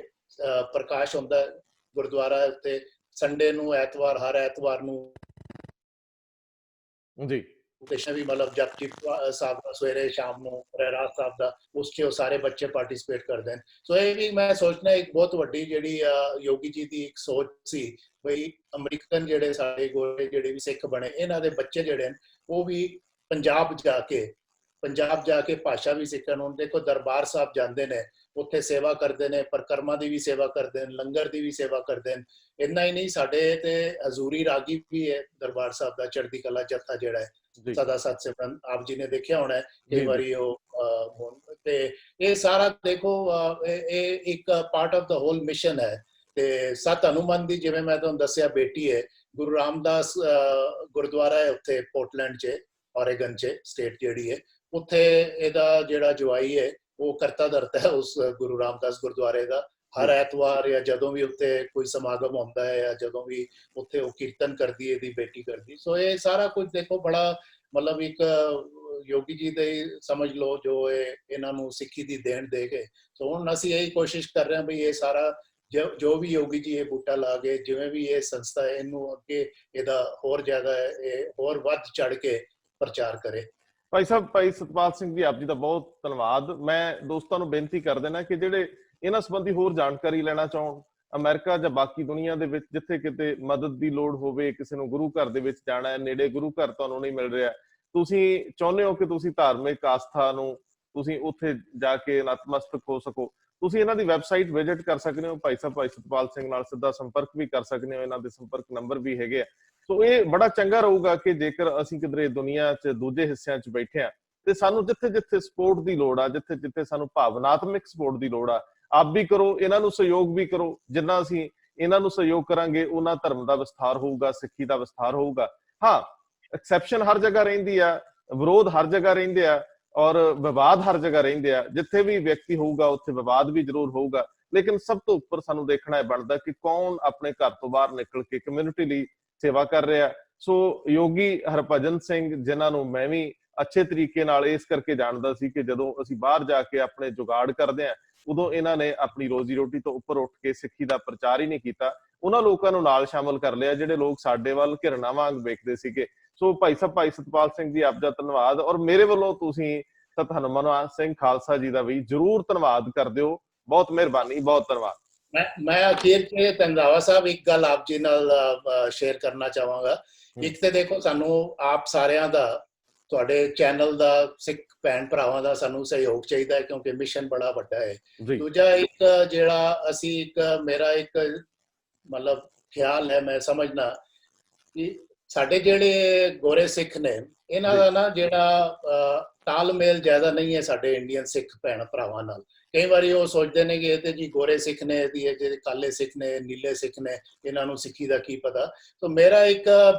B: ਪ੍ਰਕਾਸ਼ ਹੁੰਦਾ ਗੁਰਦੁਆਰਾ ਉੱਤੇ, ਸੰਡੇ ਨੂੰ, ਐਤਵਾਰ, ਹਰ ਐਤਵਾਰ ਨੂੰ ਜੀ ਵੀ ਮਤਲਬ ਜਪਜੀ ਸਾਹਿਬ ਦਾ ਸਵੇਰੇ ਸ਼ਾਮ ਨੂੰ, ਰਹਿਰਾਸ ਸਾਹਿਬ ਦਾ, ਉਸ 'ਚ ਉਹ ਸਾਰੇ ਬੱਚੇ ਪਾਰਟਿਸਿਪੇਟ ਕਰਦੇ ਨੇ। ਸੋ ਇਹ ਵੀ ਮੈਂ ਸੋਚਦਾ ਇੱਕ ਬਹੁਤ ਵੱਡੀ ਜਿਹੜੀ ਯੋਗੀ ਜੀ ਦੀ ਇੱਕ ਸੋਚ ਸੀ ਬਈ ਅਮਰੀਕਨ ਜਿਹੜੇ ਸਾਡੇ ਗੋਰੇ ਜਿਹੜੇ ਵੀ ਸਿੱਖ ਬਣੇ, ਇਹਨਾਂ ਦੇ ਬੱਚੇ ਜਿਹੜੇ ਨੇ ਉਹ ਵੀ ਪੰਜਾਬ ਜਾ ਕੇ ਭਾਸ਼ਾ ਵੀ ਸਿੱਖਣ। ਹੁਣ ਦੇਖੋ ਦਰਬਾਰ ਸਾਹਿਬ ਜਾਂਦੇ ਨੇ, ਉੱਥੇ ਸੇਵਾ ਕਰਦੇ ਨੇ, ਪਰਿਕਰਮਾ ਦੀ ਵੀ ਸੇਵਾ ਕਰਦੇ ਨੇ, ਲੰਗਰ ਦੀ ਵੀ ਸੇਵਾ ਕਰਦੇ ਨੇ। ਇੰਨਾ ਹੀ ਨਹੀਂ, ਸਾਡੇ ਤੇ ਹਜ਼ੂਰੀ ਰਾਗੀ ਵੀ ਹੈ ਦਰਬਾਰ ਸਾਹਿਬ ਦਾ, ਚੜ੍ਹਦੀ ਕਲਾ ਜੱਥਾ ਜਿਹੜਾ ਹੈ, ਸਦਾ ਸਤ ਸਿਮਰਨ। ਆਪ ਜੀ ਨੇ ਦੇਖਿਆ ਹੋਣਾ ਕਈ ਵਾਰੀ ਉਹ ਤੇ ਇਹ ਸਾਰਾ ਦੇਖੋ ਇਹ ਇੱਕ part of the whole mission ਹੈ। ਤੇ ਸੱਤ ਹਨੂਮਾਨ ਦੀ ਜਿਵੇਂ ਮੈਂ ਤੁਹਾਨੂੰ ਦੱਸਿਆ ਬੇਟੀ ਹੈ, ਗੁਰੂ ਰਾਮਦਾਸ ਗੁਰਦੁਆਰਾ ਹੈ ਉੱਥੇ ਪੋਰਟਲੈਂਡ 'ਚ, ਔਰੇਗਨ 'ਚ ਸਟੇਟ ਜਿਹੜੀ ਹੈ, ਉੱਥੇ ਇਹਦਾ ਜਿਹੜਾ ਜਵਾਈ ਹੈ ਉਹ ਕਰਤਾ ਧਰਤਾ ਹੈ ਉਸ ਗੁਰੂ ਰਾਮਦਾਸ ਗੁਰਦੁਆਰੇ ਦਾ। ਹਰ ਐਤਵਾਰ ਜਾਂ ਜਦੋਂ ਵੀ ਉੱਥੇ ਕੋਈ ਸਮਾਗਮ ਹੁੰਦਾ ਹੈ ਜਾਂ ਜਦੋਂ ਵੀ ਉੱਥੇ ਉਹ ਕੀਰਤਨ ਕਰਦੀ ਹੈ ਇਹਦੀ ਬੇਟੀ ਕਰਦੀ। ਸੋ ਇਹ ਸਾਰਾ ਕੁਝ ਦੇਖੋ ਬੜਾ ਮਤਲਬ ਇੱਕ ਯੋਗੀ ਜੀ ਦੇ ਸਮਝ ਲਓ ਜੋ ਇਹਨਾਂ ਨੂੰ ਸਿੱਖੀ ਦੀ ਦੇਣ ਦੇ ਗਏ। ਸੋ ਹੁਣ ਅਸੀਂ ਇਹੀ ਕੋਸ਼ਿਸ਼ ਕਰ ਰਹੇ ਹਾਂ ਵੀ ਇਹ ਸਾਰਾ ਜੋ ਵੀ ਯੋਗੀ ਜੀ ਇਹ ਬੂਟਾ ਲਾ ਕੇ ਜਿਵੇਂ ਵੀ ਇਹ ਸੰਸਥਾ ਹੈ ਇਹਨੂੰ ਅੱਗੇ ਇਹਦਾ ਹੋਰ ਜ਼ਿਆਦਾ ਹੋਰ ਵੱਧ ਚੜ ਕੇ ਪ੍ਰਚਾਰ ਕਰੇ।
A: ਭਾਈ ਸਾਹਿਬ, ਭਾਈ ਸਤਪਾਲ ਸਿੰਘ ਜੀ, ਆਪ ਜੀ ਦਾ ਬਹੁਤ ਧੰਨਵਾਦ। ਮੈਂ ਦੋਸਤਾਂ ਨੂੰ ਬੇਨਤੀ ਕਰ ਦੇਣਾ ਕਿ ਜਿਹੜੇ ਇਹਨਾਂ ਸੰਬੰਧੀ ਹੋਰ ਜਾਣਕਾਰੀ ਲੈਣਾ ਚਾਹਣ, ਅਮਰੀਕਾ ਜਾਂ ਬਾਕੀ ਦੁਨੀਆ ਦੇ ਵਿੱਚ ਜਿੱਥੇ ਕਿਤੇ ਮਦਦ ਦੀ ਲੋੜ ਹੋਵੇ, ਕਿਸੇ ਨੂੰ ਗੁਰੂ ਘਰ ਦੇ ਵਿੱਚ ਜਾਣਾ ਹੈ, ਨੇੜੇ ਗੁਰੂ ਘਰ ਤੁਹਾਨੂੰ ਨਹੀਂ ਮਿਲ ਰਿਹਾ, ਤੁਸੀਂ ਚਾਹੁੰਦੇ ਹੋ ਕਿ ਤੁਸੀਂ ਧਾਰਮਿਕ ਆਸਥਾ ਨੂੰ ਤੁਸੀਂ ਉੱਥੇ ਜਾ ਕੇ ਨਤਮਸਤਕ ਹੋ ਸਕੋ, ਤੁਸੀਂ ਇਹਨਾਂ ਦੀ ਵੈਬਸਾਈਟ ਵਿਜ਼ਿਟ ਕਰ ਸਕਦੇ ਹੋ। ਭਾਈ ਸਾਹਿਬ ਭਾਈ ਸਤਪਾਲ ਸਿੰਘ ਨਾਲ ਸਿੱਧਾ ਸੰਪਰਕ ਵੀ ਕਰ ਸਕਦੇ ਹੋ, ਇਹਨਾਂ ਦੇ ਸੰਪਰਕ ਨੰਬਰ ਵੀ ਹੈਗੇ ਆ। ਸੋ ਇਹ ਬੜਾ ਚੰਗਾ ਰਹੂਗਾ ਕਿ ਜੇਕਰ ਅਸੀਂ ਕਿਧਰੇ ਦੁਨੀਆ 'ਚ ਦੂਜੇ ਹਿੱਸਿਆਂ 'ਚ ਬੈਠੇ ਆ ਤੇ ਸਾਨੂੰ ਜਿੱਥੇ ਜਿੱਥੇ ਸਪੋਰਟ ਦੀ ਲੋੜ ਆ, ਜਿੱਥੇ ਜਿੱਥੇ ਸਾਨੂੰ ਭਾਵਨਾਤਮਕ ਸਪੋਰਟ ਦੀ ਲੋੜ ਆ, ਆਪ ਵੀ ਕਰੋ, ਇਹਨਾਂ ਨੂੰ ਸਹਿਯੋਗ ਵੀ ਕਰੋ। ਜਿੰਨਾ ਅਸੀਂ ਇਹਨਾਂ ਨੂੰ ਸਹਿਯੋਗ ਕਰਾਂਗੇ ਉਹਨਾਂ ਧਰਮ ਦਾ ਵਿਸਥਾਰ ਹੋਊਗਾ, ਸਿੱਖੀ ਦਾ ਵਿਸਥਾਰ ਹੋਊਗਾ। ਹਾਂ, ਐਕਸੈਪਸ਼ਨ ਹਰ ਜਗ੍ਹਾ ਰਹਿੰਦੀ ਆ, ਵਿਰੋਧ ਹਰ ਜਗ੍ਹਾ ਰਹਿੰਦੇ ਆ, ਔਰ ਵਿਵਾਦ ਹਰ ਜਗ੍ਹਾ ਰਹਿੰਦੇ ਆ। ਜਿੱਥੇ ਵੀ ਵਿਅਕਤੀ ਹੋਊਗਾ ਉੱਥੇ ਵਿਵਾਦ ਵੀ ਜ਼ਰੂਰ ਹੋਊਗਾ, ਲੇਕਿਨ ਸਭ ਤੋਂ ਉੱਪਰ ਸਾਨੂੰ ਦੇਖਣਾ ਇਹ ਬਣਦਾ ਕਿ ਕੌਣ ਆਪਣੇ ਘਰ ਤੋਂ ਬਾਹਰ ਨਿਕਲ ਕੇ ਕਮਿਊਨਿਟੀ ਲਈ ਸੇਵਾ ਕਰ ਰਿਹਾ। ਸੋ ਯੋਗੀ ਹਰਭਜਨ ਸਿੰਘ, ਜਿਨ੍ਹਾਂ ਨੂੰ ਮੈਂ ਵੀ ਅੱਛੇ ਤਰੀਕੇ ਨਾਲ ਇਸ ਕਰਕੇ ਜਾਣਦਾ ਸੀ ਕਿ ਜਦੋਂ ਅਸੀਂ ਬਾਹਰ ਜਾ ਕੇ ਆਪਣੇ ਜੁਗਾੜ ਕਰਦੇ ਹਾਂ ਉਦੋਂ ਇਹਨਾਂ ਨੇ ਆਪਣੀ ਰੋਜ਼ੀ ਰੋਟੀ ਤੋਂ ਉੱਪਰ ਉੱਠ ਕੇ ਸਿੱਖੀ ਦਾ ਪ੍ਰਚਾਰ ਹੀ ਨਹੀਂ ਕੀਤਾ, ਉਹਨਾਂ ਲੋਕਾਂ ਨੂੰ ਨਾਲ ਸ਼ਾਮਲ ਕਰ ਲਿਆ ਜਿਹੜੇ ਲੋਕ ਸਾਡੇ ਵੱਲ ਘਿਰਣਾ ਵਾਂਗ ਵੇਖਦੇ ਸੀਗੇ। ਸੋ ਭਾਈ ਸਾਹਿਬ ਭਾਈ ਸਤਪਾਲ ਸਿੰਘ ਜੀ, ਆਪ ਦਾ ਧੰਨਵਾਦ, ਔਰ ਮੇਰੇ ਵੱਲੋਂ ਤੁਸੀਂ ਸਤ ਹਨੂਮਾਨ ਸਿੰਘ ਖਾਲਸਾ ਜੀ ਦਾ ਵੀ ਜ਼ਰੂਰ ਧੰਨਵਾਦ ਕਰ ਦਿਓ। ਬਹੁਤ ਮਿਹਰਬਾਨੀ, ਬਹੁਤ ਧੰਨਵਾਦ।
B: ਮੈਂ ਅਖੀਰ ਤੇ ਰੰਧਾਵਾ ਸਾਹਿਬ ਇੱਕ ਗੱਲ ਆਪ ਜੀ ਨਾਲ ਸ਼ੇਅਰ ਕਰਨਾ ਚਾਹਾਂਗਾ। ਇੱਕ ਤੇ ਦੇਖੋ ਸਾਨੂੰ ਆਪ ਸਾਰਿਆਂ ਦਾ, ਤੁਹਾਡੇ ਚੈਨਲ ਦਾ, ਸਿੱਖ ਭੈਣ ਭਰਾਵਾਂ ਦਾ ਸਾਨੂੰ ਸਹਿਯੋਗ ਚਾਹੀਦਾ ਹੈ ਕਿਉਂਕਿ ਮਿਸ਼ਨ ਬੜਾ ਵੱਡਾ ਹੈ। ਦੂਜਾ ਇੱਕ ਜਿਹੜਾ ਅਸੀਂ ਮੇਰਾ ਇੱਕ ਮਤਲਬ ਖਿਆਲ ਹੈ, ਮੈਂ ਸਮਝਣਾ ਕਿ ਸਾਡੇ ਜਿਹੜੇ ਗੋਰੇ ਸਿੱਖ ਨੇ ਇਹਨਾਂ ਦਾ ਨਾ ਜਿਹੜਾ ਤਾਲਮੇਲ ਜ਼ਿਆਦਾ ਨਹੀਂ ਹੈ ਸਾਡੇ ਇੰਡੀਅਨ ਸਿੱਖ ਭੈਣ ਭਰਾਵਾਂ ਨਾਲ। ਕਈ ਵਾਰੀ ਉਹ ਸੋਚਦੇ ਨੇ ਕਿ ਇਹ ਤੇ ਜੀ ਗੋਰੇ ਸਿੱਖ ਨੇ, ਜਿਹੜੇ ਕਾਲੇ ਸਿੱਖ ਨੇ, ਨੀਲੇ ਸਿੱਖ ਨੇ, ਇਹਨਾਂ ਨੂੰ ਸਿੱਖੀ ਦਾ ਕੀ ਪਤਾ। ਤਾਂ ਮੇਰਾ ਇੱਕ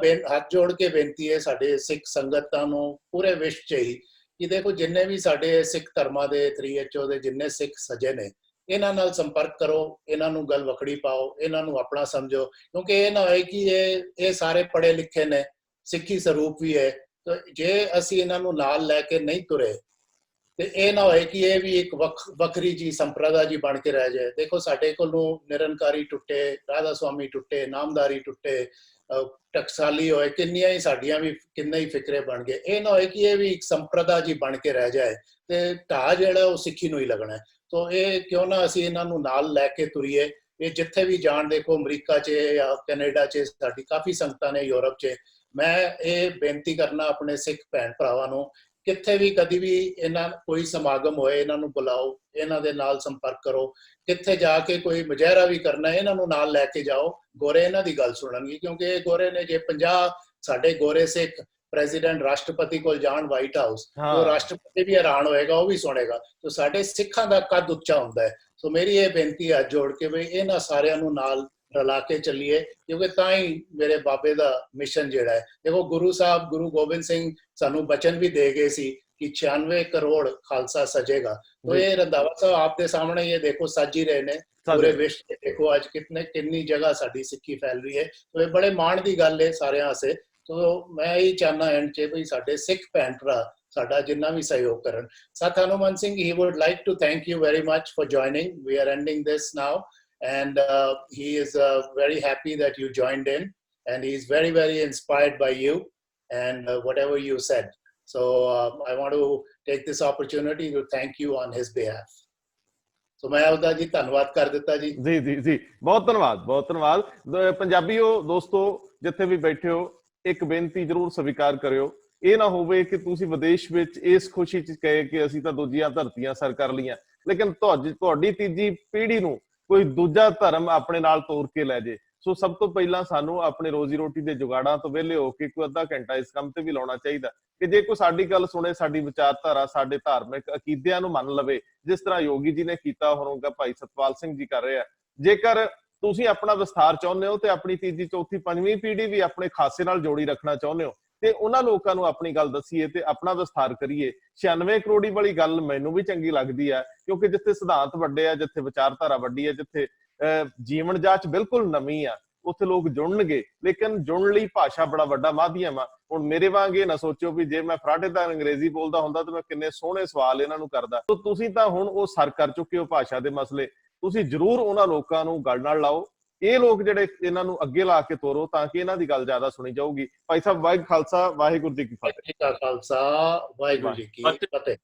B: ਹੱਥ ਜੋੜ ਕੇ ਬੇਨਤੀ ਹੈ ਸਾਡੇ ਸਿੱਖ ਸੰਗਤਾਂ ਨੂੰ ਪੂਰੇ ਵਿਸ਼ਵ 'ਚ ਹੀ ਕਿ ਦੇਖੋ ਜਿੰਨੇ ਵੀ ਸਾਡੇ ਸਿੱਖ ਧਰਮਾਂ ਦੇ 3HO ਦੇ ਜਿੰਨੇ ਸਿੱਖ ਸਜੇ ਨੇ, ਇਹਨਾਂ ਨਾਲ ਸੰਪਰਕ ਕਰੋ, ਇਹਨਾਂ ਨੂੰ ਗੱਲ ਵਖੜੀ ਪਾਓ, ਇਹਨਾਂ ਨੂੰ ਆਪਣਾ ਸਮਝੋ, ਕਿਉਂਕਿ ਇਹ ਨਾ ਹੋਏ ਕਿ ਇਹ ਸਾਰੇ ਪੜ੍ਹੇ ਲਿਖੇ ਨੇ, ਸਿੱਖੀ ਸਰੂਪ ਵੀ ਹੈ, ਤਾਂ ਜੇ ਅਸੀਂ ਇਹਨਾਂ ਨੂੰ ਨਾਲ ਲੈ ਕੇ ਨਹੀਂ ਤੁਰੇ ਤੇ ਇਹ ਨਾ ਹੋਏ ਕਿ ਇਹ ਵੀ ਇੱਕ ਵੱਖਰੀ ਜੀ ਸੰਪਰਦਾ ਜੀ ਬਣ ਕੇ ਰਹਿ ਜਾਏ। ਦੇਖੋ ਸਾਡੇ ਕੋਲੋਂ ਨਿਰੰਕਾਰੀ ਟੁੱਟੇ, ਰਾਧਾ ਸਵਾਮੀ ਟੁੱਟੇ, ਨਾਮਦਾਰੀ ਟੁੱਟੇ, ਟਕਸਾਲੀ ਹੋਏ, ਕਿੰਨੀਆਂ ਹੀ ਸਾਡੀਆਂ ਵੀ ਕਿੰਨੇ ਹੀ ਫਿਕਰੇ ਬਣ ਗਏ। ਇਹ ਨਾ ਹੋਏ ਕਿ ਇਹ ਵੀ ਇੱਕ ਸੰਪਰਦਾ ਜੀ ਬਣ ਕੇ ਰਹਿ ਜਾਏ ਤੇ ਢਾਹ ਜਿਹੜਾ ਉਹ ਸਿੱਖੀ ਨੂੰ ਹੀ ਲੱਗਣਾ। ਸੋ ਇਹ ਕਿਉਂ ਨਾ ਅਸੀਂ ਇਹਨਾਂ ਨੂੰ ਨਾਲ ਲੈ ਕੇ ਤੁਰੀਏ। ਇਹ ਜਿੱਥੇ ਵੀ ਜਾਣ, ਦੇਖੋ ਅਮਰੀਕਾ 'ਚ ਜਾਂ ਕੈਨੇਡਾ 'ਚ ਸਾਡੀ ਕਾਫੀ ਸੰਗਤਾਂ ਨੇ, ਯੂਰਪ 'ਚ। ਮੈਂ ਇਹ ਬੇਨਤੀ ਕਰਨਾ ਆਪਣੇ ਸਿੱਖ ਭੈਣ ਭਰਾਵਾਂ ਨੂੰ, ਕਿੱਥੇ ਵੀ ਕਦੀ ਵੀ ਇਹਨਾਂ ਕੋਈ ਸਮਾਗਮ ਹੋਏ ਇਹਨਾਂ ਨੂੰ ਬੁਲਾਓ, ਇਹਨਾਂ ਦੇ ਨਾਲ ਸੰਪਰਕ ਕਰੋ। ਕਿੱਥੇ ਜਾ ਕੇ ਕੋਈ ਮੁਜ਼ਾਹਰਾ ਵੀ ਕਰਨਾ ਇਹਨਾਂ ਨੂੰ ਨਾਲ ਲੈ ਕੇ ਜਾਓ, ਗੋਰੇ ਇਹਨਾਂ ਦੀ ਗੱਲ ਸੁਣਨਗੇ। ਕਿਉਂਕਿ ਇਹ ਗੋਰੇ ਨੇ, ਜੇ 50 ਸਾਡੇ ਗੋਰੇ ਸਿੱਖ ਪ੍ਰੈਜ਼ੀਡੈਂਟ ਰਾਸ਼ਟਰਪਤੀ ਕੋਲ ਜਾਣ ਵਾਈਟ ਹਾਊਸ, ਉਹ ਰਾਸ਼ਟਰਪਤੀ ਵੀ ਹੈਰਾਨ ਹੋਏਗਾ, ਉਹ ਵੀ ਸੁਣੇਗਾ। ਤਾਂ ਸਾਡੇ ਸਿੱਖਾਂ ਦਾ ਕੱਦ ਉੱਚਾ ਹੁੰਦਾ ਹੈ। ਸੋ ਮੇਰੀ ਇਹ ਬੇਨਤੀ ਹੈ ਜੋੜ ਕੇ ਵੀ ਇਹਨਾਂ ਸਾਰਿਆਂ ਨੂੰ ਨਾਲ ਰਲਾ ਕੇ ਚੱਲੀਏ, ਕਿਉਂਕਿ ਤਾਂ ਹੀ ਮੇਰੇ ਬਾਬੇ ਦਾ ਮਿਸ਼ਨ ਜਿਹੜਾ ਹੈ। ਦੇਖੋ ਗੁਰੂ ਸਾਹਿਬ, ਗੁਰੂ ਗੋਬਿੰਦ ਸਿੰਘ ਸਾਨੂੰ ਬਚਨ ਵੀ ਦੇ ਗਏ ਸੀ ਕਿ 96 ਕਰੋੜ ਖਾਲਸਾ ਸਜੇਗਾ। तो ये रंधावा साहब आपके सामने ये देखो सज ही रहे ने पूरे विश्व के, देखो आज कितनी जगह साडी सिक्खी फैल रही है। तो ये बड़े माण दी गल है सारे से। तो मैं यही चाहना एंड च भी साडे सिख भैन भरा साडा जिन्ना भी सहयोग करन। Sat Hanuman Singh, he would like to thank you very much for joining. We are ending this now, and he is very happy that you joined in, and he is very, very inspired by you and whatever you said. So I want to take this opportunity to thank you on his behalf. So मैं ਉਹਦਾ ਜੀ ਧੰਨਵਾਦ ਕਰ ਦਿੱਤਾ ਜੀ।
A: ਜੀ ਜੀ ਜੀ ਬਹੁਤ ਧੰਨਵਾਦ, ਬਹੁਤ ਧੰਨਵਾਦ। ਪੰਜਾਬੀਓ ਦੋਸਤੋ ਜਿੱਥੇ ਵੀ ਬੈਠੇ ਹੋ, ਇੱਕ ਬੇਨਤੀ ਜ਼ਰੂਰ ਸਵੀਕਾਰ ਕਰਿਓ। ਇਹ ਨਾ ਹੋਵੇ ਕਿ ਤੁਸੀਂ ਵਿਦੇਸ਼ ਵਿੱਚ ਇਸ ਖੁਸ਼ੀ 'ਚ ਕਹੇ ਕਿ ਅਸੀਂ ਤਾਂ ਦੂਜੀਆਂ ਧਰਤੀਆਂ ਸਰ ਕਰ ਲਈਆਂ, ਲੇਕਿਨ ਤੁਹਾਡੀ ਤੀਜੀ ਪੀੜ੍ਹੀ ਨੂੰ ਕੋਈ ਦੂਜਾ ਧਰਮ ਆਪਣੇ ਨਾਲ ਤੋਰ ਕੇ ਲੈ ਜੇ। ਸੋ ਸਭ ਤੋਂ ਪਹਿਲਾਂ ਸਾਨੂੰ ਆਪਣੇ ਰੋਜ਼ੀ ਰੋਟੀ ਦੇ ਜੁਗਾੜਾਂ ਤੋਂ ਵਿਹਲੇ ਹੋ ਕੇ ਕੋਈ ਅੱਧਾ ਘੰਟਾ ਇਸ ਕੰਮ ਤੇ ਵੀ ਲਾਉਣਾ ਚਾਹੀਦਾ ਕਿ ਜੇ ਕੋਈ ਸਾਡੀ ਗੱਲ ਸੁਣੇ, ਸਾਡੀ ਵਿਚਾਰਧਾਰਾ, ਸਾਡੇ ਧਾਰਮਿਕ ਅਕੀਦਿਆਂ ਨੂੰ ਮੰਨ ਲਵੇ, ਜਿਸ ਤਰ੍ਹਾਂ ਯੋਗੀ ਜੀ ਨੇ ਕੀਤਾ, ਹੋਊਗਾ ਭਾਈ ਸਤਪਾਲ ਸਿੰਘ ਜੀ ਕਰ ਰਹੇ ਆ। ਜੇਕਰ ਤੁਸੀਂ ਆਪਣਾ ਵਿਸਥਾਰ ਚਾਹੁੰਦੇ ਹੋ ਤੇ ਆਪਣੀ ਤੀਜੀ, ਚੌਥੀ, ਪੰਜਵੀਂ ਪੀੜ੍ਹੀ ਵੀ ਆਪਣੇ ਖਾਸੇ ਨਾਲ ਜੋੜੀ ਰੱਖਣਾ ਚਾਹੁੰਦੇ ਹੋ ਤੇ ਉਹਨਾਂ ਲੋਕਾਂ ਨੂੰ ਆਪਣੀ ਗੱਲ ਦੱਸੀਏ ਤੇ ਆਪਣਾ ਵਿਸਥਾਰ ਕਰੀਏ। 96 ਕਰੋੜੀ ਵਾਲੀ ਗੱਲ ਮੈਨੂੰ ਵੀ ਚੰਗੀ ਲੱਗਦੀ ਹੈ, ਕਿਉਂਕਿ ਜਿੱਥੇ ਸਿਧਾਂਤ ਵੱਡੇ ਆ, ਜਿੱਥੇ ਵਿਚਾਰਧਾਰਾ ਵੱਡੀ ਹੈ, ਜਿੱਥੇ ਜੀਵਨ ਜਾਂਚ ਬਿਲਕੁਲ ਨਵੀਂ ਆ, ਉੱਥੇ ਲੋਕ ਜੁੜਨਗੇ। ਲੇਕਿਨ ਜੁੜਨ ਲਈ ਭਾਸ਼ਾ ਬੜਾ ਵੱਡਾ ਮਾਧਿਅਮ ਆ। ਹੁਣ ਮੇਰੇ ਵਾਂਗ ਇਹ ਨਾ ਸੋਚਿਓ ਵੀ ਜੇ ਮੈਂ ਫਰਾਟੇਦਾਰ ਅੰਗਰੇਜ਼ੀ ਬੋਲਦਾ ਹੁੰਦਾ ਤਾਂ ਮੈਂ ਕਿੰਨੇ ਸੋਹਣੇ ਸਵਾਲ ਇਹਨਾਂ ਨੂੰ ਕਰਦਾ। ਤਾਂ ਤੁਸੀਂ ਤਾਂ ਹੁਣ ਉਹ ਸਰ ਕਰ ਚੁੱਕੇ ਹੋ ਭਾਸ਼ਾ ਦੇ ਮਸਲੇ। ਤੁਸੀਂ ਜ਼ਰੂਰ ਉਹਨਾਂ ਲੋਕਾਂ ਨੂੰ ਗੱਲ ਨਾਲ ਲਾਓ, ਇਹ ਲੋਕ ਜਿਹੜੇ ਇਹਨਾਂ ਨੂੰ ਅੱਗੇ ਲਾ ਕੇ ਤੋਰੋ ਤਾਂ ਕਿ ਇਹਨਾਂ ਦੀ ਗੱਲ ਜ਼ਿਆਦਾ ਸੁਣੀ ਜਾਊਗੀ। ਭਾਈ ਸਾਹਿਬ, ਵਾਹਿਗੁਰੂ ਖਾਲਸਾ, ਵਾਹਿਗੁਰੂ ਜੀ ਕੀ ਫਤਿਹ।
B: ਖਾਲਸਾ, ਵਾਹਿਗੁਰੂ ਜੀ ਕੀ ਫਤਿਹ।